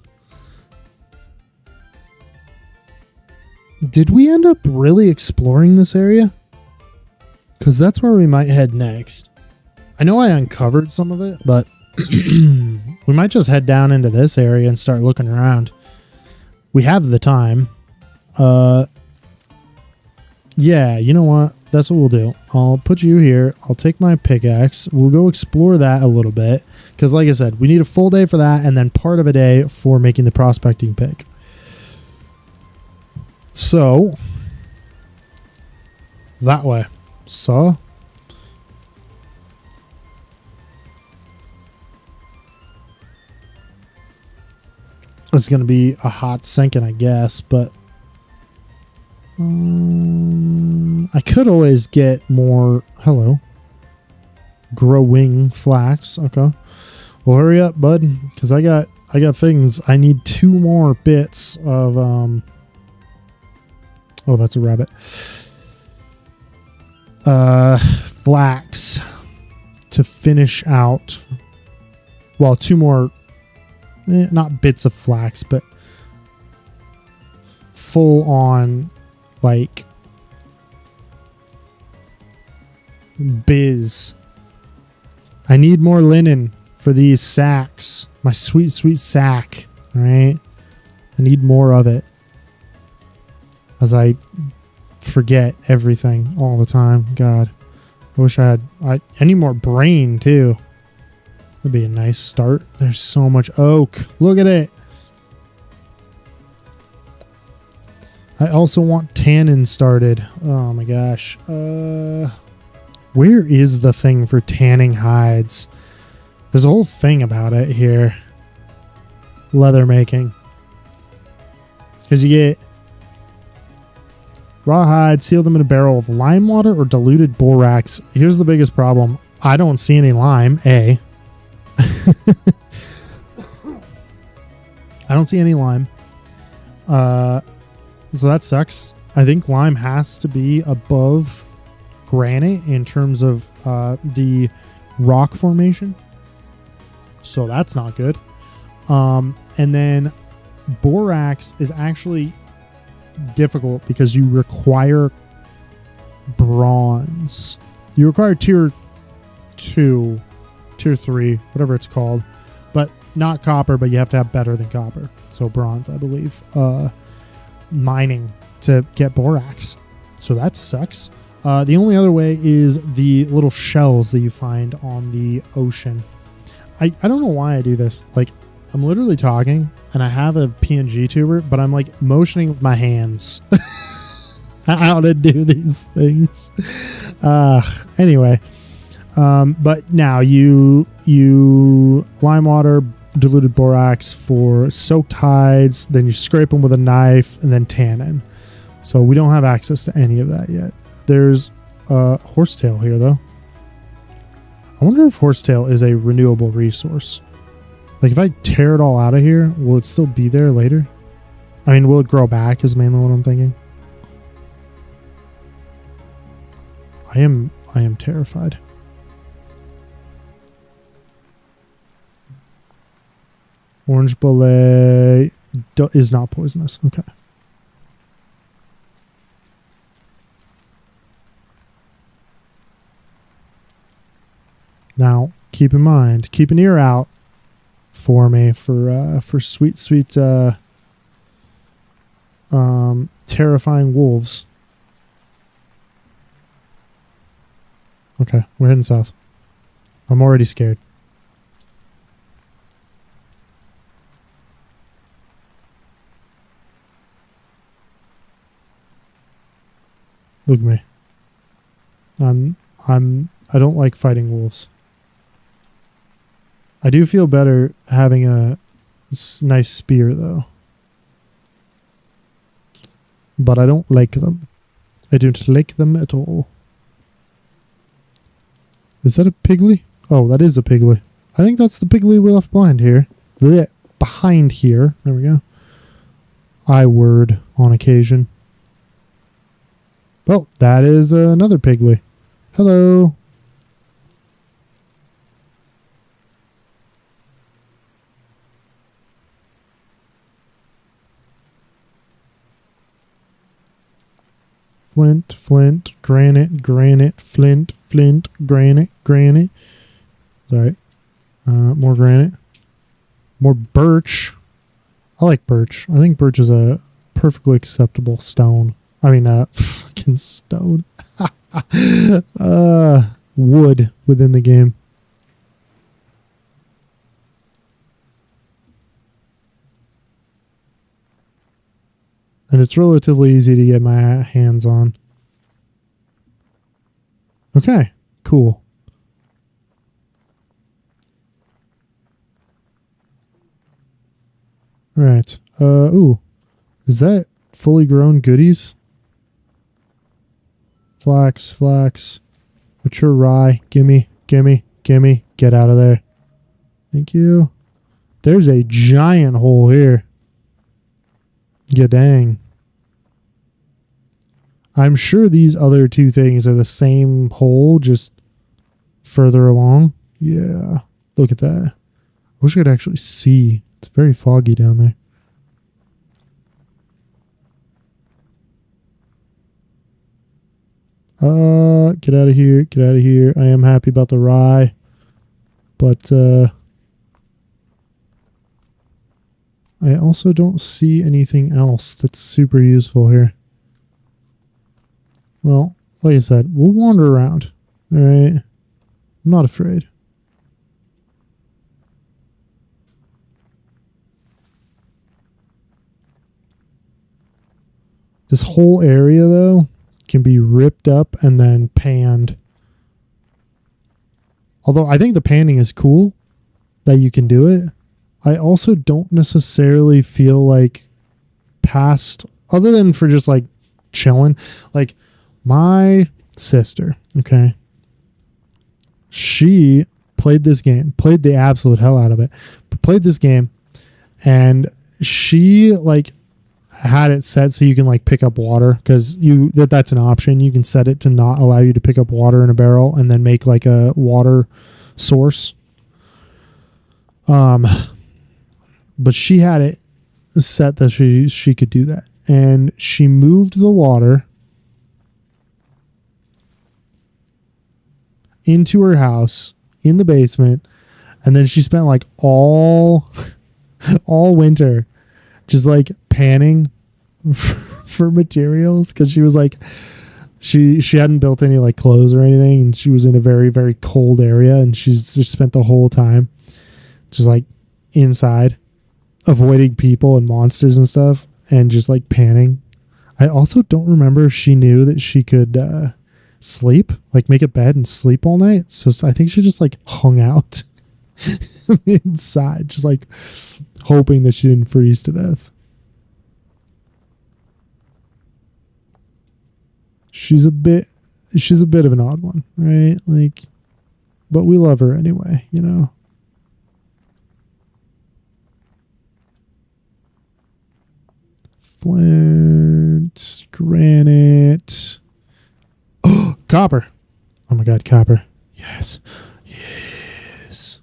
Speaker 1: did we end up really exploring this area? Because that's where we might head next. I know I uncovered some of it, but we might just head down into this area and start looking around. We have the time. Yeah, you know what? That's what we'll do. I'll put you here. I'll take my pickaxe. We'll go explore that a little bit. Because like I said, we need a full day for that and then part of a day for making the prospecting pick. So, that way. So, it's going to be a hot sinking, I guess, but I could always get more. Hello. Growing flax. Okay. Well, hurry up, bud, because I got things. I need 2 more bits of oh, that's a rabbit. Flax to finish out. Well, 2 more. Not bits of flax, but full on like biz. I need more linen for these sacks. My sweet, sweet sack. All right. I need more of it. As I forget everything all the time. God. I wish I need more brain too. That'd be a nice start. There's so much oak. Look at it. I also want tannin started. Oh my gosh. Where is the thing for tanning hides? There's a whole thing about it here. Leather making. Because you get raw hide, seal them in a barrel of lime water or diluted borax. Here's the biggest problem. I don't see any lime, A. I don't see any lime. So that sucks. I think lime has to be above granite in terms of the rock formation. So that's not good. And then borax is actually difficult because you require bronze. You require tier 2, tier 3, whatever it's called, but not copper, but you have to have better than copper. So bronze, I believe. Mining to get borax. So that sucks. The only other way is the little shells that you find on the ocean. I don't know why I do this. Like, I'm literally talking and I have a PNG tuber, but I'm like motioning with my hands. how to do these things. Anyway, but now you lime water, diluted borax for soaked hides, then you scrape them with a knife, and then tannin. So we don't have access to any of that yet. There's horsetail here, though. I wonder if horsetail is a renewable resource. Like, if I tear it all out of here, will it still be there later? I mean, will it grow back is mainly what I'm thinking. I am terrified. Orange belay is not poisonous. Okay. Now, keep in mind, keep an ear out for me for sweet terrifying wolves. Okay, we're heading south. I'm already scared. Look at me. I don't like fighting wolves. I do feel better having a nice spear, though. But I don't like them. I don't like them at all. Is that a piggly? Oh, that is a piggly. I think that's the piggly we left behind here. Behind here. There we go. I word on occasion. Oh, that is another piggly. Hello. Flint, flint, granite, granite, flint, flint, granite, granite. Sorry. More granite. More birch. I like birch. I think birch is a perfectly acceptable stone. I mean, fucking stone. Wood within the game. And it's relatively easy to get my hands on. Okay, cool. All right. Ooh. Is that fully grown goodies? Flax, flax. Mature rye. Gimme, gimme, gimme. Get out of there. Thank you. There's a giant hole here. Yeah, dang. I'm sure these other two things are the same hole, just further along. Yeah. Look at that. I wish I could actually see. It's very foggy down there. Get out of here. Get out of here. I am happy about the rye. But, I also don't see anything else that's super useful here. Well, like I said, we'll wander around. All right? I'm not afraid. This whole area, though, can be ripped up and then panned. Although I think the panning is cool that you can do it. I also don't necessarily feel like past, other than for just like chilling, like my sister, okay, she played this game, played the absolute hell out of it, but played this game, and she like had it set so you can like pick up water, because that's an option. You can set it to not allow you to pick up water in a barrel and then make like a water source. But she had it set that she could do that. And she moved the water into her house in the basement. And then she spent like all winter just like panning for materials, because she was like, she hadn't built any like clothes or anything. And she was in a very, very cold area. And she's just spent the whole time just like inside, avoiding people and monsters and stuff, and just like panning. I also don't remember if she knew that she could sleep, like make a bed and sleep all night. So I think she just like hung out inside, just like hoping that she didn't freeze to death. She's a bit of an odd one, right? Like, but we love her anyway, you know. Flint, granite. Oh, copper. Oh my god, copper. Yes. Yes.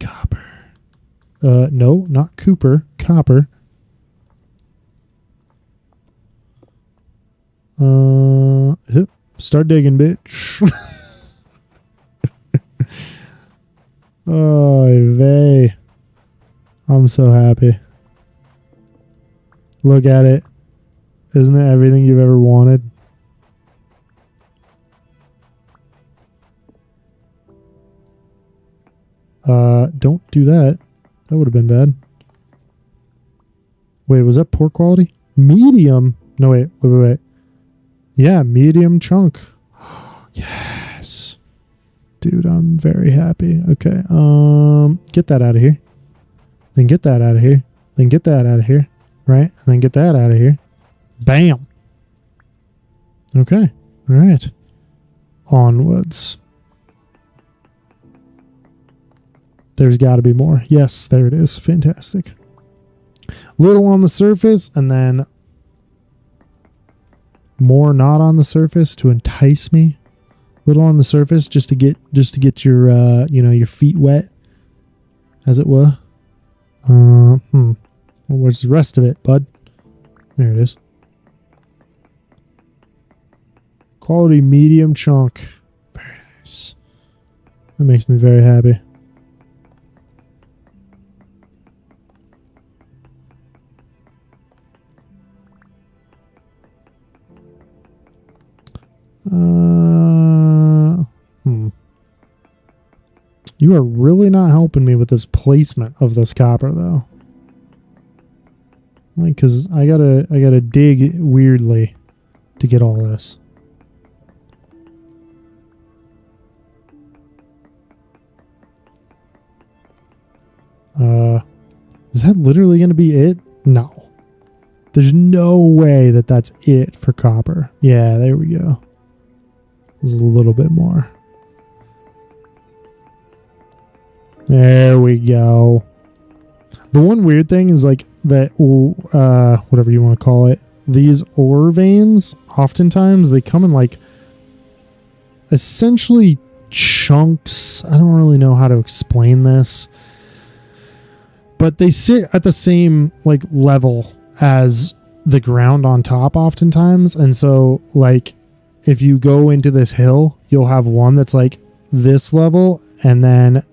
Speaker 1: Copper. No, not Cooper. Copper. Start digging, bitch. Oh, vey. I'm so happy. Look at it. Isn't it everything you've ever wanted? Don't do that. That would have been bad. Wait, was that poor quality? Medium? No, wait. Yeah, medium chunk. Yes. Dude, I'm very happy. Okay, get that out of here. Then get that out of here. Then get that out of here. Right? And then get that out of here. Bam. Okay. All right. Onwards. There's got to be more. Yes, there it is. Fantastic. Little on the surface, and then more not on the surface to entice me. Little on the surface just to get your your feet wet, as it were. Well, where's the rest of it, bud? There it is. Quality medium chunk. Very nice. That makes me very happy. You are really not helping me with this placement of this copper, though. Like, cause I gotta dig weirdly to get all this. Is that literally gonna be it? No. There's no way that that's it for copper. Yeah, there we go. There's a little bit more. There we go. The one weird thing is like that, whatever you want to call it, these ore veins, oftentimes they come in like essentially chunks. I don't really know how to explain this, but they sit at the same like level as the ground on top oftentimes. And so like if you go into this hill, you'll have one that's like this level, and then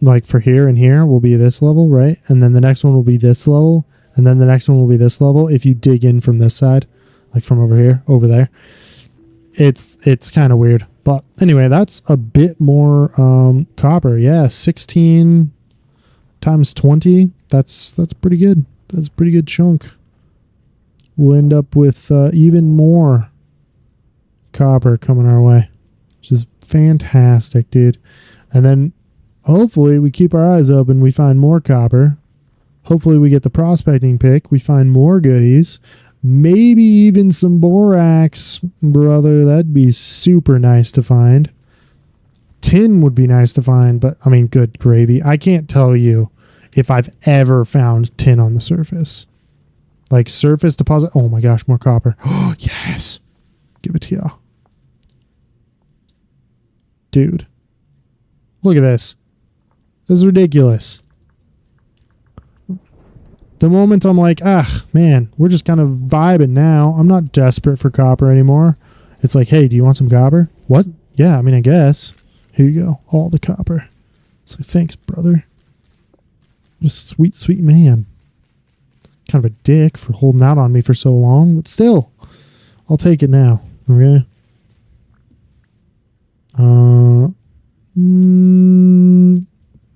Speaker 1: like for here and here will be this level, right? And then the next one will be this level, and then the next one will be this level. If you dig in from this side, like from over here, over there, it's kind of weird. But anyway, that's a bit more copper. Yeah, 16 times 20. That's pretty good. That's a pretty good chunk. We'll end up with even more copper coming our way, which is fantastic, dude. And then hopefully we keep our eyes open. We find more copper. Hopefully we get the prospecting pick. We find more goodies. Maybe even some borax, brother. That'd be super nice to find. Tin would be nice to find, but I mean, good gravy. I can't tell you if I've ever found tin on the surface. Like surface deposit. Oh my gosh, more copper. Oh, yes. Give it to you. Dude. Look at this. This is ridiculous. The moment I'm like, man, we're just kind of vibing now. I'm not desperate for copper anymore. It's like, hey, do you want some copper? What? Yeah, I mean, I guess. Here you go. All the copper. It's like, thanks, brother. What a sweet, sweet man. Kind of a dick for holding out on me for so long, but still, I'll take it now. Okay.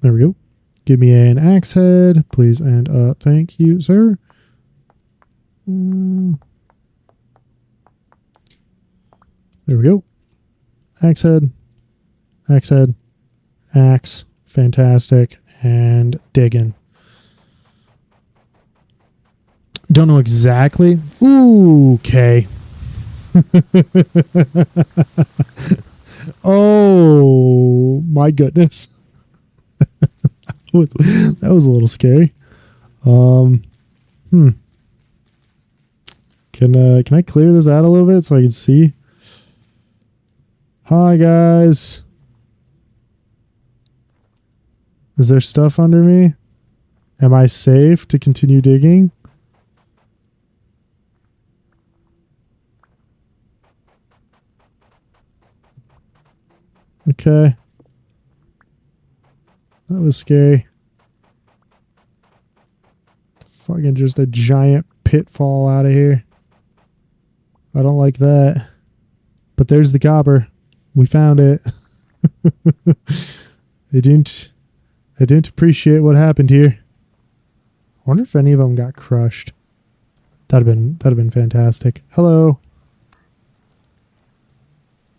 Speaker 1: There we go. Give me an axe head, please, and thank you, sir. There we go. Axe head. Axe head. Axe. Fantastic. And digging. Don't know exactly. Ooh, okay. Oh, my goodness. That was a little scary. Can I clear this out a little bit so I can see? Hi, guys. Is there stuff under me? Am I safe to continue digging? Okay. That was scary. Fucking just a giant pitfall out of here. I don't like that. But there's the copper. We found it. They didn't appreciate what happened here. I wonder if any of them got crushed. That'd have been fantastic. Hello.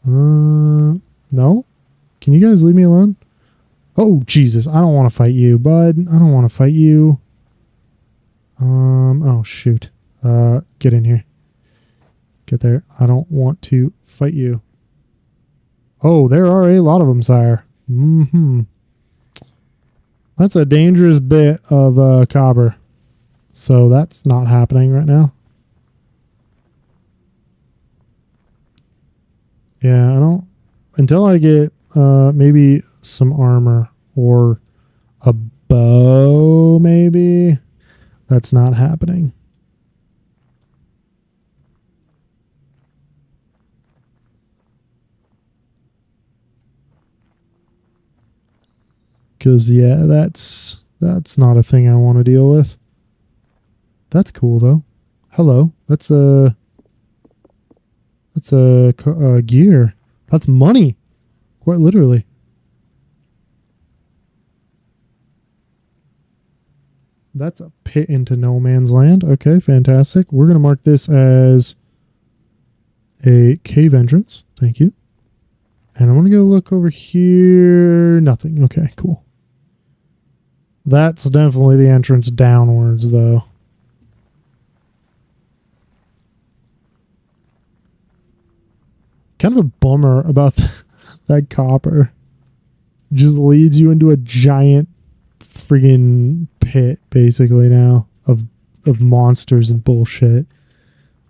Speaker 1: No? Can you guys leave me alone? Oh, Jesus. I don't want to fight you, bud. I don't want to fight you. Oh, shoot. Get in here. Get there. I don't want to fight you. Oh, there are a lot of them, sire. Mm-hmm. That's a dangerous bit of copper. So that's not happening right now. Yeah, I don't... Until I get maybe some armor or a bow, maybe. That's not happening. Because, yeah, that's not a thing I want to deal with. That's cool, though. Hello. That's a gear. That's money. Quite literally. That's a pit into no man's land. Okay, fantastic. We're going to mark this as a cave entrance. Thank you. And I want to go look over here. Nothing. Okay, cool. That's definitely the entrance downwards, though. Kind of a bummer about that copper. Just leads you into a giant friggin' pit, basically, now of monsters and bullshit.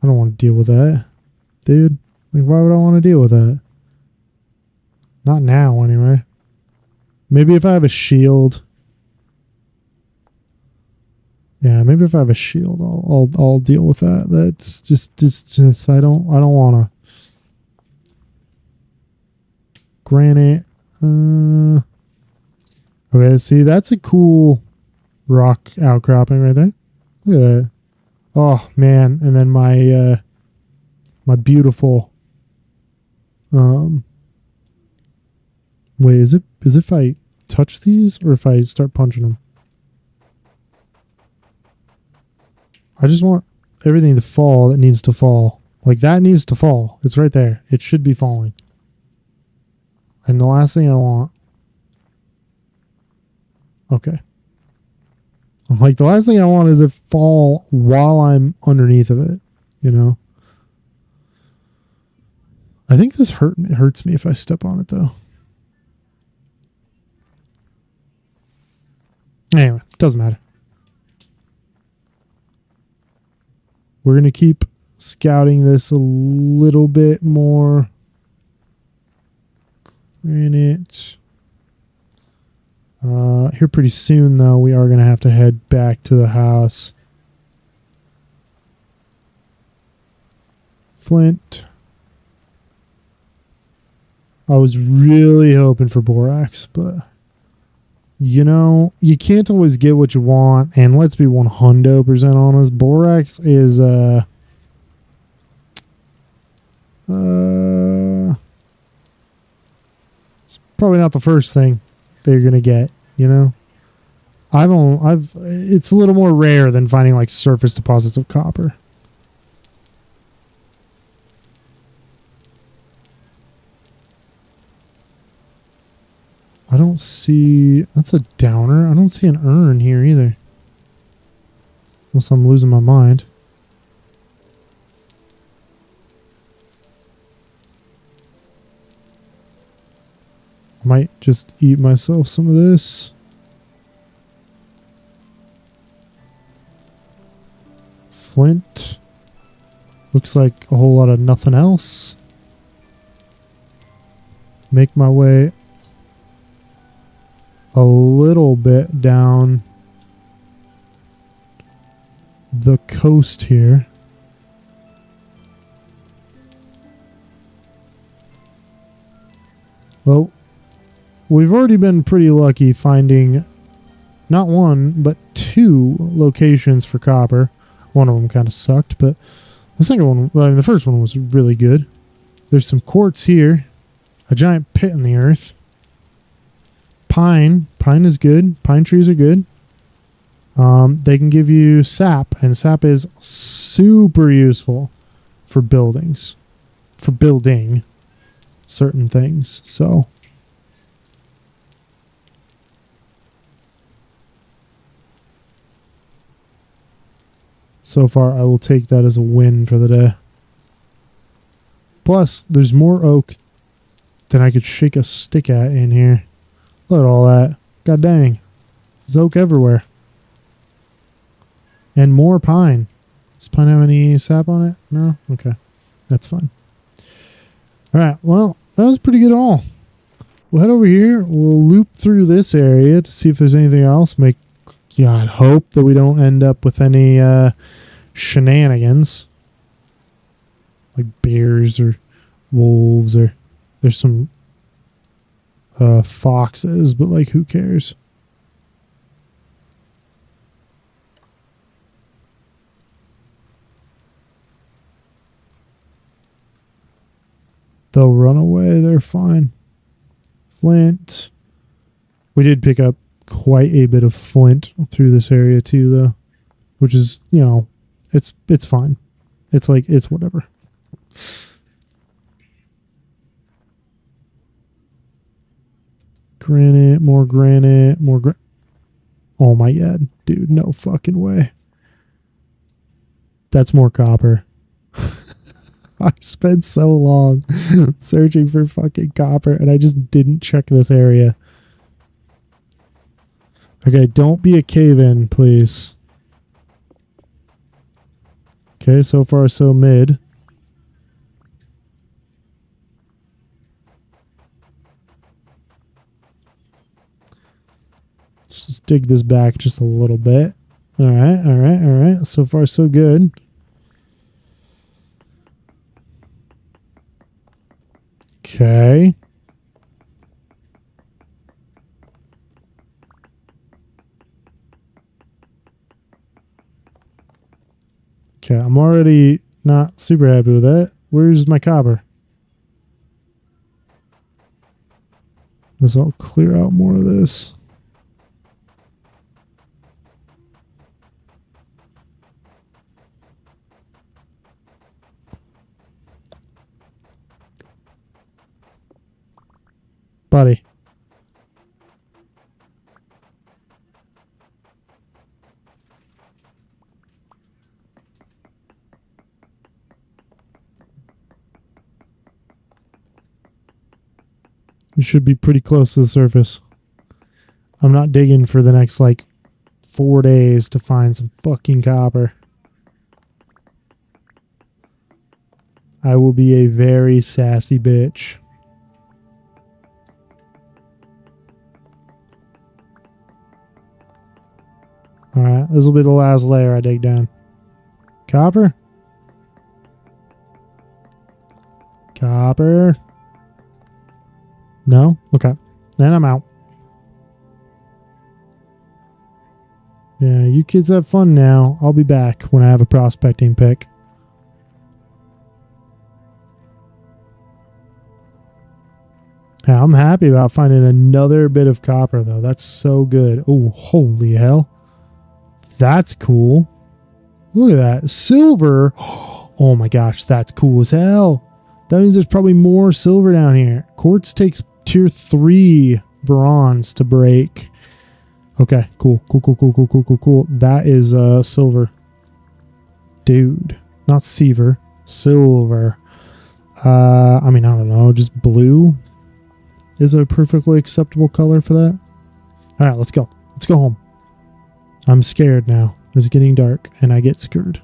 Speaker 1: I don't want to deal with that. Dude, like, why would I want to deal with that? Not now, anyway. Maybe if I have a shield. Yeah, maybe if I have a shield, I'll deal with that. That's just I don't want to. Granite. Okay, see, that's a cool rock outcropping right there. Look at that. Oh man, and then my my beautiful wait, is it if I touch these or if I start punching them? I just want everything to fall that needs to fall. Like, that needs to fall. It's right there. It should be falling. And the last thing I want... Okay. I'm like, the last thing I want is it fall while I'm underneath of it, you know? I think this hurts me if I step on it, though. Anyway, doesn't matter. We're going to keep scouting this a little bit more. Granite. Here pretty soon, though, we are going to have to head back to the house. Flint. I was really hoping for borax, but... You know, you can't always get what you want, and let's be 100% honest, borax is it's probably not the first thing that you're gonna get, you know? It's a little more rare than finding like surface deposits of copper. I don't see... That's a downer. I don't see an urn here either. Unless I'm losing my mind. Might just eat myself some of this. Flint. Looks like a whole lot of nothing else. Make my way a little bit down the coast here. Well, we've already been pretty lucky finding not one, but 2 locations for copper. One of them kind of sucked, but the second one, well, I mean, the first one was really good. There's some quartz here, a giant pit in the earth. Pine is good. Pine trees are good. They can give you sap, and sap is super useful for buildings, for building certain things. So far I will take that as a win for the day. Plus, there's more oak than I could shake a stick at in here. Look at all that. God dang. There's oak everywhere. And more pine. Does pine have any sap on it? No? Okay. That's fine. Alright, well, that was pretty good all. We'll head over here. We'll loop through this area to see if there's anything else. I'd hope that we don't end up with any shenanigans. Like bears or wolves, or there's some foxes, but like, who cares? They'll run away. They're fine. Flint. We did pick up quite a bit of flint through this area too, though, which is, it's fine. It's like, it's whatever. Granite, more granite, more oh my god, dude, no fucking way. That's more copper. I spent so long searching for fucking copper, and I just didn't check this area. Okay, don't be a cave-in, please. Okay, so far so mid. Let's just dig this back just a little bit. All right. So far so good. Okay. Okay, I'm already not super happy with that. Where's my copper? Guess I'll clear out more of this. Buddy. You should be pretty close to the surface. I'm not digging for the next, 4 days to find some fucking copper. I will be a very sassy bitch. Alright, this will be the last layer I dig down. Copper? Copper? No? Okay. Then I'm out. Yeah, you kids have fun now. I'll be back when I have a prospecting pick. Yeah, I'm happy about finding another bit of copper, though. That's so good. Oh, holy hell. That's cool. Look at that. Silver. Oh my gosh, that's cool as hell. That means there's probably more silver down here. Quartz takes tier 3 bronze to break. Okay, cool. Cool. That is silver. Dude. Not Seaver. Silver. I mean, I don't know. Just blue is a perfectly acceptable color for that. All right, let's go. Let's go home. I'm scared now. It's getting dark and I get scared.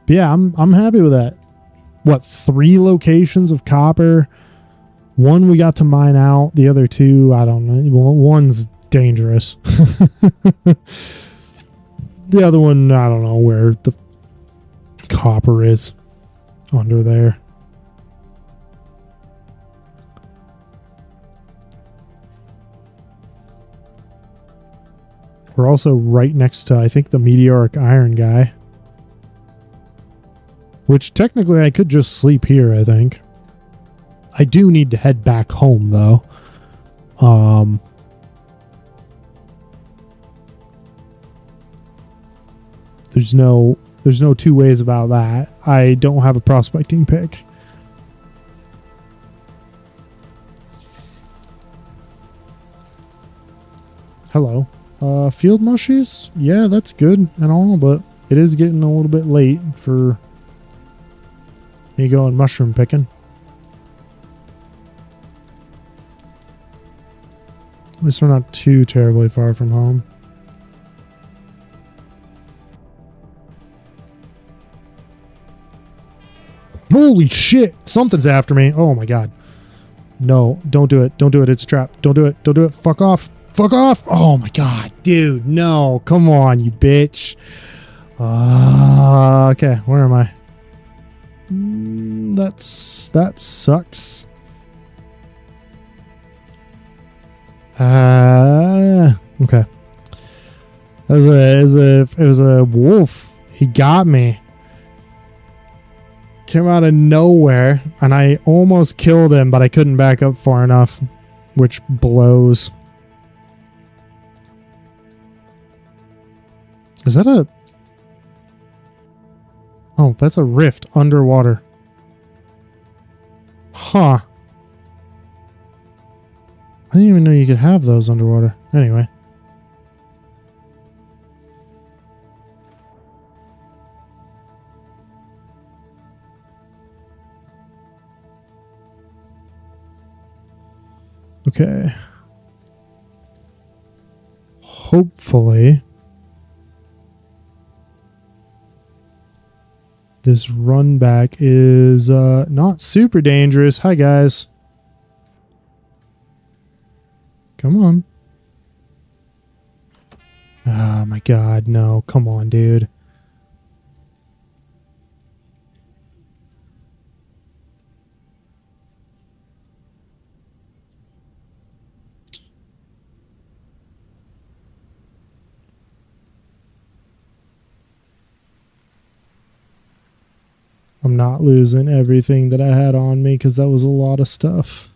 Speaker 1: But yeah, I'm happy with that. What, 3 locations of copper? One we got to mine out. The other 2, I don't know. One's dangerous. The other one, I don't know where the copper is. Under there. We're also right next to, I think, the meteoric iron guy. Which technically I could just sleep here, I think. I do need to head back home, though. There's no two ways about that. I don't have a prospecting pick. Hello. Field mushies? Yeah, that's good and all, but it is getting a little bit late for me going mushroom picking. At least we're not too terribly far from home. Holy shit! Something's after me. Oh my god. No, don't do it. Don't do it. It's a trap. Don't do it. Don't do it. Fuck off. Fuck off. Oh my god, dude. No. Come on, you bitch. Okay, where am I? That sucks. Okay. It was a wolf. He got me. Came out of nowhere, and I almost killed him, but I couldn't back up far enough, which blows. Is that a... Oh, that's a rift underwater. Huh. I didn't even know you could have those underwater. Anyway. Okay. Hopefully this run back is not super dangerous. Hi guys. Come on. Oh my god, no. Come on, dude. I'm not losing everything that I had on me because that was a lot of stuff.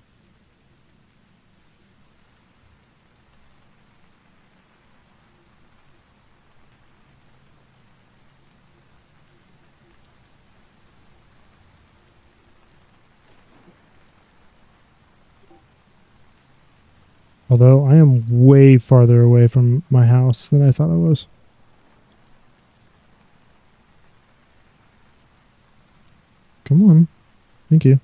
Speaker 1: Although I am way farther away from my house than I thought I was. Come on. Thank you.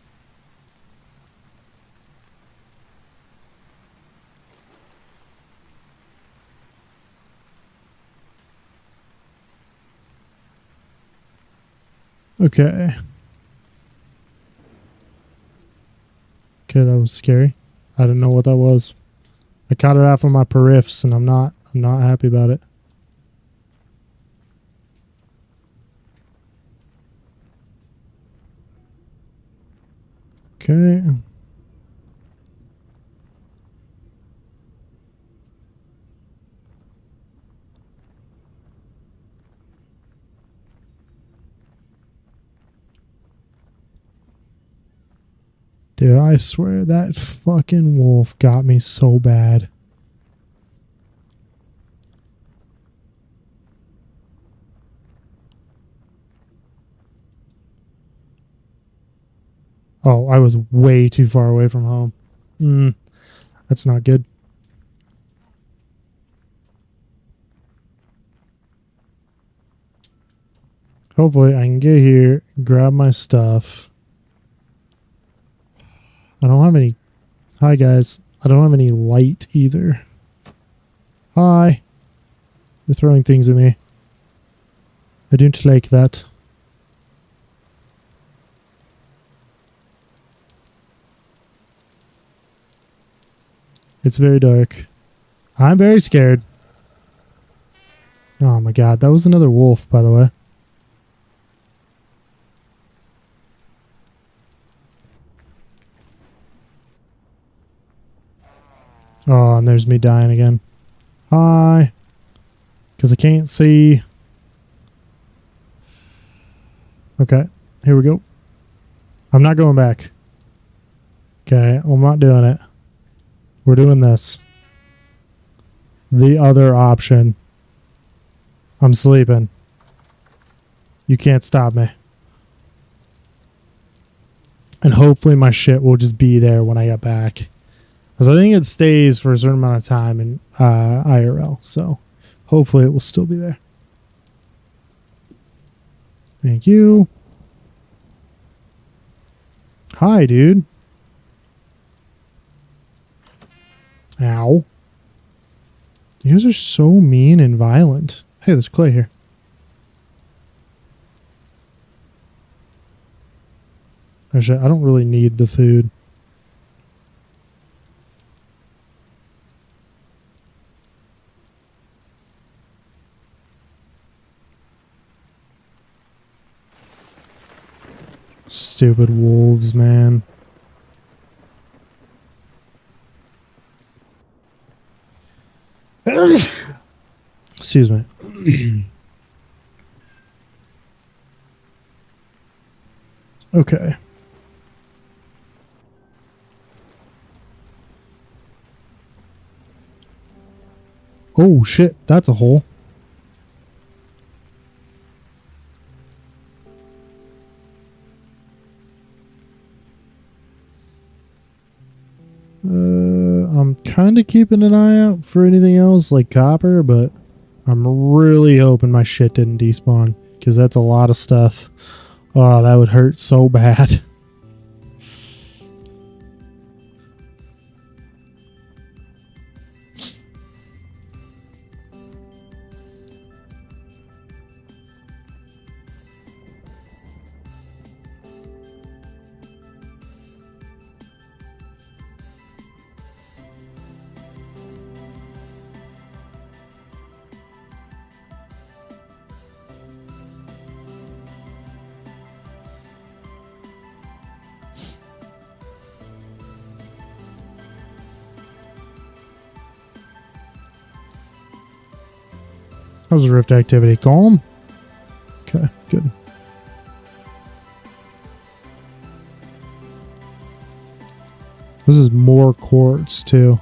Speaker 1: Okay. Okay, that was scary. I didn't know what that was. I caught it off of my periffs and I'm not happy about it. Okay. Dude, I swear that fucking wolf got me so bad. Oh, I was way too far away from home. That's not good. Hopefully I can get here, grab my stuff. I don't have any... Hi, guys. I don't have any light either. Hi. You're throwing things at me. I don't like that. It's very dark. I'm very scared. Oh my god, that was another wolf, by the way. Oh, and there's me dying again. Hi. Because I can't see. Okay, here we go. I'm not going back. Okay, I'm not doing it. We're doing this. The other option. I'm sleeping. You can't stop me. And hopefully my shit will just be there when I get back. Because I think it stays for a certain amount of time in IRL. So hopefully it will still be there. Thank you. Hi, dude. Ow. You guys are so mean and violent. Hey, there's clay here. Actually, I don't really need the food. Stupid wolves, man. Excuse me. Okay. Oh shit, that's a hole. I'm kind of keeping an eye out for anything else like copper, but I'm really hoping my shit didn't despawn, because that's a lot of stuff. Oh, that would hurt so bad. How's the rift activity? Calm? Okay, good. This is more quartz, too.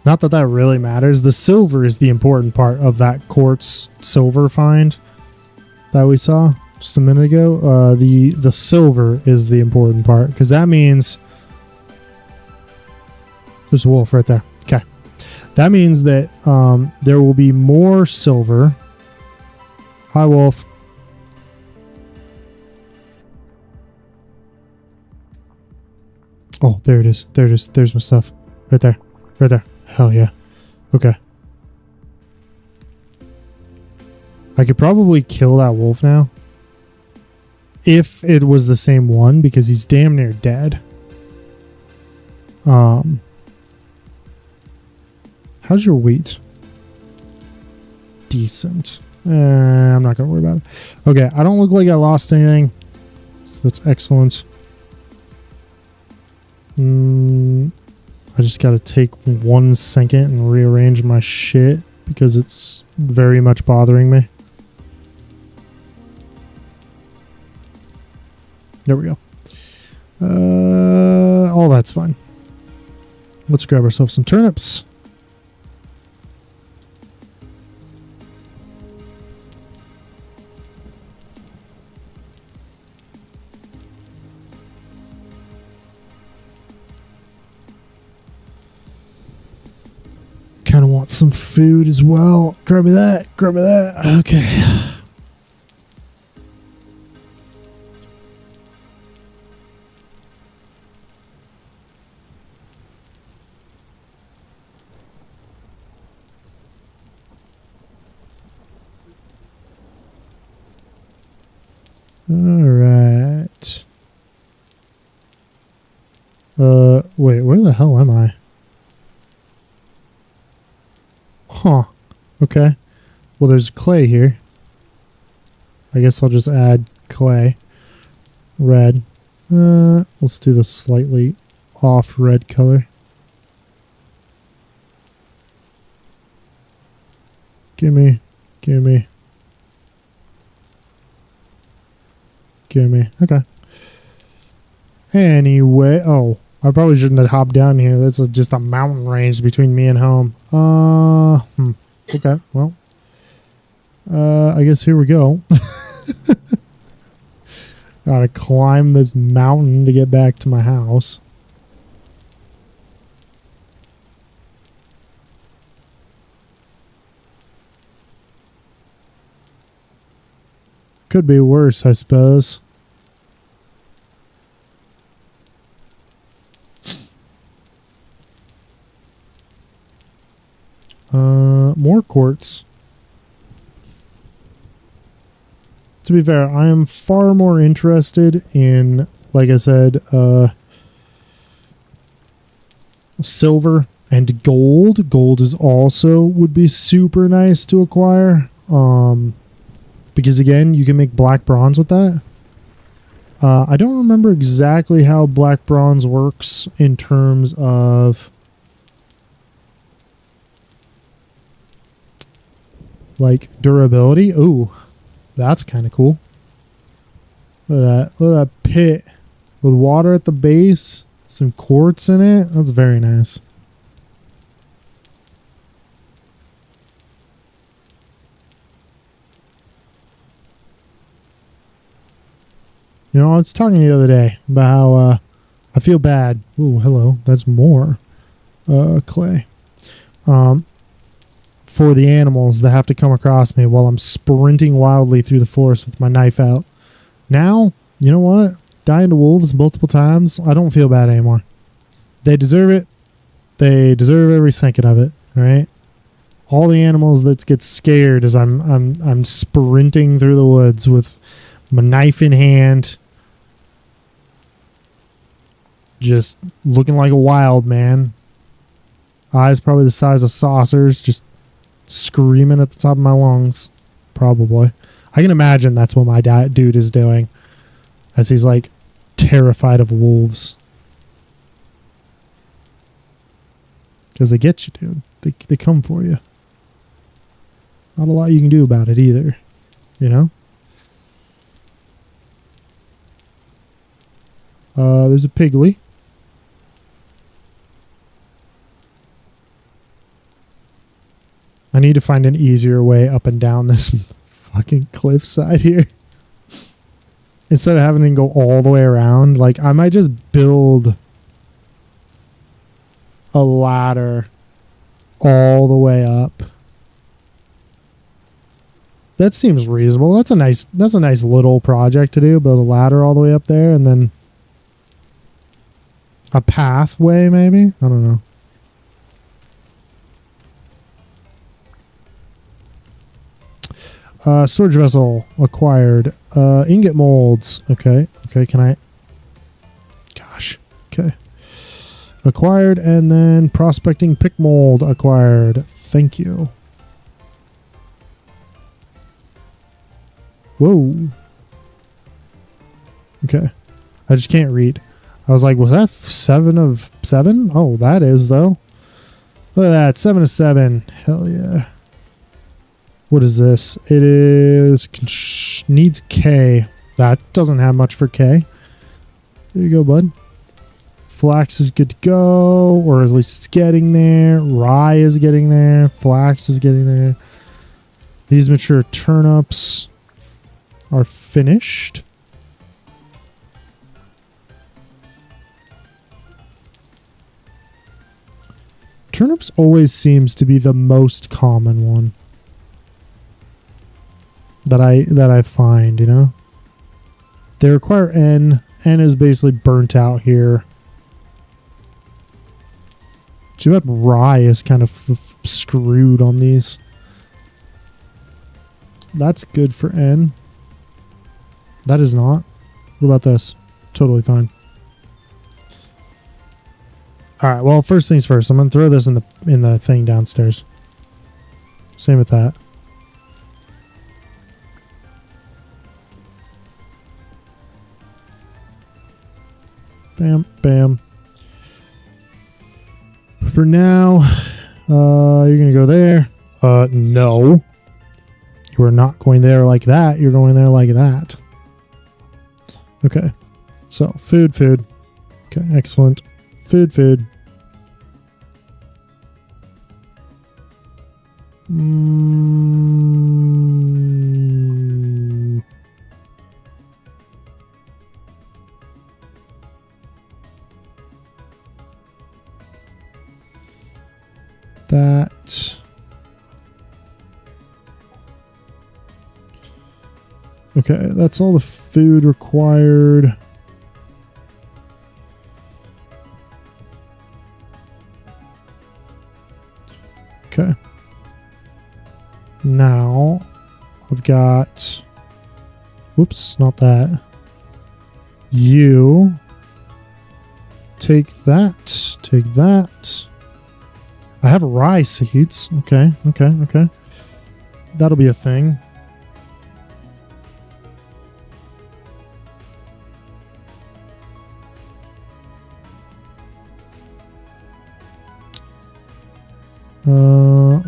Speaker 1: Not that that really matters. The silver is the important part of that quartz silver find that we saw just a minute ago. The silver is the important part, because that means... There's a wolf right there. Okay. That means that there will be more silver. Hi, wolf. Oh, there it is. There it is. There's my stuff. Right there. Right there. Hell yeah. Okay. I could probably kill that wolf now. If it was the same one, because he's damn near dead. How's your wheat? Decent. I'm not going to worry about it. Okay, I don't look like I lost anything. So that's excellent. I just got to take 1 second and rearrange my shit because it's very much bothering me. There we go. Oh, that's fine. Let's grab ourselves some turnips. of want some food as well. Grab me that. Grab me that. Okay. All right. Wait, where the hell am I? Huh. Okay. Well, there's clay here. I guess I'll just add clay. Red. Let's do the slightly off red color. Gimme. Gimme. Gimme. Okay. Anyway, oh, I probably shouldn't have hopped down here. That's just a mountain range between me and home. Okay, well. I guess here we go. Gotta climb this mountain to get back to my house. Could be worse, I suppose. More quartz. To be fair, I am far more interested in, like I said, silver and gold. Gold is also would be super nice to acquire. Because again, you can make black bronze with that. I don't remember exactly how black bronze works in terms of like durability. Ooh, that's kind of cool. Look at that. Look at that pit with water at the base, some quartz in it. That's very nice. You know, I was talking the other day about how I feel bad. Ooh, hello. That's more clay. For the animals that have to come across me while I'm sprinting wildly through the forest with my knife out. Now, you know what? Dying to wolves multiple times, I don't feel bad anymore. They deserve it. They deserve every second of it, all right? All the animals that get scared as I'm sprinting through the woods with my knife in hand, just looking like a wild man. Eyes probably the size of saucers, just screaming at the top of my lungs. Probably. I can imagine that's what my dude is doing as he's like terrified of wolves. Because they get you, dude. They come for you. Not a lot you can do about it either. You know? There's a piggly. I need to find an easier way up and down this fucking cliffside here. Instead of having to go all the way around, like I might just build a ladder all the way up. That seems reasonable. That's a nice little project to do. Build a ladder all the way up there and then a pathway maybe? I don't know. Storage vessel acquired. Ingot molds. Okay. Okay, can I? Gosh. Okay. Acquired, and then prospecting pick mold acquired. Thank you. Whoa. Okay. I just can't read. I was like, was that 7 of 7? Oh, that is, though. Look at that. 7 of 7. Hell yeah. What is this? It is needs K. That doesn't have much for K. There you go, bud. Flax is good to go, or at least it's getting there. Rye is getting there. Flax is getting there. These mature turnips are finished. Turnips always seems to be the most common one that I find, you know? They require N. N is basically burnt out here. Too bad rye is kind of screwed on these. That's good for N. That is not. What about this? Totally fine. All right. Well, first things first. I'm gonna throw this in the thing downstairs. Same with that. Bam, bam. For now, you're gonna go there. No. You are not going there like that. You're going there like that. Okay. So, food. Okay, excellent. Food. That. Okay, that's all the food required. Okay. Now, I've got... Whoops, not that. You. Take that. Take that. I have rye seeds. Okay. That'll be a thing.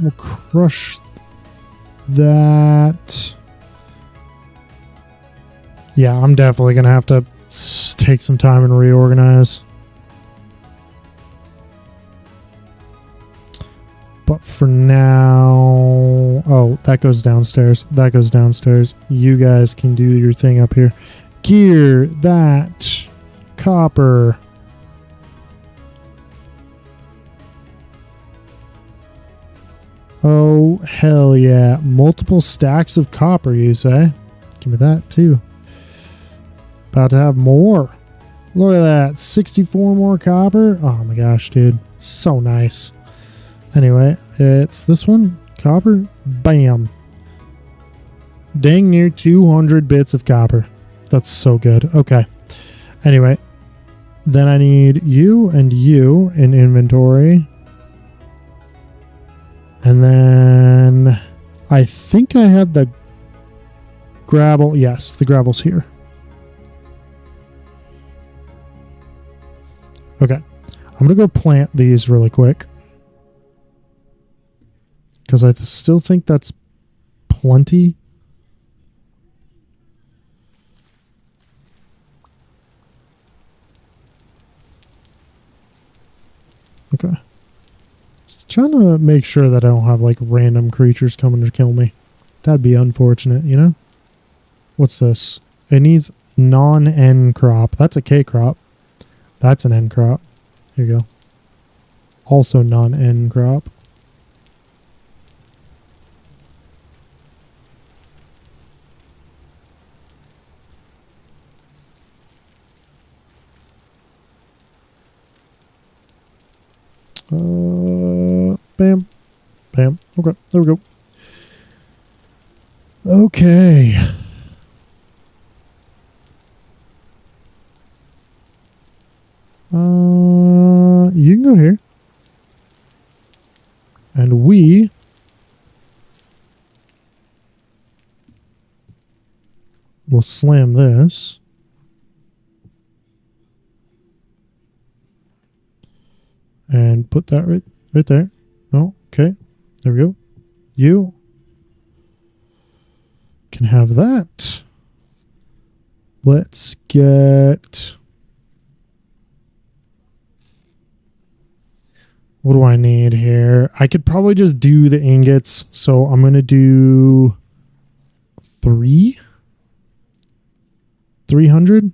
Speaker 1: We'll crush that. Yeah, I'm definitely going to have to take some time and reorganize. But for now... Oh, that goes downstairs. That goes downstairs. You guys can do your thing up here. Gear, that, copper... Oh, hell yeah. Multiple stacks of copper, you say? Give me that, too. About to have more. Look at that. 64 more copper. Oh, my gosh, dude. So nice. Anyway, it's this one. Copper. Bam. Dang near 200 bits of copper. That's so good. Okay. Anyway. Then I need you and you in inventory. And then I think I had the gravel. Yes, the gravel's here. Okay. I'm going to go plant these really quick. Because I still think that's plenty. Okay. Trying to make sure that I don't have like random creatures coming to kill me. That'd be unfortunate, you know? What's this? It needs non-N crop. That's a K crop. That's an N crop. Here you go. Also non-N crop. Bam. Bam. Okay, there we go. Okay. You can go here. And we will slam this. And put that right there. Oh, okay. There we go. You can have that. Let's get... What do I need here? I could probably just do the ingots. So I'm going to do 300.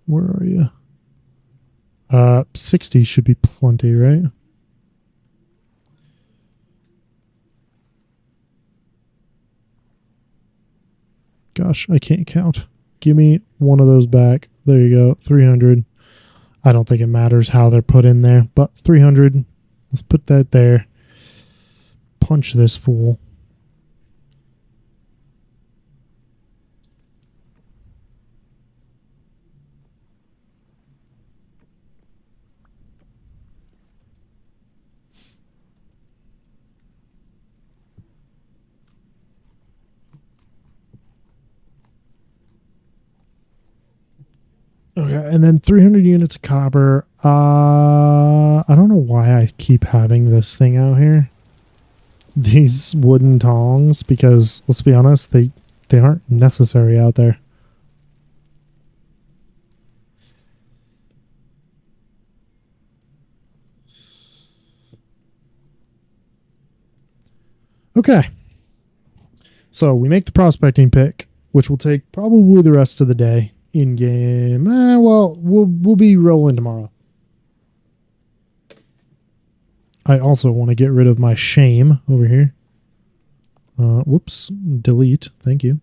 Speaker 1: Where are you? 60 should be plenty, right? Gosh, I can't count. Give me one of those back. There you go. 300. I don't think it matters how they're put in there, but 300. Let's put that there. Punch this fool. Okay, and then 300 units of copper. I don't know why I keep having this thing out here. These wooden tongs, because let's be honest, they aren't necessary out there. Okay. So we make the prospecting pick, which will take probably the rest of the day in game. Well, we'll be rolling tomorrow. I also want to get rid of my shame over here. Whoops, delete. Thank you.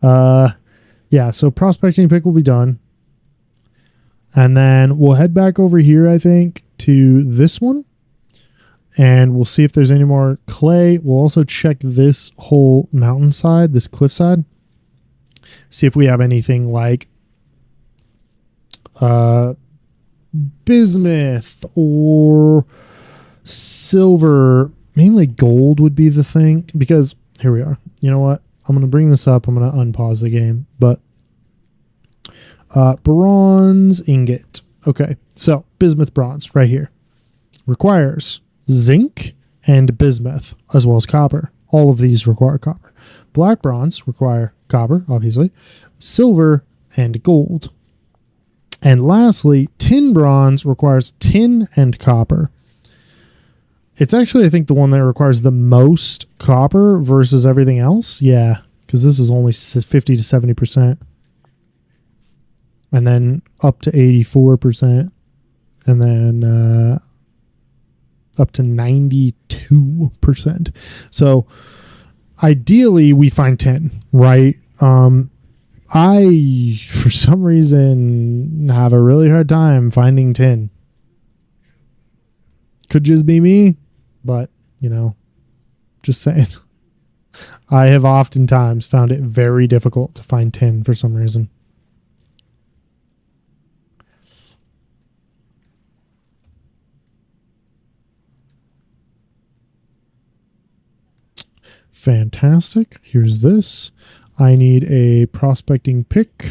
Speaker 1: Yeah, so prospecting pick will be done. And then we'll head back over here, I think, to this one. And we'll see if there's any more clay. We'll also check this whole mountainside, this cliffside. See if we have anything like bismuth or silver. Mainly gold would be the thing, because here we are. You know what? I'm going to bring this up. I'm going to unpause the game. But bronze ingot. Okay, so bismuth bronze right here. Requires zinc and bismuth, as well as copper. All of these require copper. Black bronze require copper, obviously. Silver and gold. And lastly, tin bronze requires tin and copper. It's actually, I think, the one that requires the most copper versus everything else. Yeah, because this is only 50 to 70%. And then up to 84%. And then up to 92%. So ideally we find 10, right? I, for some reason, have a really hard time finding 10. Could just be me, but, you know, just saying. I have oftentimes found it very difficult to find 10 for some reason. Fantastic. Here's this. I need a prospecting pick.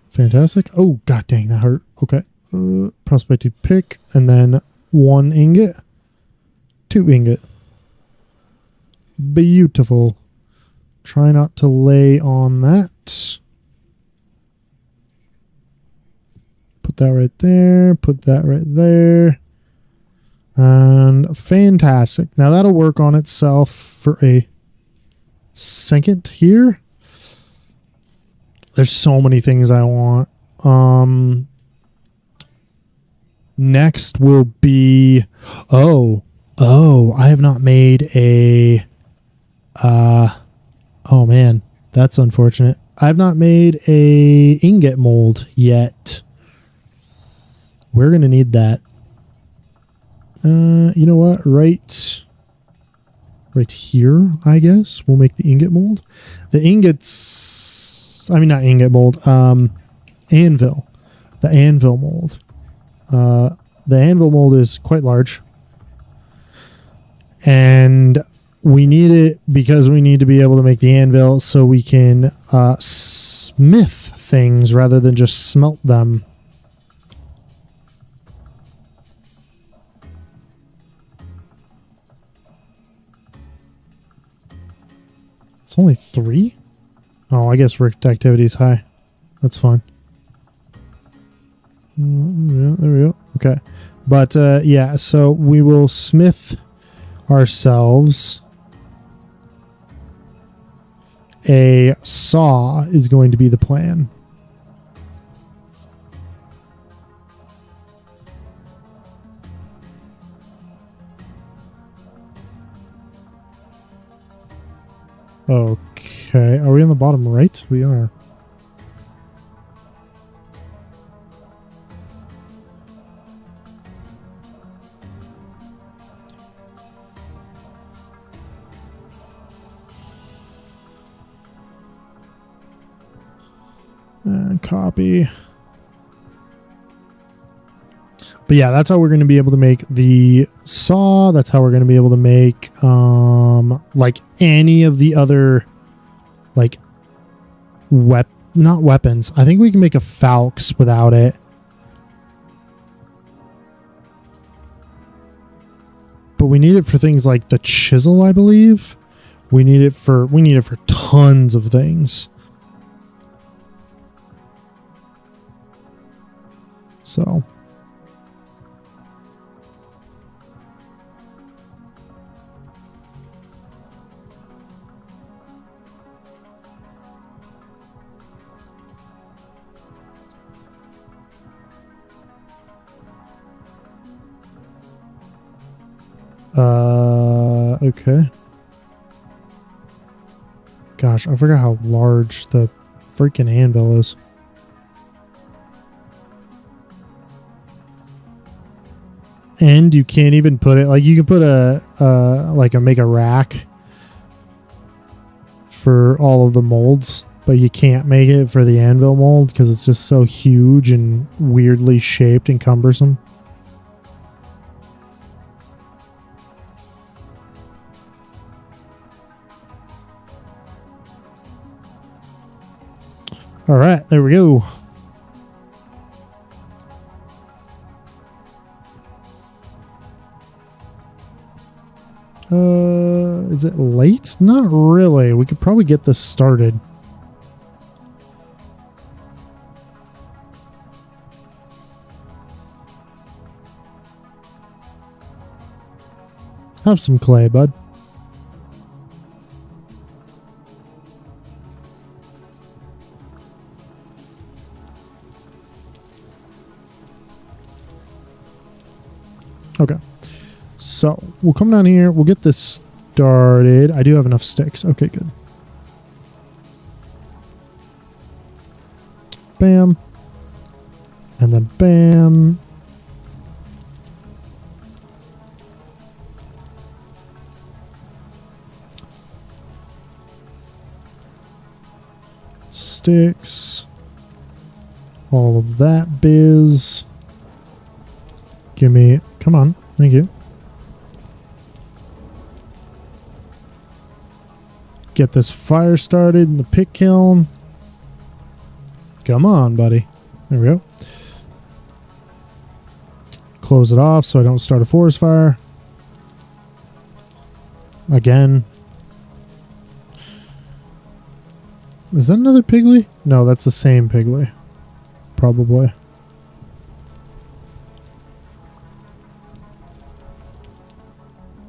Speaker 1: Fantastic. Oh, god dang, that hurt. Okay. Prospecting pick. And then 1 ingot. 2 ingot. Beautiful. Try not to lay on that. Put that right there. Put that right there. And fantastic. Now that'll work on itself for a second here. There's so many things I want. Next will be I have not made a oh man, that's unfortunate. I've not made a ingot mold yet. We're gonna need that. You know what? Right here, I guess we'll make the ingot mold. The ingots, I mean not ingot mold, anvil. The anvil mold. The anvil mold is quite large, and we need it because we need to be able to make the anvil so we can smith things rather than just smelt them. It's only 3? Oh, I guess rift activity is high. That's fine. Yeah, there we go. Okay. But, yeah, so we will smith ourselves a saw is going to be the plan. Okay. Are we on the bottom right? We are. And copy. But yeah, that's how we're going to be able to make the saw. That's how we're going to be able to make like any of the other like not weapons. I think we can make a falx without it. But we need it for things like the chisel, I believe. We need it for tons of things. So okay. Gosh, I forgot how large the freaking anvil is. And you can't even put it, like, you can put make a rack for all of the molds, but you can't make it for the anvil mold because it's just so huge and weirdly shaped and cumbersome. All right, there we go. Is it late? Not really. We could probably get this started. Have some clay, bud. Okay. So we'll come down here. We'll get this started. I do have enough sticks. Okay, good. Bam. And then bam. Sticks. All of that biz. Give me... Come on. Thank you. Get this fire started in the pit kiln. Come on, buddy. There we go. Close it off so I don't start a forest fire. Again. Is that another piggly? No, that's the same piggly. Probably.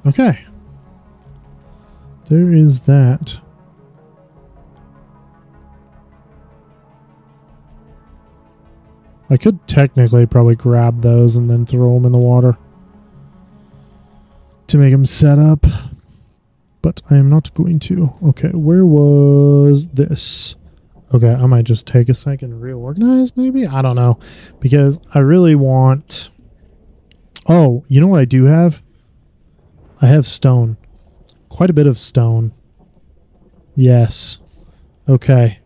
Speaker 1: Okay. There is that. I could technically probably grab those and then throw them in the water to make them set up, but I am not going to. Okay, where was this? Okay, I might just take a second to reorganize maybe? I don't know, because I really want... Oh, you know what I do have? I have stone. Quite a bit of stone. Yes. Okay.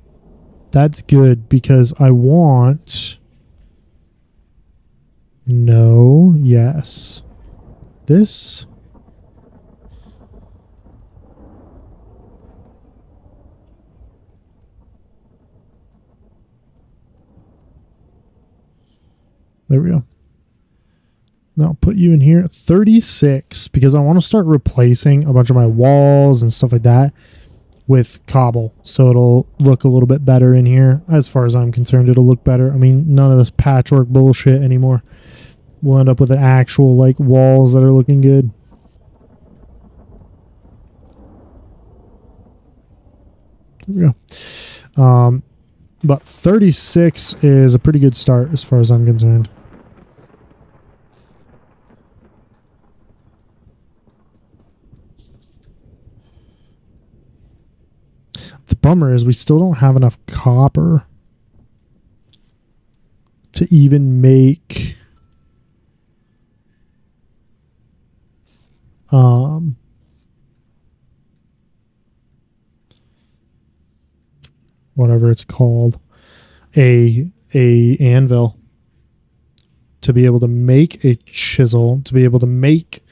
Speaker 1: That's good because I want... No. Yes. This. There we go. Now I'll put you in here. 36 because I want to start replacing a bunch of my walls and stuff like that with cobble. So it'll look a little bit better in here. As far as I'm concerned, it'll look better. I mean, none of this patchwork bullshit anymore. We'll end up with an actual like walls that are looking good. There we go. But 36 is a pretty good start as far as I'm concerned. bummer is we still don't have enough copper to even make whatever it's called, a anvil, to be able to make a chisel, to be able to make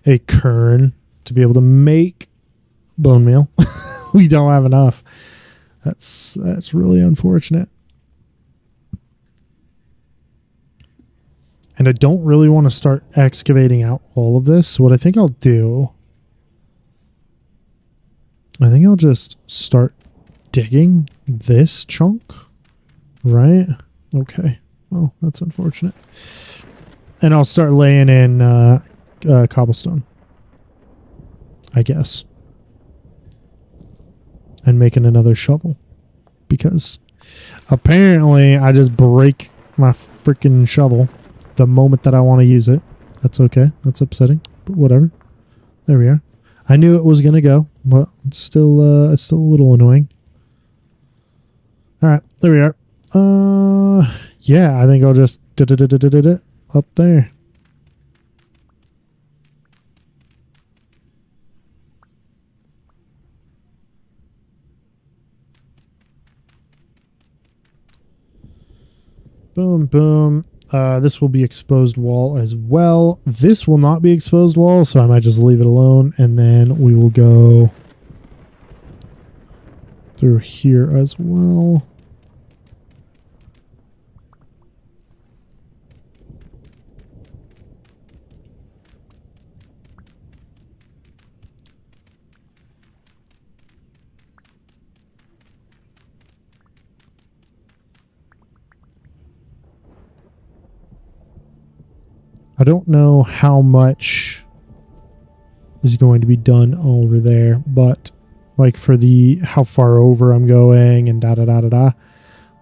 Speaker 1: a quern, to be able to make bone meal. We don't have enough. That's really unfortunate. And I don't really want to start excavating out all of this. So what I think I'll do, I think I'll just start digging this chunk, right? Okay. Well, that's unfortunate. And I'll start laying in cobblestone, I guess. And making another shovel. Because apparently I just break my freaking shovel the moment that I want to use it. That's okay. That's upsetting, but whatever. There we are. I knew it was going to go, but it's still a little annoying. All right, there we are. Yeah, I think I'll just up there. Boom, boom. This will be exposed wall as well. This will not be exposed wall, so I might just leave it alone, and then we will go through here as well. I don't know how much is going to be done over there, but like for the how far over I'm going and da.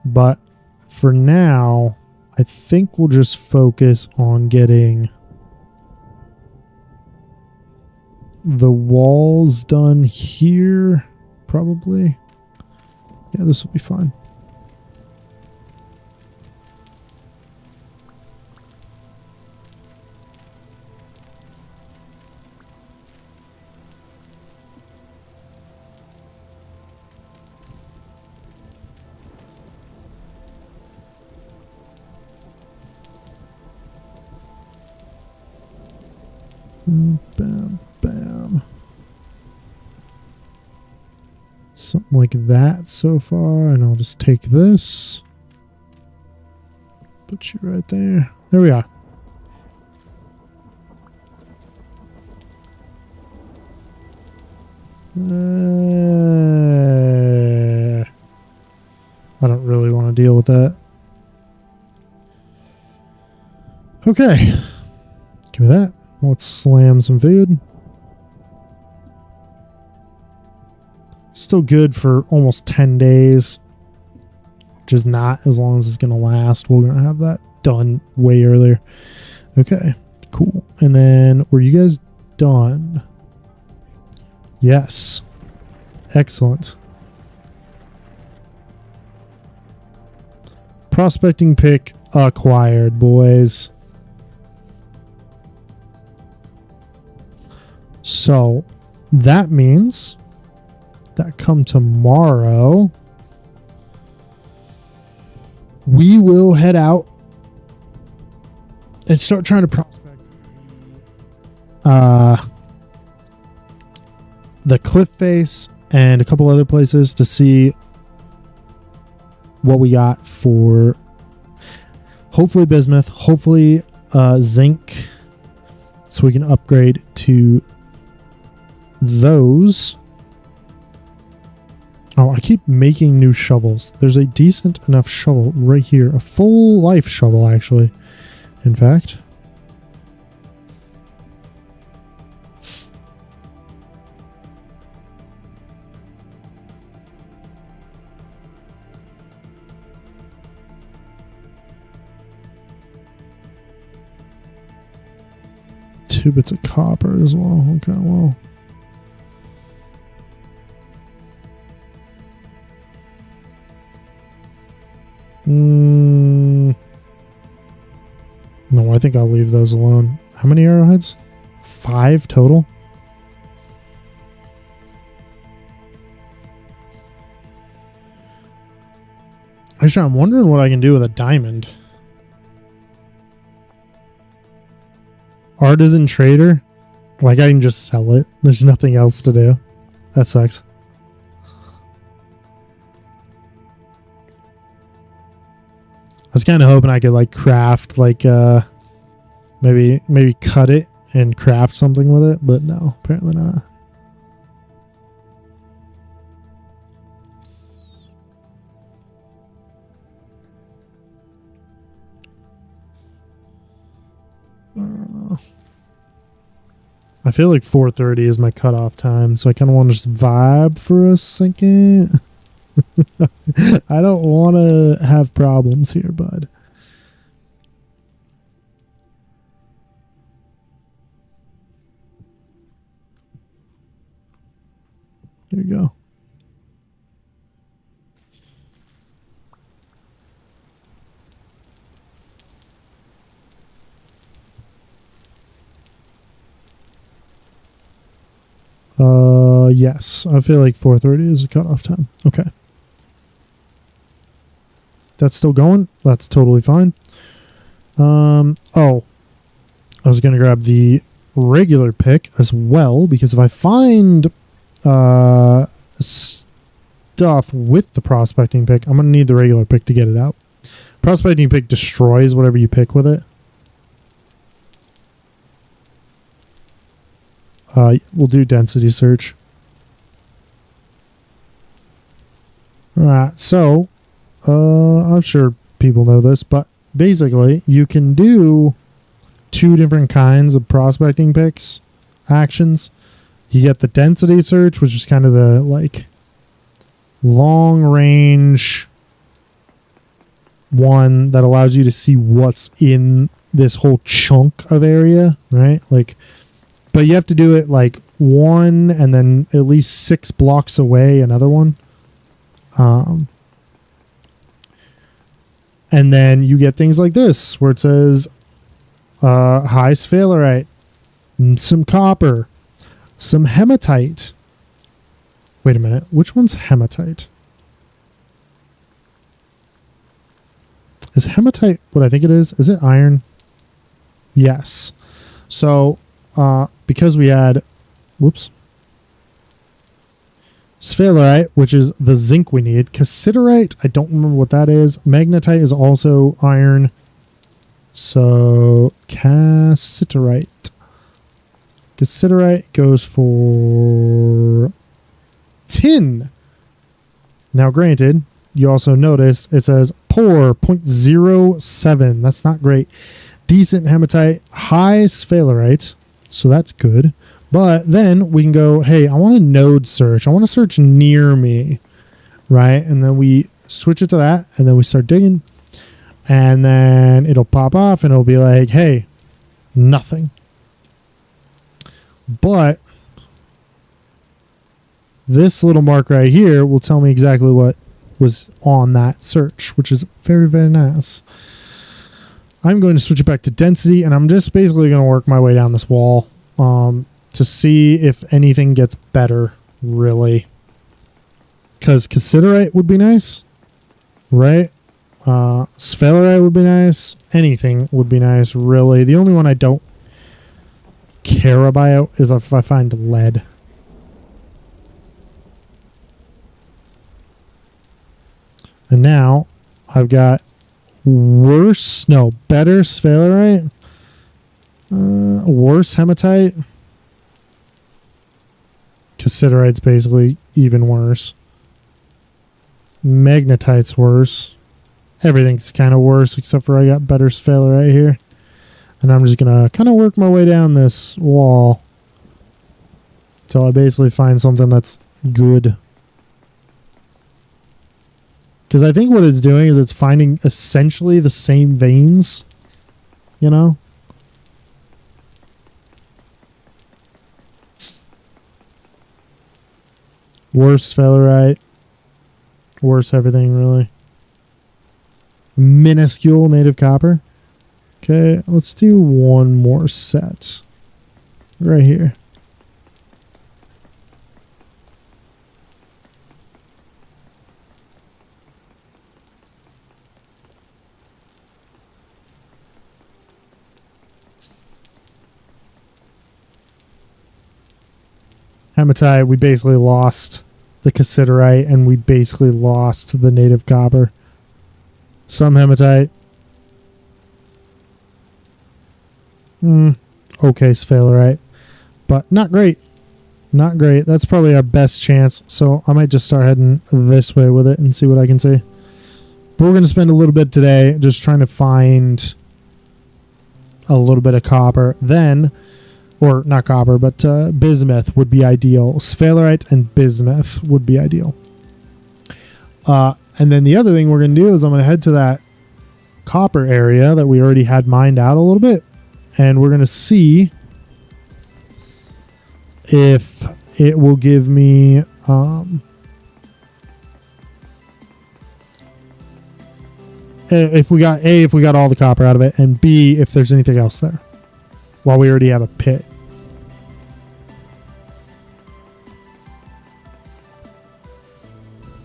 Speaker 1: But for now, I think we'll just focus on getting the walls done here, probably. Yeah, this will be fine. Bam, bam. Something like that so far, and I'll just take this. Put you right there. There we are. I don't really want to deal with that. Okay. Give me that. Let's slam some food. Still good for almost 10 days. Which is not as long as it's going to last. We're going to have that done way earlier. Okay, cool. And then, were you guys done? Yes. Excellent. Prospecting pick acquired, boys. So that means that come tomorrow, we will head out and start trying to prospect the cliff face and a couple other places to see what we got for hopefully bismuth, hopefully zinc, so we can upgrade to those. Oh, I keep making new shovels. There's a decent enough shovel right here. A full life shovel, actually. In fact. Two bits of copper as well. Okay, well. I think I'll leave those alone. How many arrowheads? 5 total? Actually, I'm wondering what I can do with a diamond. Artisan trader? Like, I can just sell it. There's nothing else to do. That sucks. I was kind of hoping I could, like, craft, like, maybe cut it and craft something with it, but no, apparently not. I feel like 4:30 is my cutoff time, so I kind of want to just vibe for a second. I don't want to have problems here, bud. Here you go. Yes, I feel like 4:30 is the cutoff time. Okay. That's still going. That's totally fine. Oh, I was going to grab the regular pick as well, because if I find stuff with the prospecting pick, I'm going to need the regular pick to get it out. Prospecting pick destroys whatever you pick with it. We'll do density search. Alright, so I'm sure people know this, but basically you can do 2 different kinds of prospecting picks actions. You get the density search, which is kind of the like long range one that allows you to see what's in this whole chunk of area, right? Like, but you have to do it like one and then at least 6 blocks away another one. And then you get things like this where it says high sphalerite, some copper, some hematite. Wait a minute, which one's hematite? Is hematite what I think it is? Is it iron? Yes. So because we had, whoops, sphalerite, which is the zinc we need. Cassiterite, I don't remember what that is. Magnetite is also iron. So cassiterite. Cassiterite goes for tin. Now granted, you also notice it says poor 0.07. That's not great. Decent hematite, high sphalerite. So that's good. But then we can go, hey, I want a node search. I want to search near me, right? And then we switch it to that, and then we start digging. And then it'll pop off, and it'll be like, hey, nothing. But this little mark right here will tell me exactly what was on that search, which is very, very nice. I'm going to switch it back to density, and I'm just basically going to work my way down this wall to see if anything gets better, really. Because cassiterite would be nice, right? Sphalerite would be nice. Anything would be nice, really. The only one I don't care about is if I find lead. And now I've got better sphalerite, worse hematite. Cassiterite's basically even worse. Magnetite's worse. Everything's kind of worse except for I got better sphalerite here. And I'm just going to kind of work my way down this wall until I basically find something that's good. Because I think what it's doing is it's finding essentially the same veins, you know? Worse sphalerite. Worse everything, really. Minuscule native copper. Okay, let's do one more set. Right here. Hematite, we basically lost the cassiterite, and we basically lost the native copper. Some hematite. Okay, sphalerite. But not great. Not great. That's probably our best chance. So I might just start heading this way with it and see what I can see. But we're going to spend a little bit today just trying to find a little bit of copper. Then, or not copper, but bismuth would be ideal. Sphalerite and bismuth would be ideal. And then the other thing we're going to do is I'm going to head to that copper area that we already had mined out a little bit. And we're going to see if it will give me if we got all the copper out of it, and B, if there's anything else there while we already have a pit.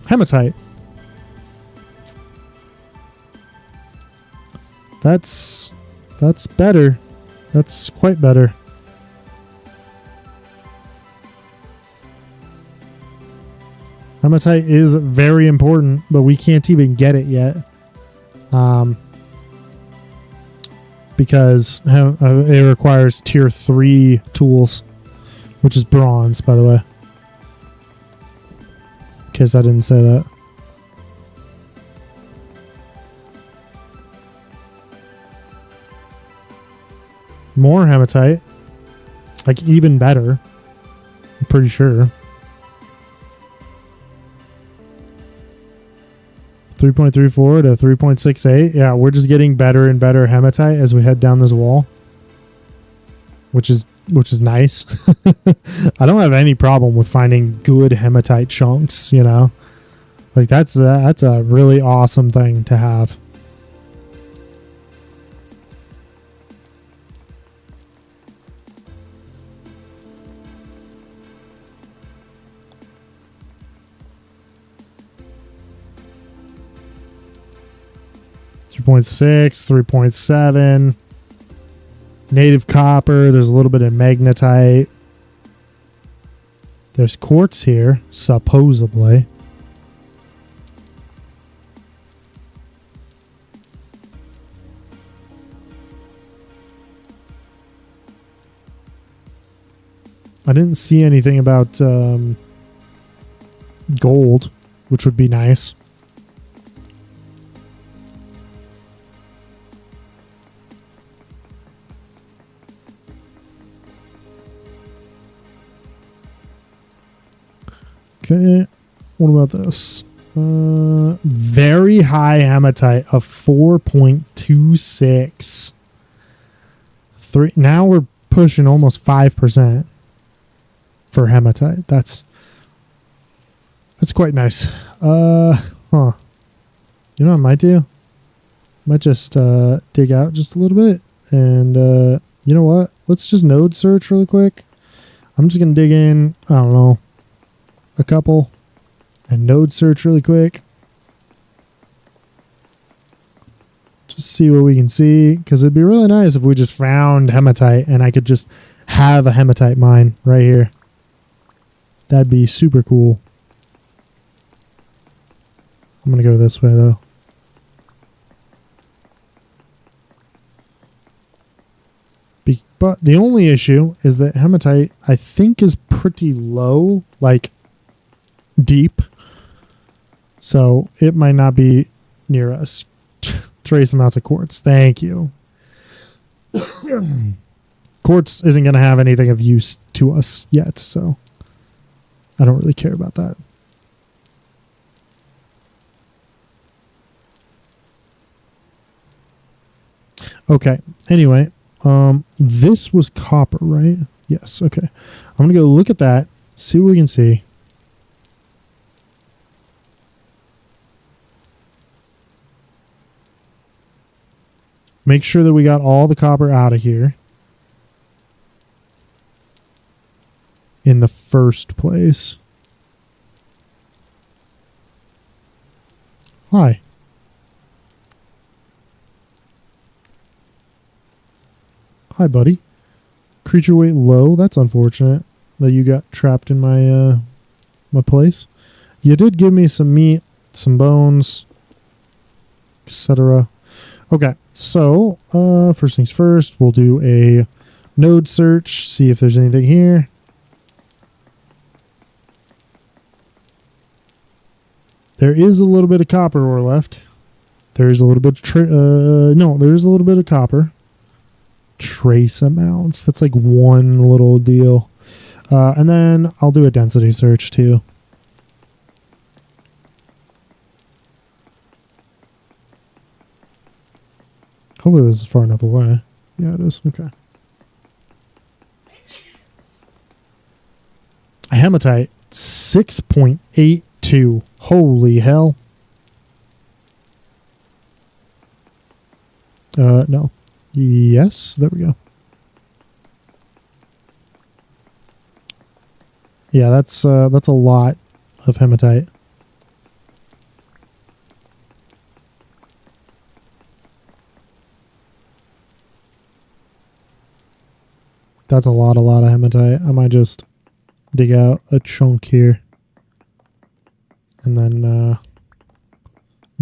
Speaker 1: Hematite. That's better. That's quite better. Hematite is very important, but we can't even get it yet. Because it requires tier 3 tools, which is bronze, by the way. In case I didn't say that. More hematite. Like, even better. I'm pretty sure. 3.34 to 3.68. Yeah, we're just getting better and better hematite as we head down this wall. Which is nice. I don't have any problem with finding good hematite chunks, you know. Like, that's a really awesome thing to have. .6, 3.7, native copper. There's a little bit of magnetite. There's quartz here, supposedly. I didn't see anything about gold, which would be nice. Okay, what about this? Very high hematite of 4.26. Now we're pushing almost 5% for hematite. That's quite nice. You know what I might do? Might just dig out just a little bit, and you know what? Let's just node search really quick. I'm just gonna dig in, I don't know, a couple, and node search really quick. Just see what we can see, because it'd be really nice if we just found hematite and I could just have a hematite mine right here. That'd be super cool. I'm gonna go this way though. But the only issue is that hematite, I think, is pretty low, like deep. So it might not be near us. Trace amounts of quartz. Thank you. Quartz isn't going to have anything of use to us yet, so I don't really care about that. Okay. Anyway, this was copper, right? Yes. Okay. I'm going to go look at that, see what we can see. Make sure that we got all the copper out of here in the first place. Hi. Hi, buddy. Creature weight low. That's unfortunate that you got trapped in my my place. You did give me some meat, some bones, etc. Okay, so first things first, we'll do a node search, see if there's anything here. There is a little bit of copper ore left. There is a little bit of no, there is a little bit of copper. Trace amounts. That's like one little deal. And then I'll do a density search too. Hopefully this is far enough away. Yeah, it is. Okay. Hematite, 6.82. Holy hell. No. Yes, there we go. Yeah, that's a lot of hematite. That's a lot of hematite. I might just dig out a chunk here. And then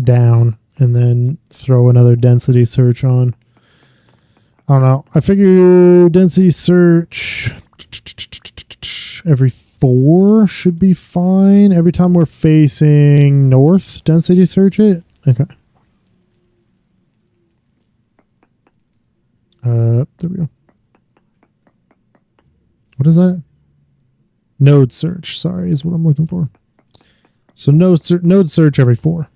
Speaker 1: down. And then throw another density search on. I don't know. I figure density search every 4 should be fine. Every time we're facing north, density search it. Okay. There we go. What is that? Node search, sorry, is what I'm looking for. So node search every 4.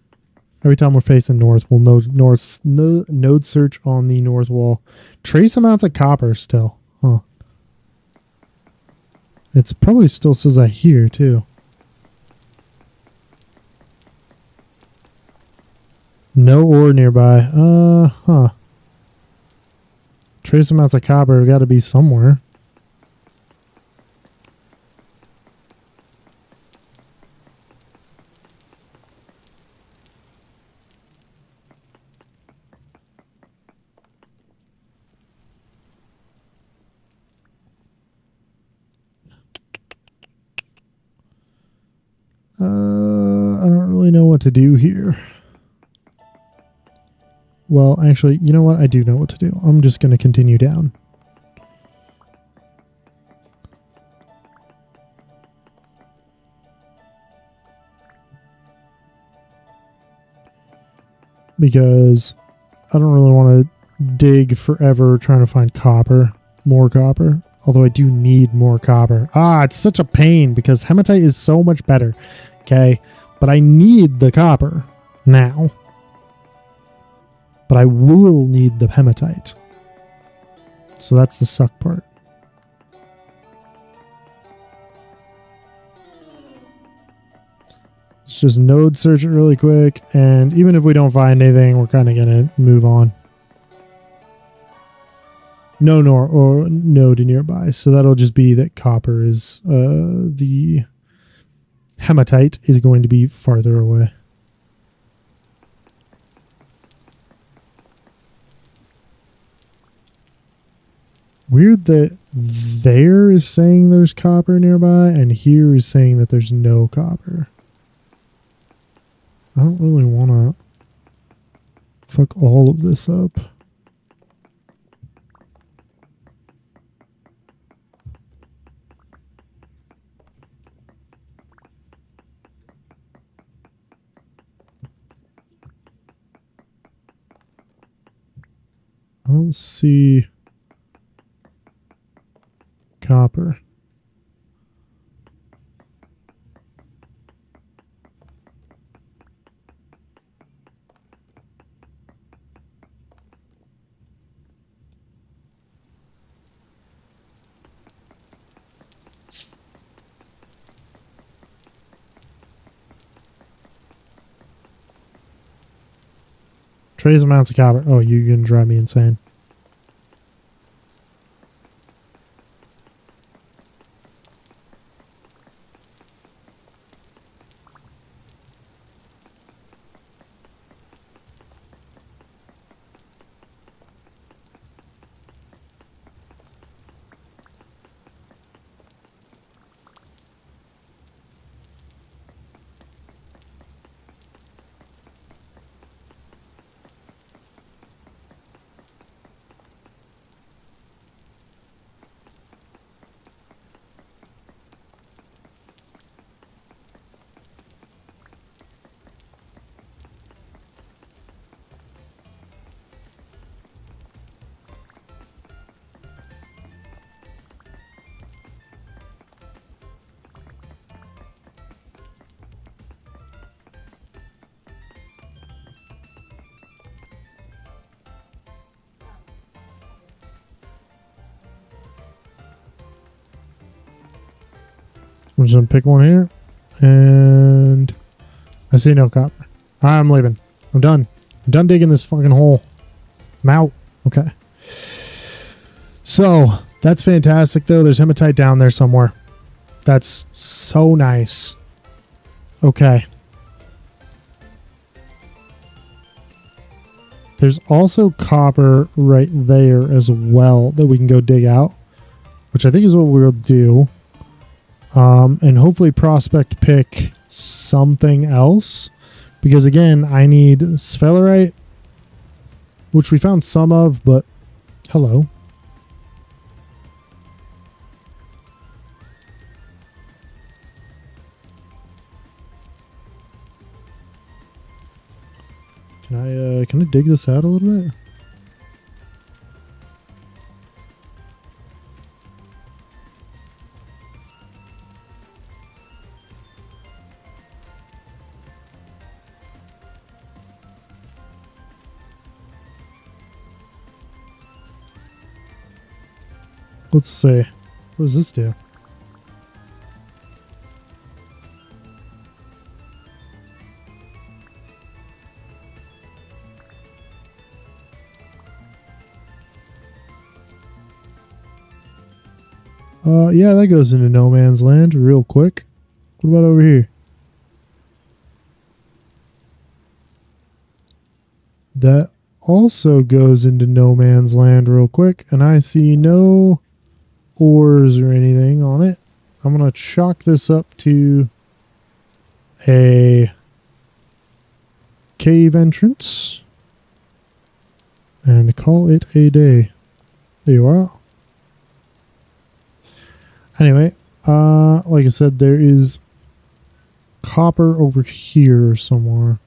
Speaker 1: Every time we're facing north, we'll node search on the north wall. Trace amounts of copper still. Huh. It's probably still says that here too. No ore nearby. Huh. Trace amounts of copper got to be somewhere. I don't really know what to do here. Well, actually, you know what? I do know what to do. I'm just going to continue down. Because I don't really want to dig forever trying to find copper. More copper. Although I do need more copper. It's such a pain because hematite is so much better. Okay? But I need the copper now. But I will need the hematite. So that's the suck part. Let's just node search it really quick. And even if we don't find anything, we're kind of going to move on. No node nearby. So that'll just be that copper is the hematite is going to be farther away. Weird that there is saying there's copper nearby and here is saying that there's no copper. I don't really want to fuck all of this up. I don't see copper. Trace amounts of copper. Oh, you're going to drive me insane. I'm just going to pick one here. And I see no copper. I'm leaving. I'm done. I'm done digging this fucking hole. I'm out. Okay. So, that's fantastic, though. There's hematite down there somewhere. That's so nice. Okay. There's also copper right there as well that we can go dig out, which I think is what we'll do. And hopefully prospect pick something else, because again, I need sphelerite, which we found some of, but hello. Can I dig this out a little bit? Let's see. What does this do? Yeah, that goes into no man's land real quick. What about over here? That also goes into no man's land real quick, and I see no ores or anything on it. I'm going to chalk this up to a cave entrance and call it a day. There you are. Anyway, like I said, there is copper over here somewhere.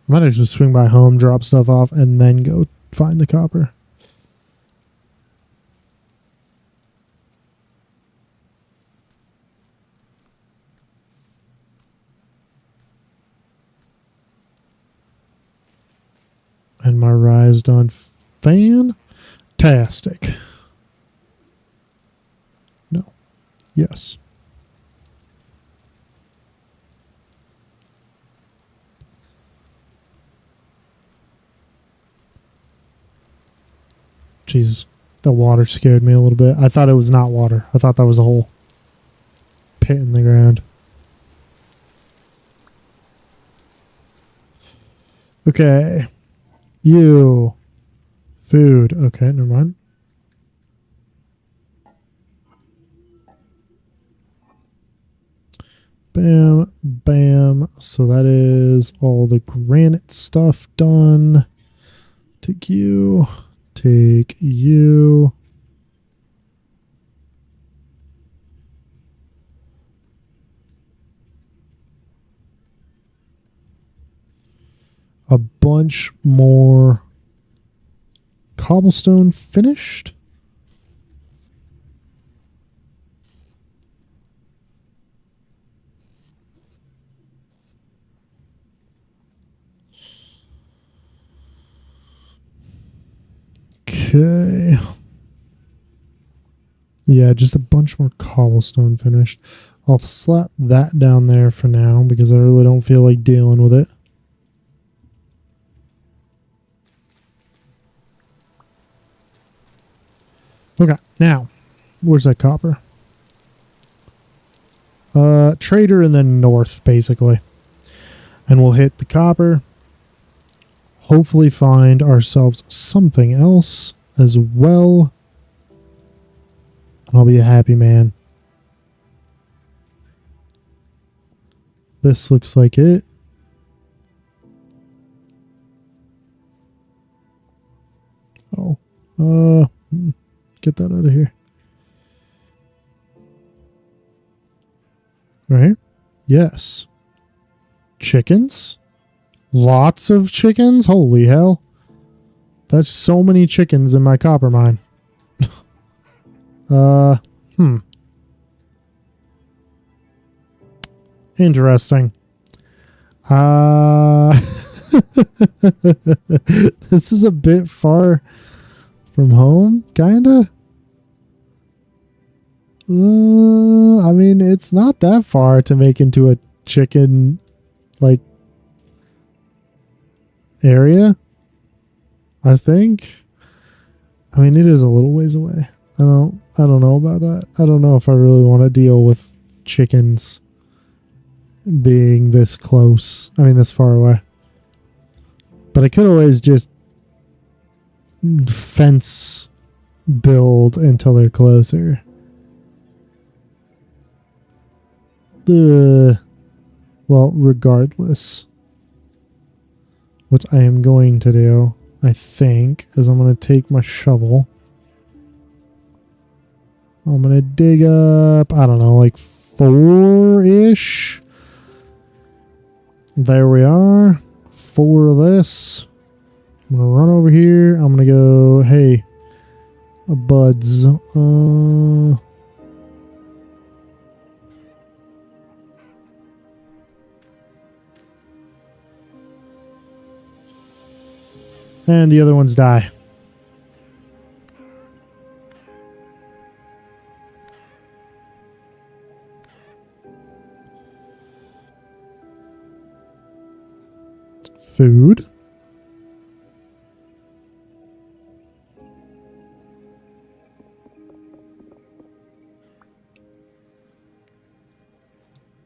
Speaker 1: I might have just swing by home, drop stuff off, and then go find the copper. And my rise done. Fantastic. No. Yes. Jesus, the water scared me a little bit. I thought it was not water. I thought that was a whole pit in the ground. Okay. You. Food. Okay, never mind. Bam, bam. So that is all the granite stuff done. Take you. Take you. A bunch more cobblestone finished. Okay. Yeah, just a bunch more cobblestone finished. I'll slap that down there for now because I really don't feel like dealing with it. Okay, now, where's that copper? Trader and then north, basically. And we'll hit the copper. Hopefully find ourselves something else as well. And I'll be a happy man. This looks like it. Oh. Get that out of here. Right? Yes. Chickens? Lots of chickens? Holy hell. That's so many chickens in my copper mine. Interesting. This is a bit far from home, kinda. I mean, it's not that far to make into a chicken, like, area, I think. I mean, it is a little ways away. I don't know about that. I don't know if I really want to deal with chickens being this close. I mean, this far away. But I could always just fence build until they're closer. Well, regardless, what I am going to do, I think, is I'm going to take my shovel. I'm going to dig up, I don't know, like 4-ish. There we are. 4 of this. I'm going to run over here. I'm going to go, hey, buds. And the other ones die. Food.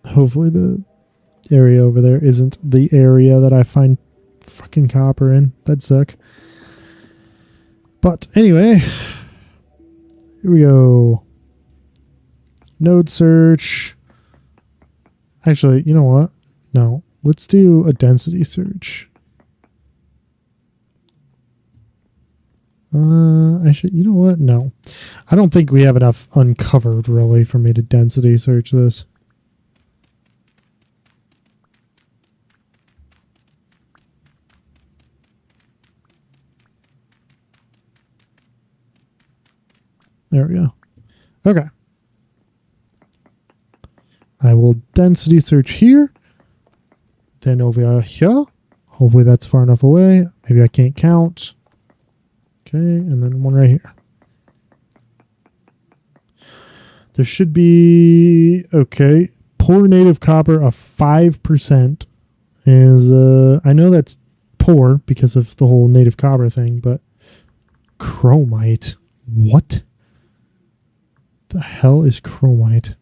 Speaker 1: Hopefully the area over there isn't the area that I find fucking copper in. That'd suck. But anyway, here we go. Node search. Actually, you know what? No. Let's do a density search. Actually, you know what? No. I don't think we have enough uncovered, really, for me to density search this. There we go. Okay. I will density search here. Then over here. Hopefully that's far enough away. Maybe I can't count. Okay, and then one right here. There should be, okay, poor native copper of 5% is, I know that's poor because of the whole native copper thing, but chromite. What the hell is chromite?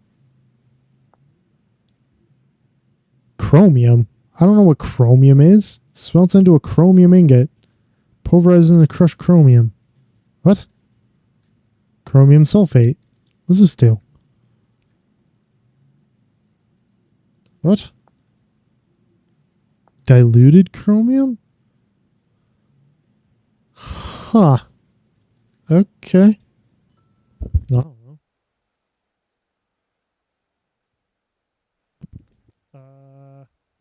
Speaker 1: Chromium. I don't know what chromium is. Smelts into a chromium ingot. Pulverized into crushed chromium. What? Chromium sulfate. What does this do? What? Diluted chromium? Huh. Okay. I don't know.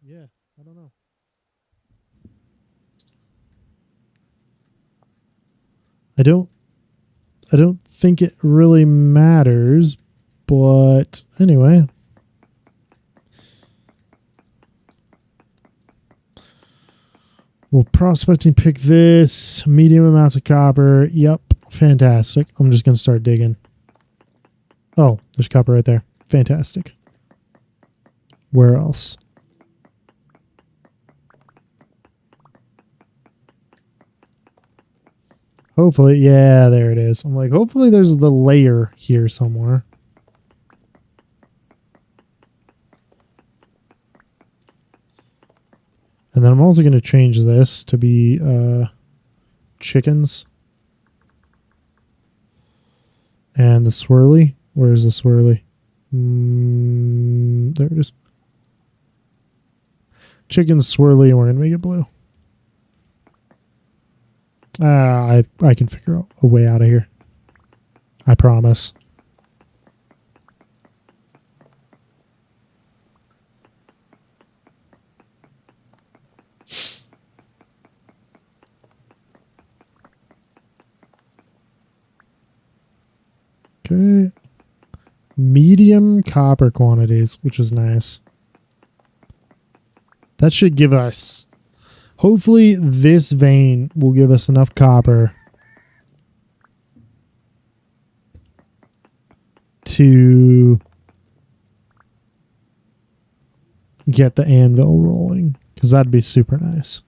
Speaker 1: Yeah, I don't know. I don't think it really matters, but anyway. We'll prospecting pick this. Medium amounts of copper. Yep. Fantastic. I'm just going to start digging. Oh, there's copper right there. Fantastic. Where else? Hopefully, yeah, there it is. I'm like, hopefully there's the layer here somewhere. And then I'm also going to change this to be chickens. And the swirly. Where is the swirly? There it is. Chickens swirly, and we're going to make it blue. I can figure out a way out of here. I promise. Okay. Medium copper quantities, which is nice. That should give us... Hopefully this vein will give us enough copper to get the anvil rolling, because that'd be super nice.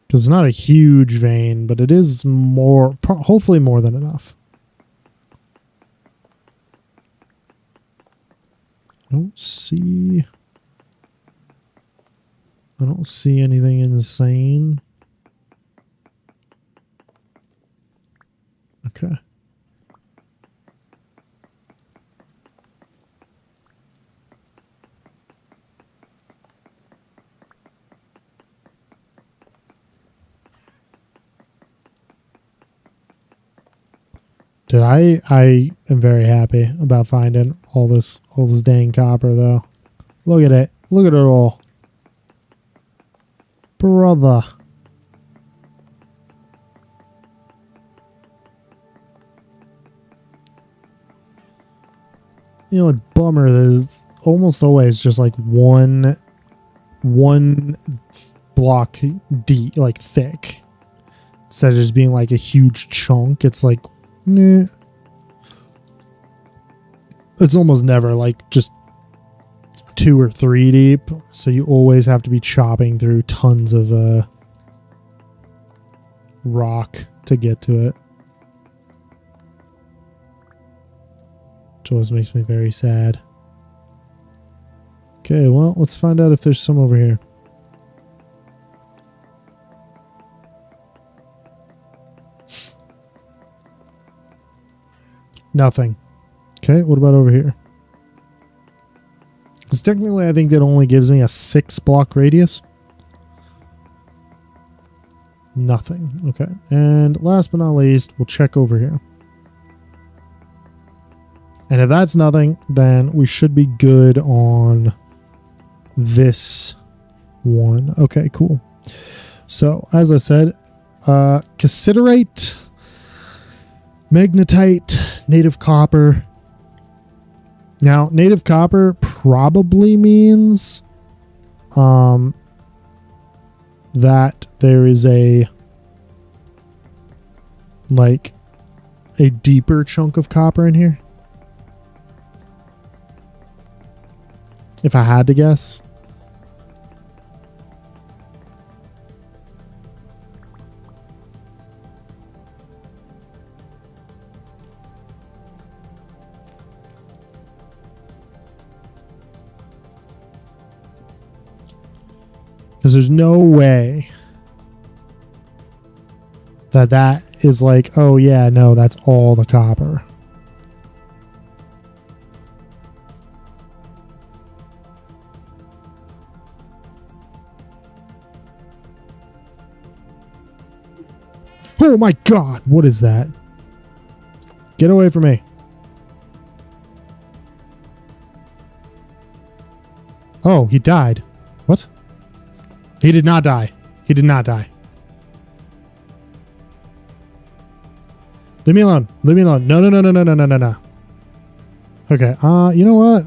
Speaker 1: Because it's not a huge vein, but it is more, hopefully more than enough. I don't see anything insane. Okay. Dude, I am very happy about finding all this dang copper though. Look at it. Look at it all. Brother. You know what, bummer, there's almost always just like one block deep, like thick. Instead of just being like a huge chunk, it's like, nah. It's almost never like just 2 or 3 deep. So you always have to be chopping through tons of rock to get to it. Which always makes me very sad. Okay, well, let's find out if there's some over here. Nothing. Okay, what about over here? Because technically I think that only gives me a 6 block radius. Nothing. Okay. And last but not least, we'll check over here. And if that's nothing, then we should be good on this one. Okay, cool. So, as I said, cassiterite, magnetite, native copper. Now, native copper probably means that there is a deeper chunk of copper in here. If I had to guess. Because there's no way that is like, oh yeah, no, that's all the copper. Oh my god, what is that? Get away from me. Oh, he died. What? He did not die. He did not die. Leave me alone. Leave me alone. No, no, no, no, no, no, no, no, no. Okay, you know what?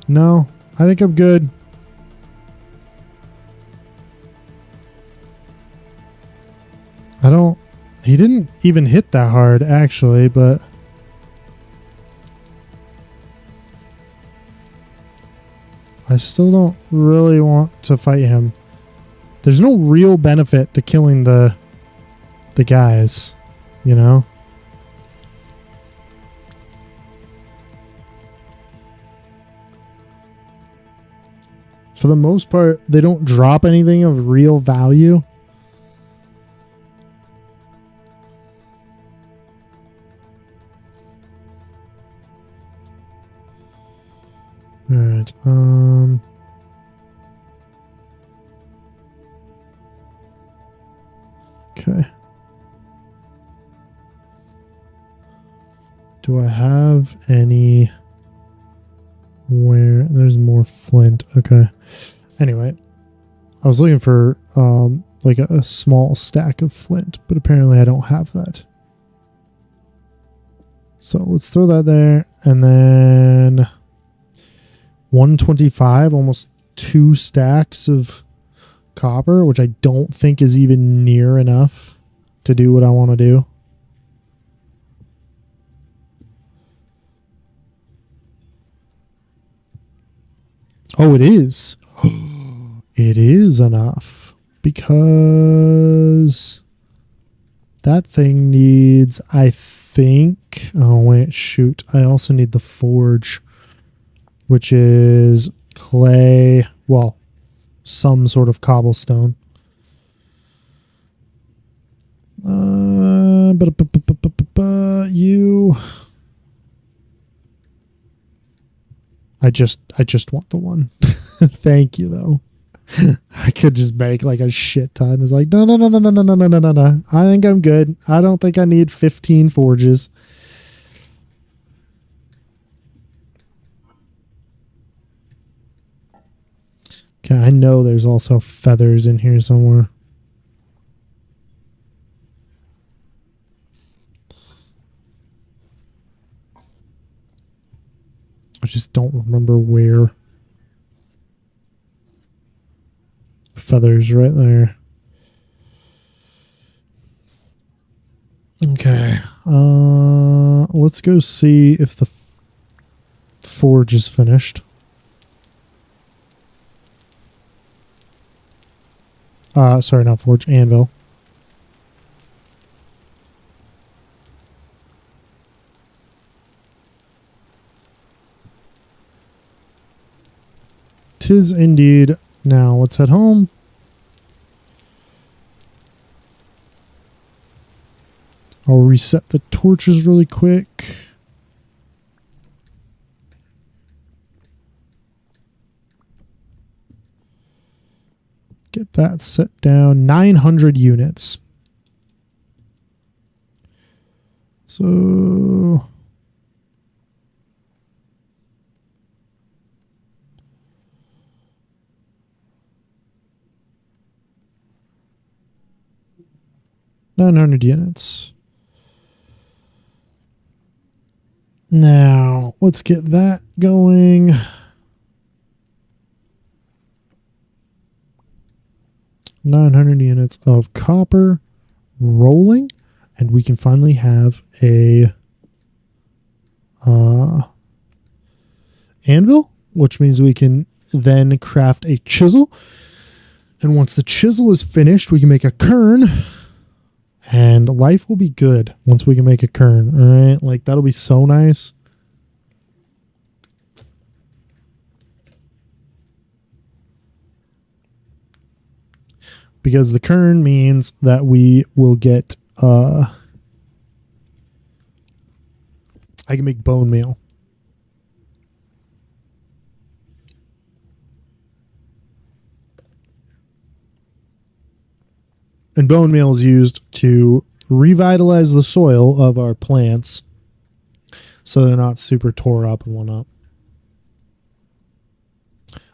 Speaker 1: No, I think I'm good. I don't... He didn't even hit that hard, actually, but... I still don't really want to fight him. There's no real benefit to killing the guys, you know? For the most part, they don't drop anything of real value. All right. Okay. Do I have any where there's more flint? Okay. Anyway, I was looking for like a small stack of flint, but apparently I don't have that. So let's throw that there, and then 125, almost 2 stacks of copper, which I don't think is even near enough to do what I want to do. Oh, it is. It is enough, because that thing needs, I think, oh wait, shoot, I also need the forge, which is clay, well, some sort of cobblestone. You, I just want the one. Thank you, though. I could just make like a shit ton. It's like, no. I think I'm good. I don't think I need 15 forges. Okay, I know there's also feathers in here somewhere. I just don't remember where. Feathers right there. Okay. Let's go see if the forge is finished. Sorry, not forge, anvil. Tis indeed. Now let's head home. I'll reset the torches really quick. Get that set down. 900 units. So... $900 units. Now, let's get that going. $900 units of copper rolling, and we can finally have a anvil, which means we can then craft a chisel. And once the chisel is finished, we can make a quern. And life will be good once we can make a quern, all right? Like, that'll be so nice. Because the quern means that we will get, I can make bone meal. And bone meal is used to revitalize the soil of our plants so they're not super tore up and whatnot.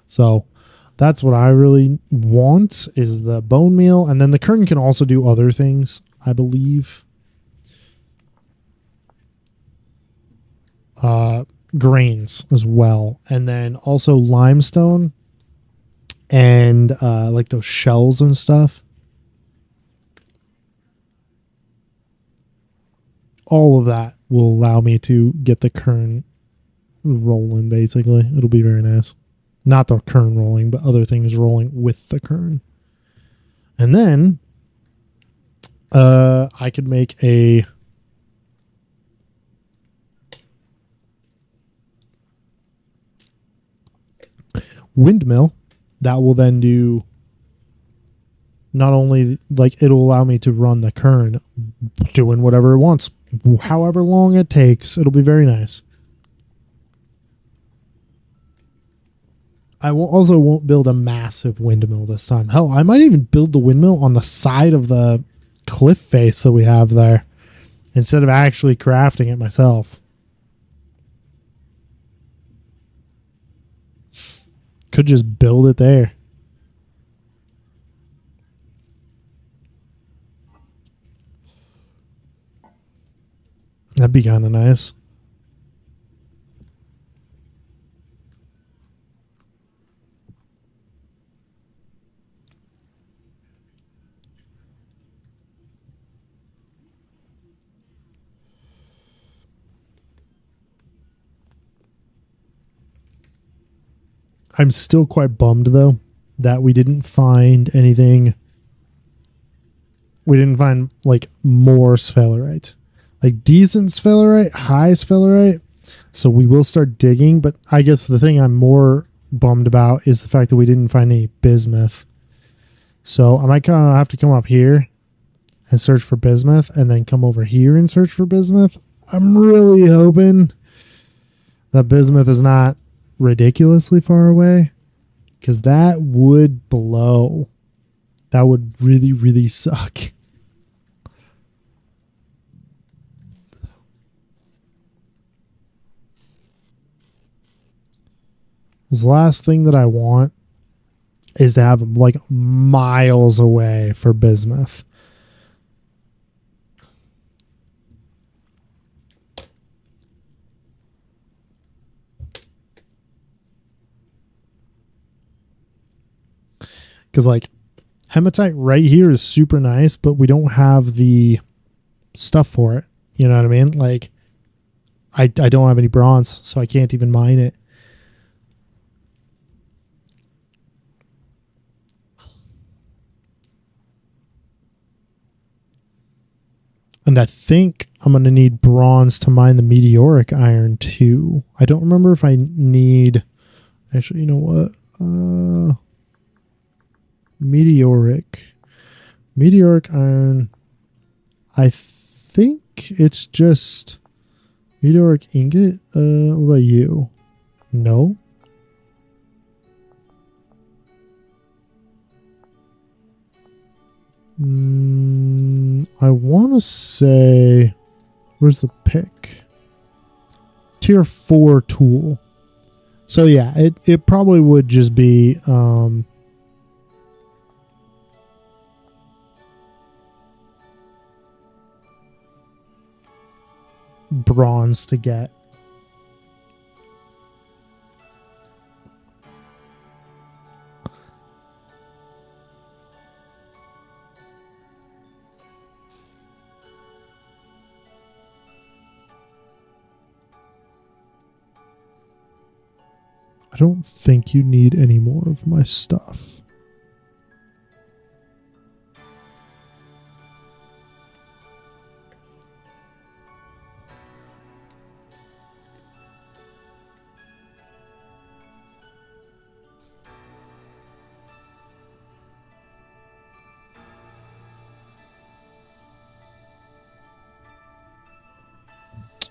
Speaker 1: So that's what I really want, is the bone meal. And then the quern can also do other things, I believe. Grains as well. And then also limestone and like those shells and stuff. all of that will allow me to get the kern rolling, basically. It'll be very nice. Not the kern rolling, but other things rolling with the kern. And then I could make a windmill that will then do not only like it'll allow me to run the kern doing whatever it wants, however long it takes. It'll be very nice. I also won't build a massive windmill this time. Hell, I might even build the windmill on the side of the cliff face that we have there instead of actually crafting it myself. Could just build it there. That'd be kind of nice. I'm still quite bummed, though, that we didn't find anything. We didn't find, like, more sphalerite. Like, decent sphalerite, high sphalerite. So we will start digging, but I guess the thing I'm more bummed about is the fact that we didn't find any bismuth. So I might have to come up here and search for bismuth and then come over here and search for bismuth. I'm really hoping that bismuth is not ridiculously far away, because that would blow. That would really, really suck. The last thing that I want is to have them like miles away for bismuth. Because like hematite right here is super nice, but we don't have the stuff for it. You know what I mean? Like I don't have any bronze, so I can't even mine it. And I think I'm going to need bronze to mine the meteoric iron too. I don't remember if I need... Actually, you know what? Meteoric iron. I think it's just meteoric ingot. What about you? No? I want to say, where's the pick? Tier 4 tool. So yeah, it probably would just be bronze to get. I don't think you need any more of my stuff.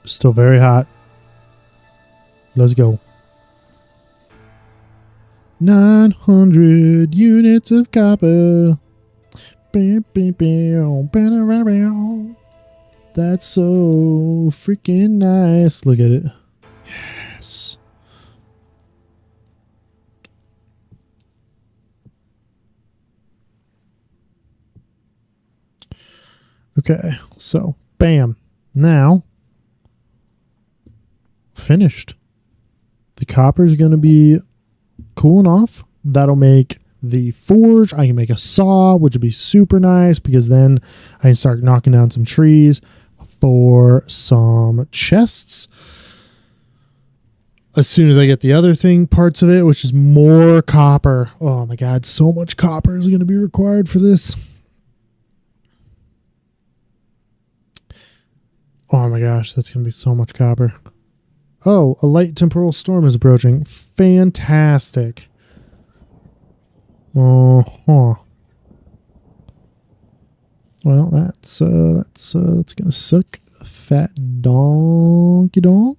Speaker 1: Still very hot. Let's go. 900 units of copper. That's so freaking nice. Look at it. Yes. Okay, so bam. Now, finished. The copper is going to be cooling off. That'll make the forge. I can make a saw, which would be super nice because then I can start knocking down some trees. for some chests. As soon as I get the other parts of it, which is more copper. Oh my god, so much copper is going to be required for this. Oh my gosh, that's going to be so much copper. Oh, a light temporal storm is approaching. Fantastic. Oh, well, that's gonna suck. Fat donkey donk.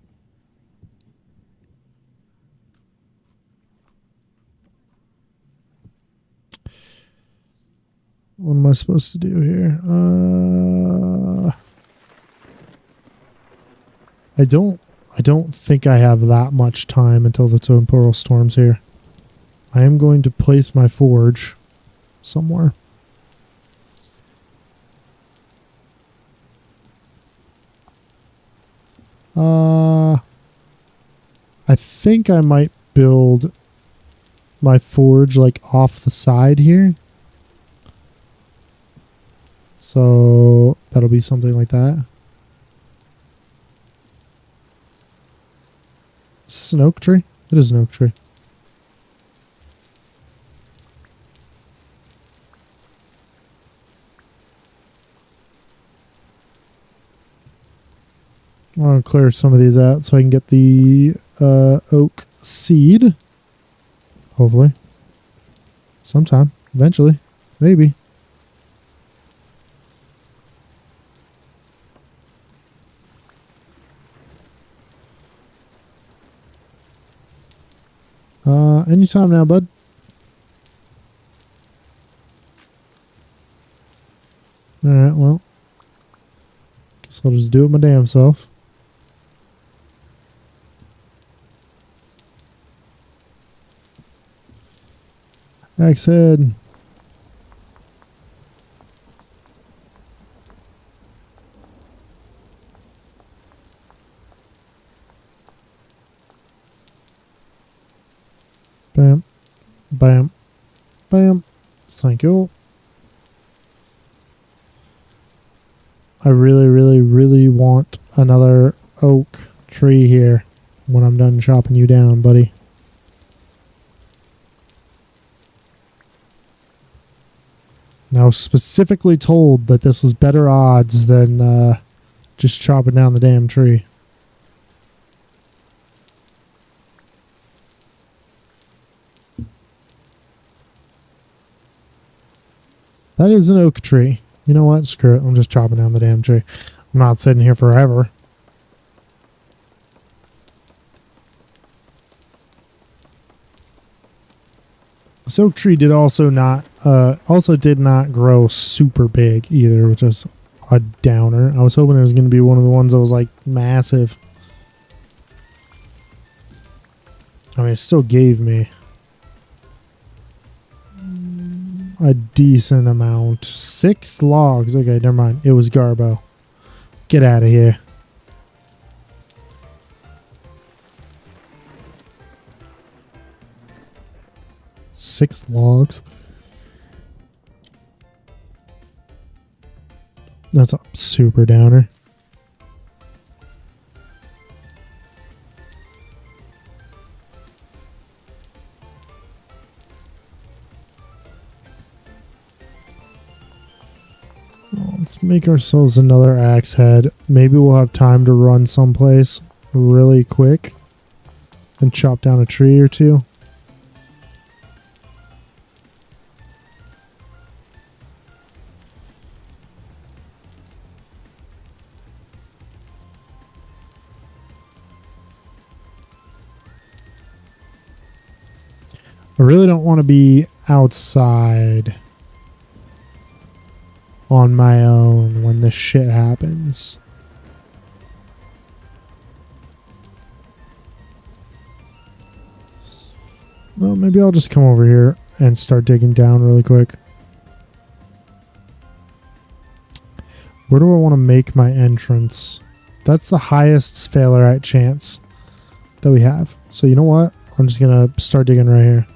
Speaker 1: What am I supposed to do here? I don't think I have that much time until the temporal storm's here. I am going to place my forge somewhere. I think I might build my forge like off the side here. So that'll be something like that. Is this an oak tree? It is an oak tree. I want to clear some of these out so I can get the oak seed. Hopefully. Sometime. Eventually. Maybe. Anytime now, bud. Alright, well. Guess I'll just do it my damn self. Axe head. Bam. Bam. Bam. Thank you. I really, really, really want another oak tree here when I'm done chopping you down, buddy. Now, specifically told that this was better odds than just chopping down the damn tree. That is an oak tree. You know what? Screw it. I'm just chopping down the damn tree. I'm not sitting here forever. This oak tree did also did not grow super big either, which is a downer. I was hoping it was going to be one of the ones that was like massive. I mean, it still gave me a decent amount. 6 logs. Okay, never mind. It was Garbo. Get out of here. Six logs. That's a super downer. Let's make ourselves another axe head. Maybe we'll have time to run someplace really quick and chop down a tree or two. I really don't want to be outside on my own when this shit happens. Well, maybe I'll just come over here and start digging down really quick. Where do I want to make my entrance? That's the highest failure rate chance that we have. So you know what? I'm just going to start digging right here.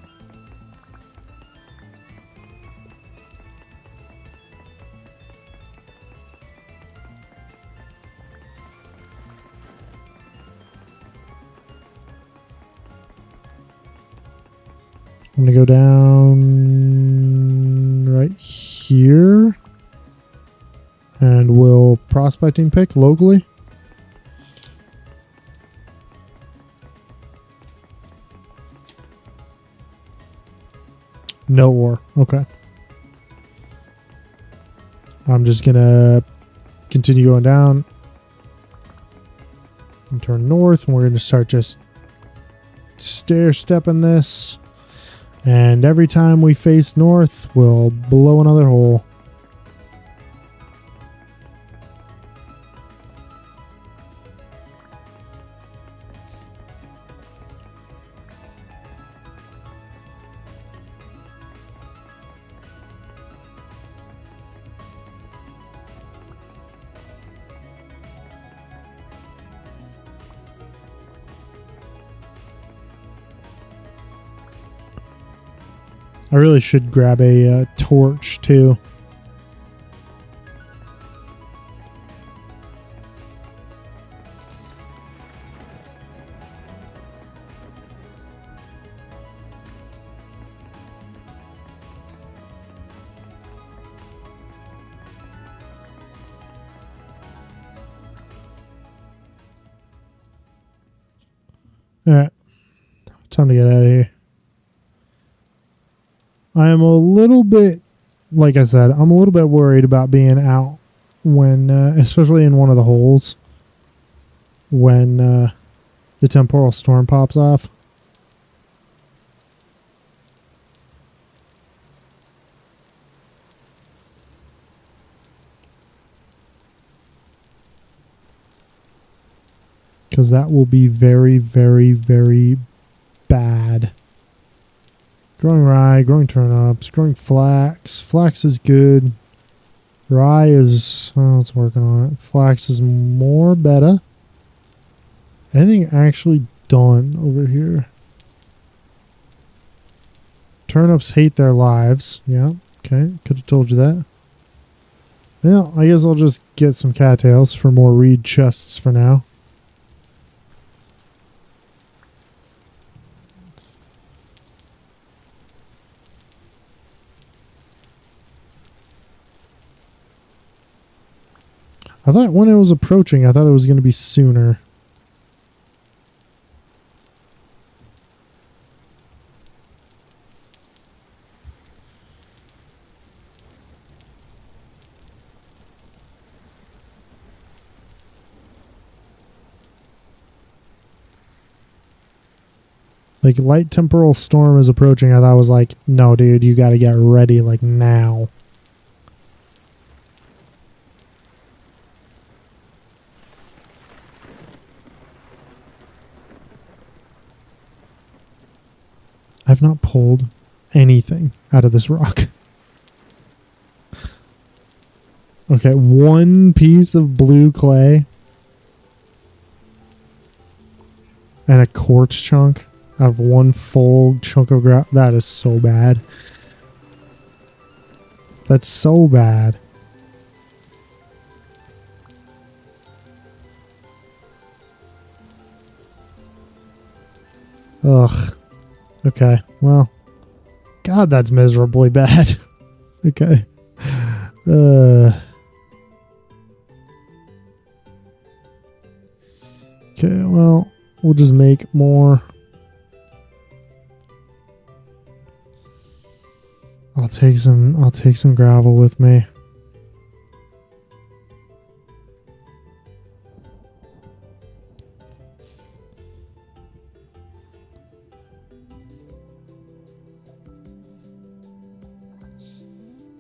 Speaker 1: I'm going to go down right here. And we'll prospecting pick locally. No ore. Okay. I'm just going to continue going down and turn north. And we're going to start just stair-stepping this. And every time we face north, we'll blow another hole. I really should grab a torch too. All right, time to get out of here. I am a little bit, like I said, I'm a little bit worried about being out when, especially in one of the holes, when the temporal storm pops off. Because that will be very, very, very bad. Growing rye, growing turnips, growing flax. Flax is good. Rye is, oh, it's working on it. Flax is more better. Anything actually done over here? Turnips hate their lives. Yeah, okay, could have told you that. Yeah, I guess I'll just get some cattails for more reed chests for now. I thought when it was approaching, I thought it was going to be sooner. Like, light temporal storm is approaching. I thought it was like, no, dude, you got to get ready, like, now. I've not pulled anything out of this rock. Okay, one piece of blue clay and a quartz chunk out of one full chunk of gravel. That is so bad. That's so bad. Ugh. Okay, well. God, that's miserably bad. Okay. Okay, well, we'll just make more. I'll take some gravel with me.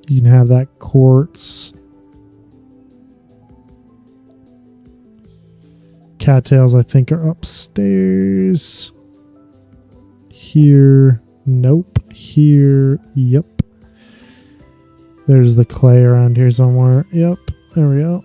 Speaker 1: You can have that quartz. Cattails, I think, are upstairs. Here. Nope. Here. Yep. There's the clay around here somewhere. Yep. There we go.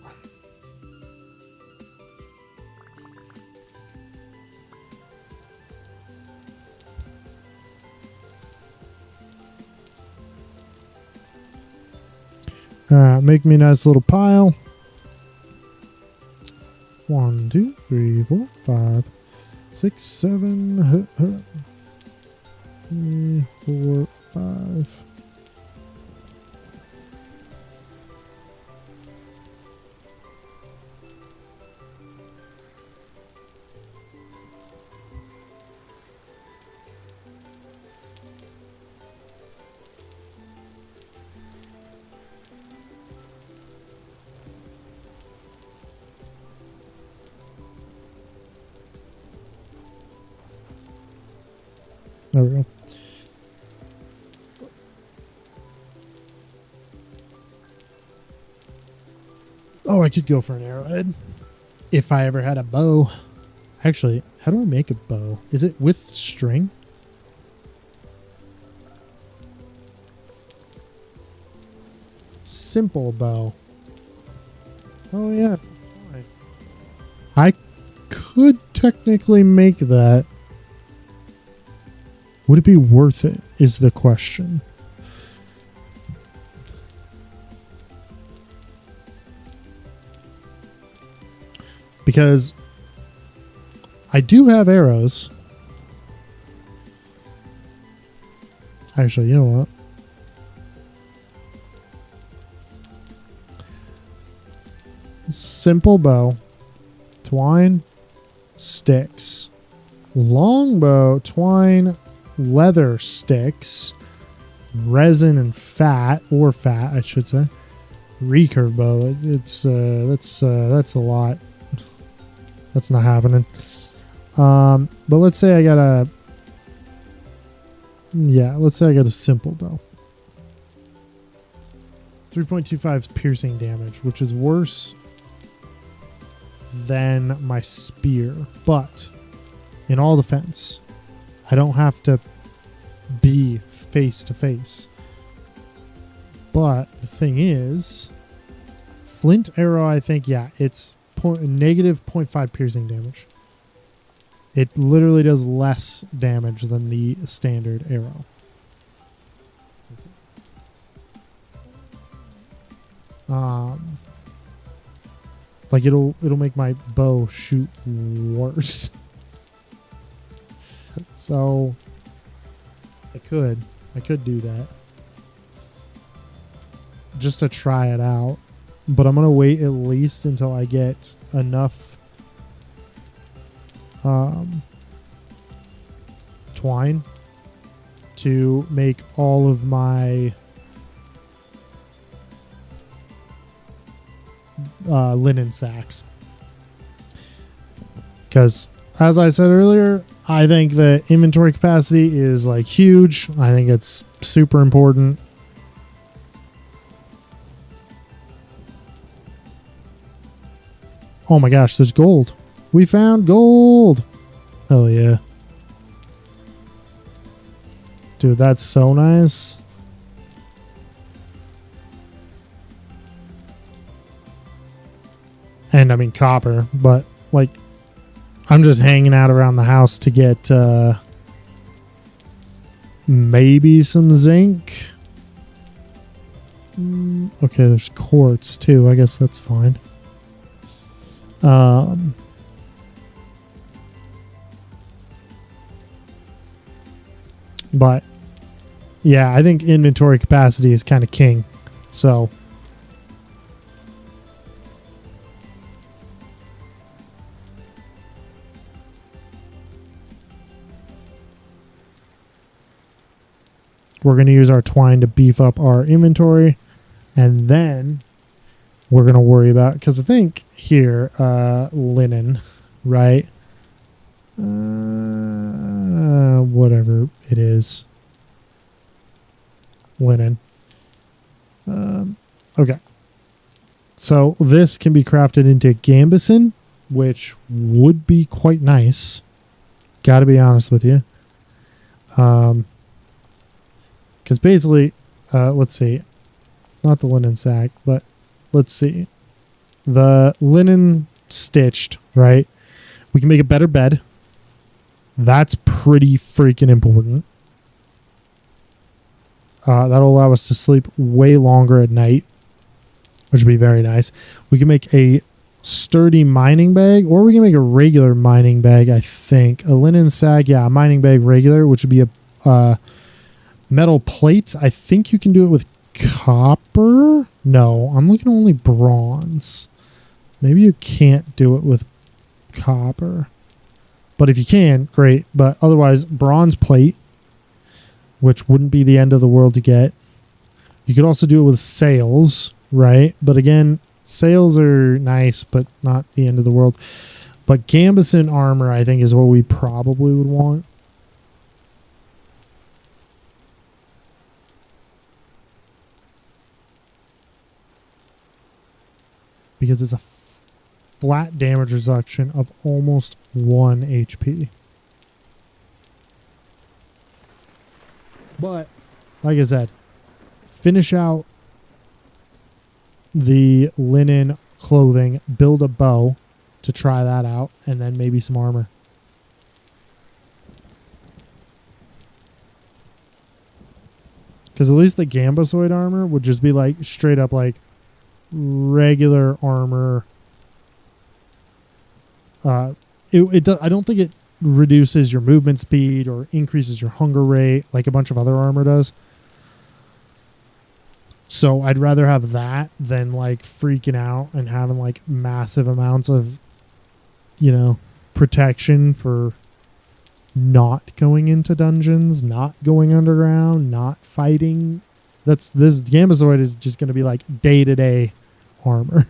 Speaker 1: Alright, make me a nice little pile. 1, 2, 3, 4, 5, 6, 7, 4, 4, 5. There we go. Oh, I could go for an arrowhead if I ever had a bow. Actually, how do I make a bow? Is it with string? Simple bow. Oh, yeah. I could technically make that. Would it be worth it, is the question. Because I do have arrows. Actually, you know what? Simple bow. Twine. Sticks. Longbow. Twine. Leather sticks, resin and fat, or fat, I should say. Recurve bow. That's a lot. That's not happening. But let's say I got a. Yeah, let's say I got a simple bow. 3.25 piercing damage, which is worse than my spear, but in all defense, I don't have to be face to face. But the thing is, flint arrow, I think, yeah, it's negative 0.5 piercing damage. It literally does less damage than the standard arrow. Like it'll make my bow shoot worse. So I could do that just to try it out, but I'm gonna wait at least until I get enough twine to make all of my linen sacks, because as I said earlier, I think the inventory capacity is like huge. I think it's super important. Oh my gosh, there's gold. We found gold. Hell yeah. Dude, that's so nice. And I mean copper, but like I'm just hanging out around the house to get maybe some zinc. Okay, there's quartz too. I guess that's fine. But yeah, I think inventory capacity is kind of king. So we're going to use our twine to beef up our inventory, and then we're going to worry about, because I think here, linen, right? Whatever it is. Linen. Okay. So this can be crafted into gambeson, which would be quite nice. Got to be honest with you. Because basically, let's see. Not the linen sack, but let's see. The linen stitched, right? We can make a better bed. That's pretty freaking important. That'll allow us to sleep way longer at night, which would be very nice. We can make a sturdy mining bag, or we can make a regular mining bag, I think. A linen sack, yeah, a mining bag regular, which would be Metal plates, I think you can do it with copper. No, I'm looking at only bronze. Maybe you can't do it with copper. But if you can, great. But otherwise, bronze plate, which wouldn't be the end of the world to get. You could also do it with sails, right? But again, sails are nice, but not the end of the world. But gambeson armor, I think, is what we probably would want. Because it's a flat damage reduction of almost 1 HP. But, like I said, finish out the linen clothing, build a bow to try that out, and then maybe some armor. Because at least the Gambozoid armor would just be like straight up like regular armor. I don't think it reduces your movement speed or increases your hunger rate like a bunch of other armor does. So I'd rather have that than like freaking out and having like massive amounts of, you know, protection for not going into dungeons, not going underground, not fighting. This Gambozoid is just going to be like day-to-day armor.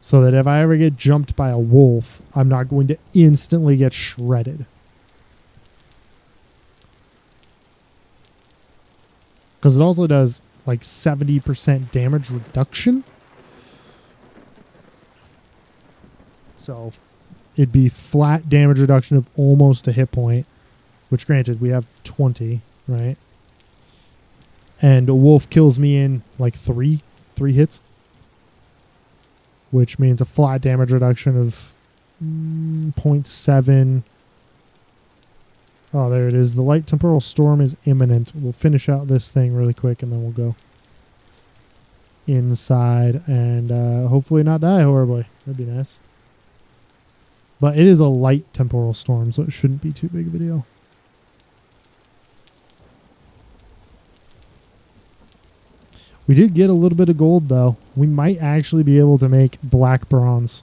Speaker 1: So that if I ever get jumped by a wolf, I'm not going to instantly get shredded. Because it also does like 70% damage reduction. So it'd be flat damage reduction of almost a hit point. Which granted, we have 20, right? And a wolf kills me in like three hits. Which means a flat damage reduction of 0.7. Oh, there it is. The light temporal storm is imminent. We'll finish out this thing really quick and then we'll go inside and hopefully not die horribly. That'd be nice. But it is a light temporal storm, so it shouldn't be too big of a deal. We did get a little bit of gold, though. We might actually be able to make black bronze,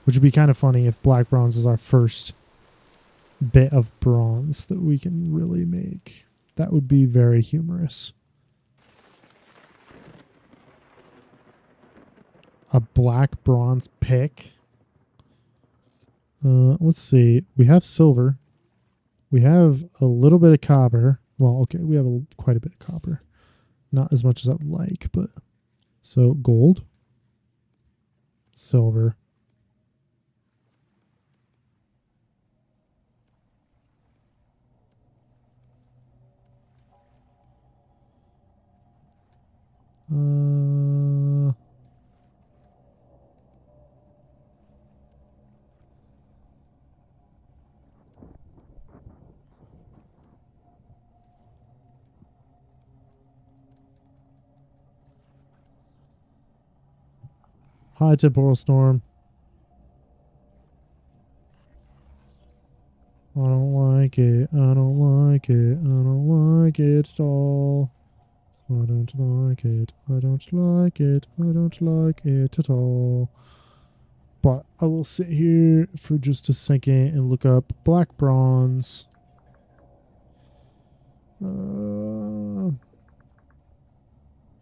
Speaker 1: which would be kind of funny if black bronze is our first bit of bronze that we can really make. That would be very humorous. A black bronze pick. Let's see. We have silver. We have a little bit of copper. Well, okay, we have quite a bit of copper. Not as much as I would like, but... So, gold. Silver. High temporal storm. I don't like it. I don't like it. I don't like it at all. I don't like it. I don't like it. I don't like it at all. But I will sit here for just a second and look up black bronze.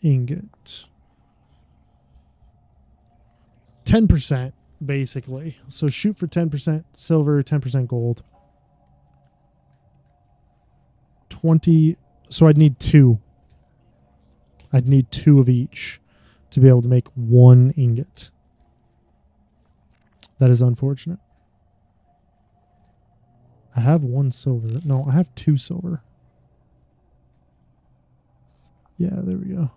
Speaker 1: Ingot. 10% basically. So shoot for 10% silver, 10% gold. 20. So I'd need 2. I'd need 2 of each to be able to make 1 ingot. That is unfortunate. I have 1 silver. No, I have 2 silver. Yeah, there we go.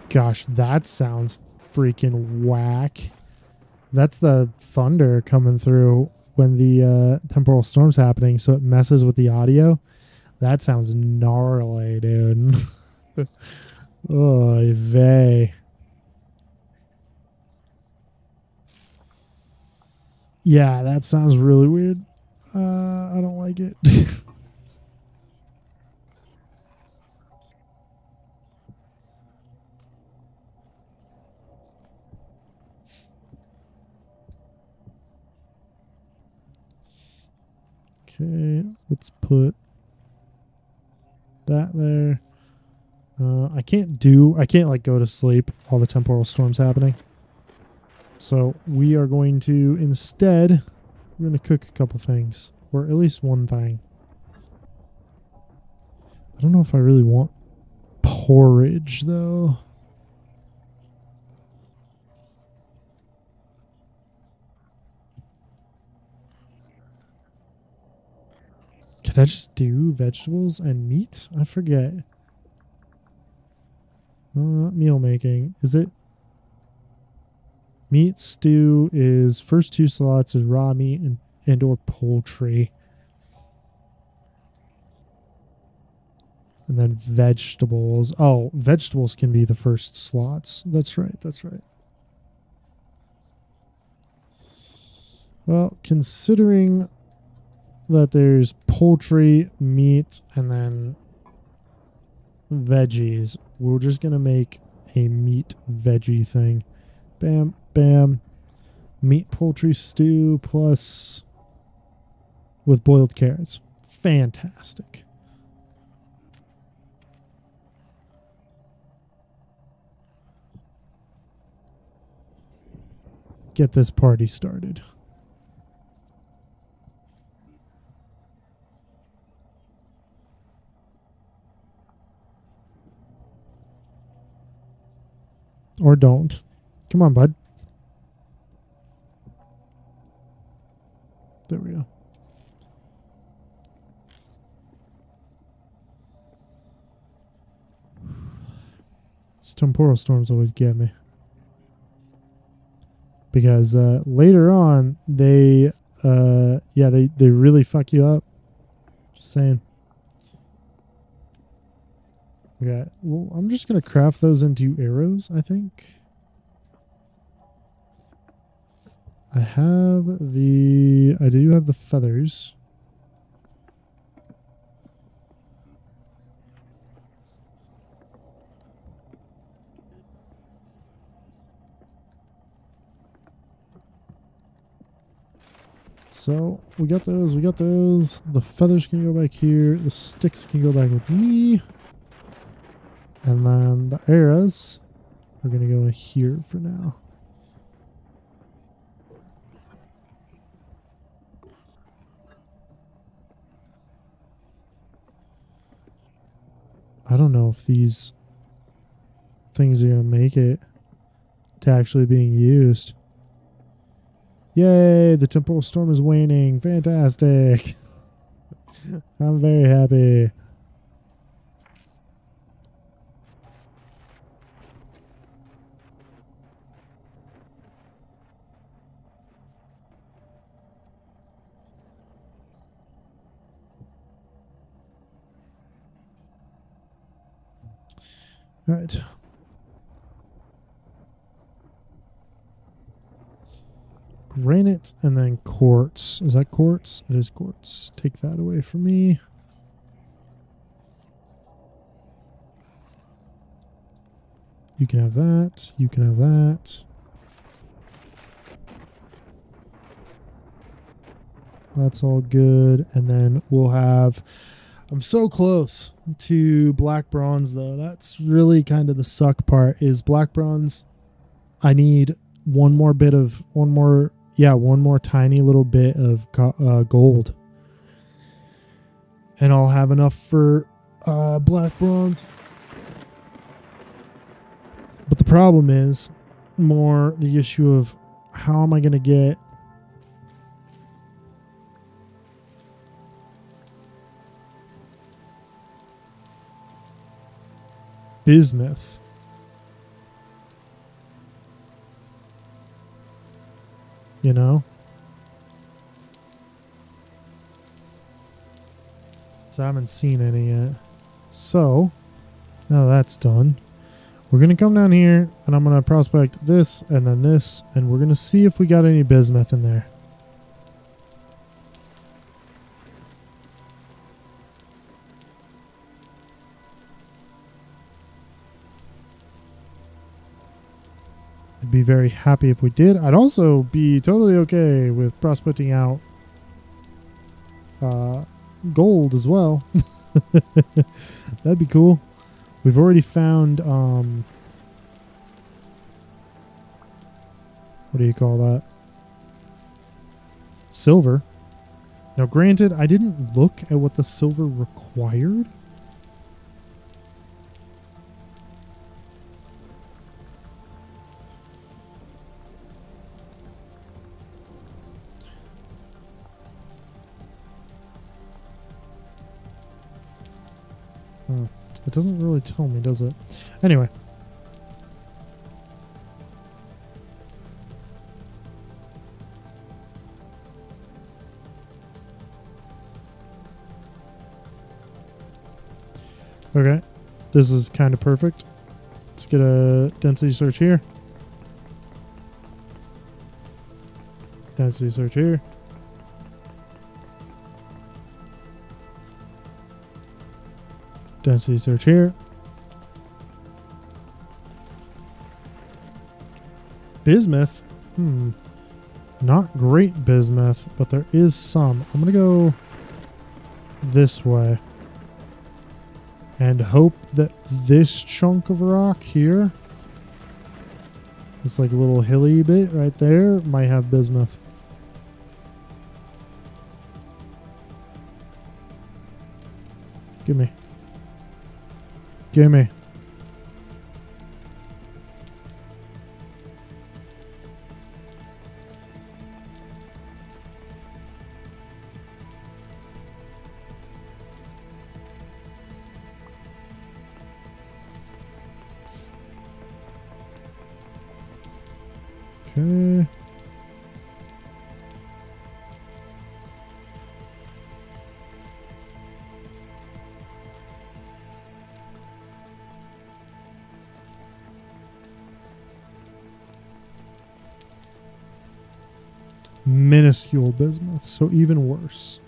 Speaker 1: Gosh, that sounds freaking whack. That's the thunder coming through when the temporal storm's happening, so it messes with the audio. That sounds gnarly, dude. Oy vey. Yeah, that sounds really weird. I don't like it. Okay, let's put that there. I can't like go to sleep while the temporal storm's happening. So we are going to instead, we're going to cook a couple things, or at least one thing. I don't know if I really want porridge though. Could I just do vegetables and meat? I forget. Meal making. Is it? Meat stew is first two slots is raw meat and or poultry. And then vegetables. Oh, vegetables can be the first slots. That's right. That's right. Well, considering that there's poultry, meat, and then veggies, we're just going to make a meat veggie thing. Bam, bam. Meat poultry stew plus with boiled carrots. Fantastic. Get this party started. Or don't. Come on, bud. There we go. These temporal storms always get me. Because later on, they really fuck you up. Just saying. Okay, well, I'm just going to craft those into arrows, I think. I do have the feathers. So we got those. The feathers can go back here. The sticks can go back with me. And then the arrows are going to go here for now. I don't know if these things are going to make it to actually being used. Yay, the temporal storm is waning. Fantastic. I'm very happy. All right. Granite and then quartz. Is that quartz? It is quartz. Take that away from me. You can have that. You can have that. That's all good. And then we'll have... I'm so close to black bronze, though. That's really kind of the suck part, is black bronze. I need one more tiny little bit of gold. And I'll have enough for black bronze. But the problem is more the issue of how am I going to get bismuth. You know? So I haven't seen any yet. So, now that's done. We're going to come down here, and I'm going to prospect this, and then this, and we're going to see if we got any bismuth in there. be very happy if we did. I'd also be totally okay with prospecting out gold as well. That'd be cool. We've already found what do you call that? Silver. Now granted, I didn't look at what the silver required. It doesn't really tell me, does it? Anyway. Okay. This is kind of perfect. Let's get a density search here. Density search here. Density search here. Bismuth. Not great bismuth, but there is some. I'm going to go this way. And hope that this chunk of rock here, this like little hilly bit right there, might have bismuth. Gimme. Gimme. Okay. Minuscule bismuth, so even worse.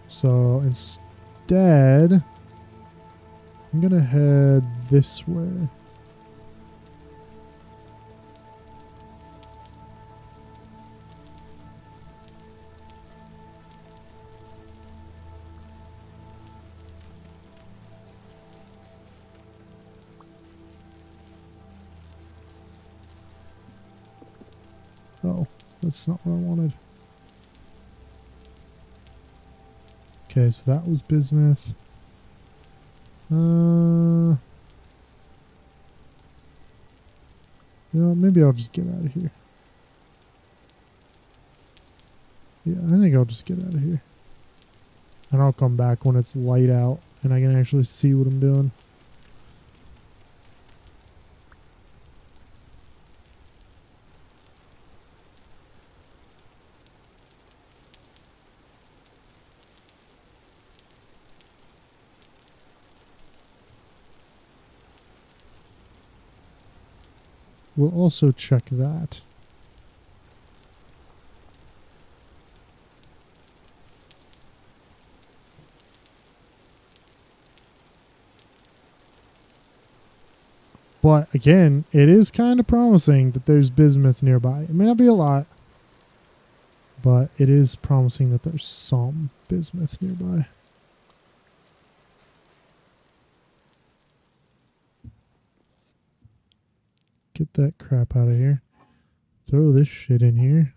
Speaker 1: So instead, I'm gonna head this way. Oh, that's not what I wanted. Okay, so that was bismuth. Yeah, maybe I'll just get out of here. Yeah, I think I'll just get out of here. And I'll come back when it's light out and I can actually see what I'm doing. We'll also check that. But again, it is kind of promising that there's bismuth nearby. It may not be a lot, but it is promising that there's some bismuth nearby. Get that crap out of here. Throw this shit in here.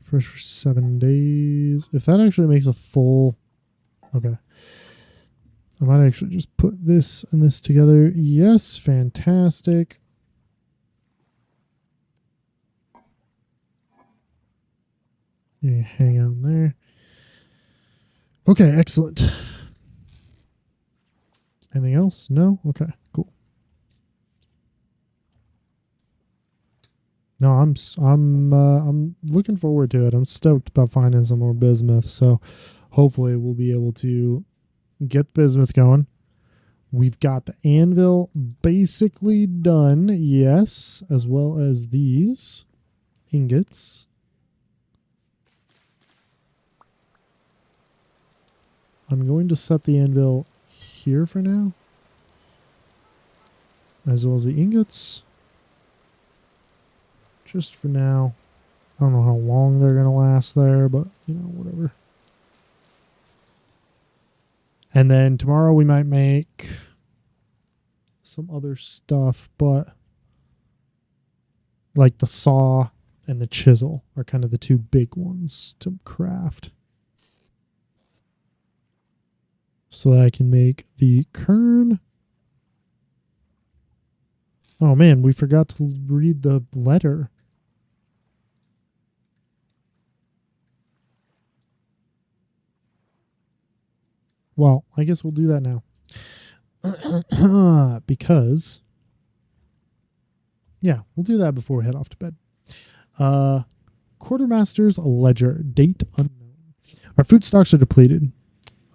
Speaker 1: Fresh for 7 days. If that actually makes a full... Okay. I might actually just put this and this together. Yes, fantastic. You hang out in there. Okay, excellent. Anything else? No? Okay, cool. No, I'm looking forward to it. I'm stoked about finding some more bismuth. So hopefully we'll be able to get bismuth going. We've got the anvil basically done, yes, as well as these ingots. I'm going to set the anvil here for now. as well as the ingots. Just for now. I don't know how long they're going to last there, but, whatever. And then tomorrow we might make some other stuff, but like the saw and the chisel are kind of the two big ones to craft. So that I can make the kern. Oh man, we forgot to read the letter. Well, I guess we'll do that now. Because, yeah, we'll do that before we head off to bed. Quartermaster's ledger, date unknown. Our food stocks are depleted.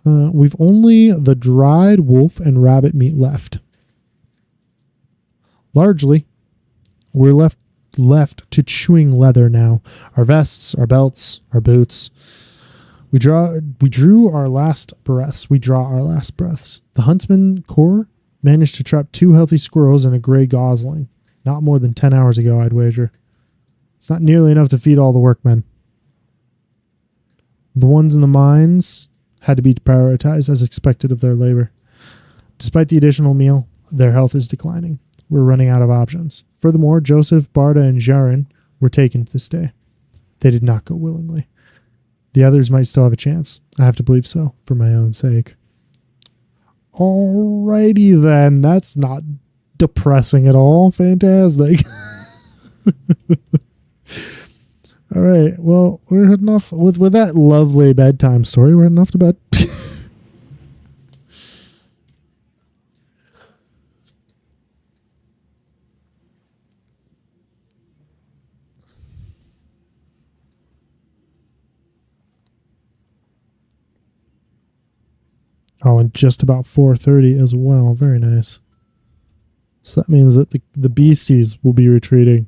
Speaker 1: We've only the dried wolf and rabbit meat left. Largely, we're left to chewing leather now. Our vests, our belts, our boots. We drew our last breaths. We draw our last breaths. The huntsman corps managed to trap 2 healthy squirrels and a gray gosling. Not more than 10 hours ago, I'd wager. It's not nearly enough to feed all the workmen. The ones in the mines had to be prioritized as expected of their labor. Despite the additional meal, their health is declining. We're running out of options. Furthermore, Joseph, Barda, and Jarin were taken this day. They did not go willingly. The others might still have a chance. I have to believe so, for my own sake. Alrighty then. That's not depressing at all. Fantastic. All right. Well, we're heading off with that lovely bedtime story. We're heading off to bed. Oh, and just about 4:30 as well. Very nice. So that means that the beasties will be retreating.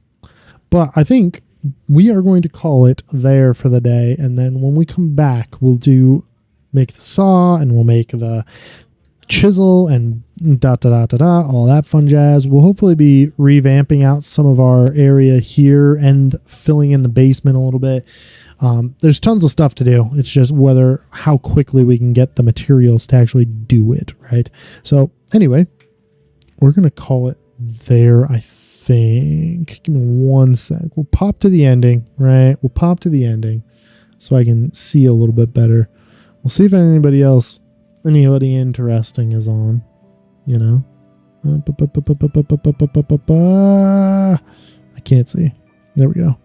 Speaker 1: But I think we are going to call it there for the day. And then when we come back, we'll make the saw and we'll make the chisel and all that fun jazz. We'll hopefully be revamping out some of our area here and filling in the basement a little bit. There's tons of stuff to do. It's just how quickly we can get the materials to actually do it, right? So anyway, we're going to call it there, I think. Give me one sec. We'll pop to the ending, right? We'll pop to the ending so I can see a little bit better. We'll see if anybody interesting is on, I can't see. There we go.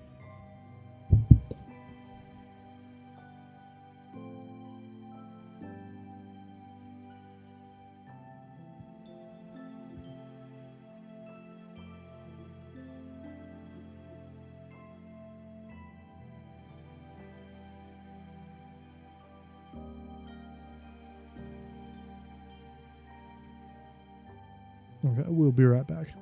Speaker 1: Okay, we'll be right back.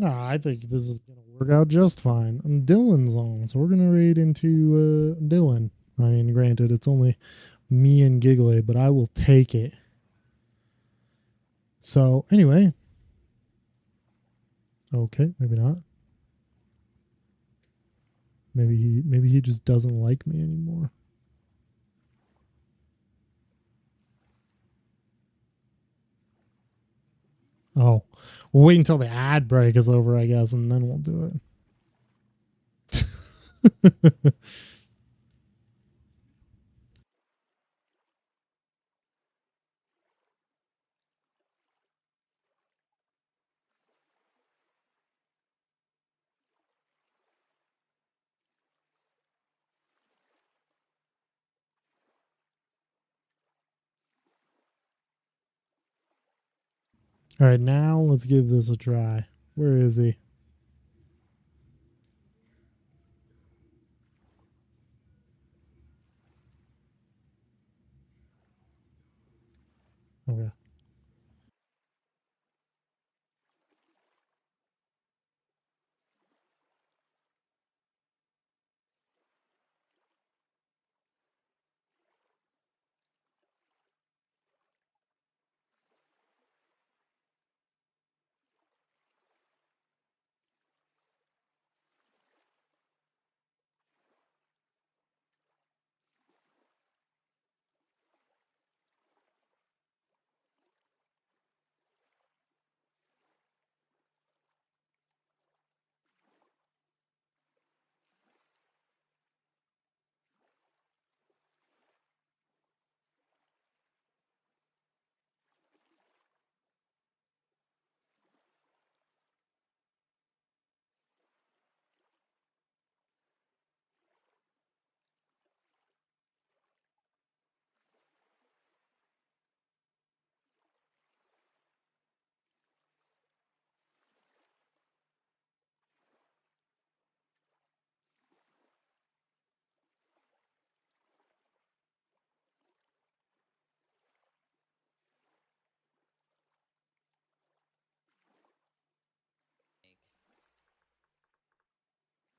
Speaker 1: I think this is gonna work out just fine. I'm Dylan's on, so we're gonna raid into Dylan. I mean, granted, it's only me and Giggly, but I will take it. So anyway, okay, maybe not. Maybe he just doesn't like me anymore. Oh, we'll wait until the ad break is over, I guess, and then we'll do it. All right, now let's give this a try. Where is he? Okay.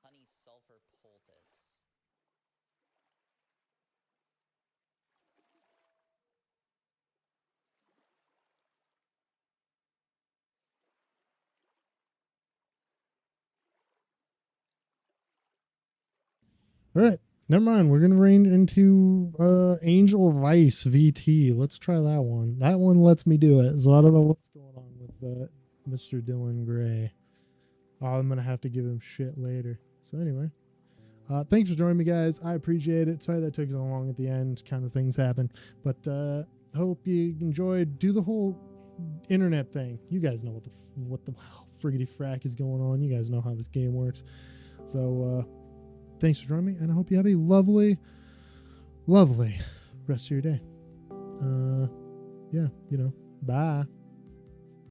Speaker 2: Honey sulfur poultice.
Speaker 1: All right. Never mind. We're gonna range into Angel Vice VT. Let's try that one. That one lets me do it. So I don't know what's going on with Mr. Dylan Gray. Oh, I'm gonna have to give him shit later. So anyway, thanks for joining me, guys. I appreciate it. Sorry that took so long at the end. Kind of things happen, but hope you enjoyed. Do the whole internet thing. You guys know what the friggity frack is going on. You guys know how this game works. So thanks for joining me, and I hope you have a lovely, lovely rest of your day. Yeah, bye.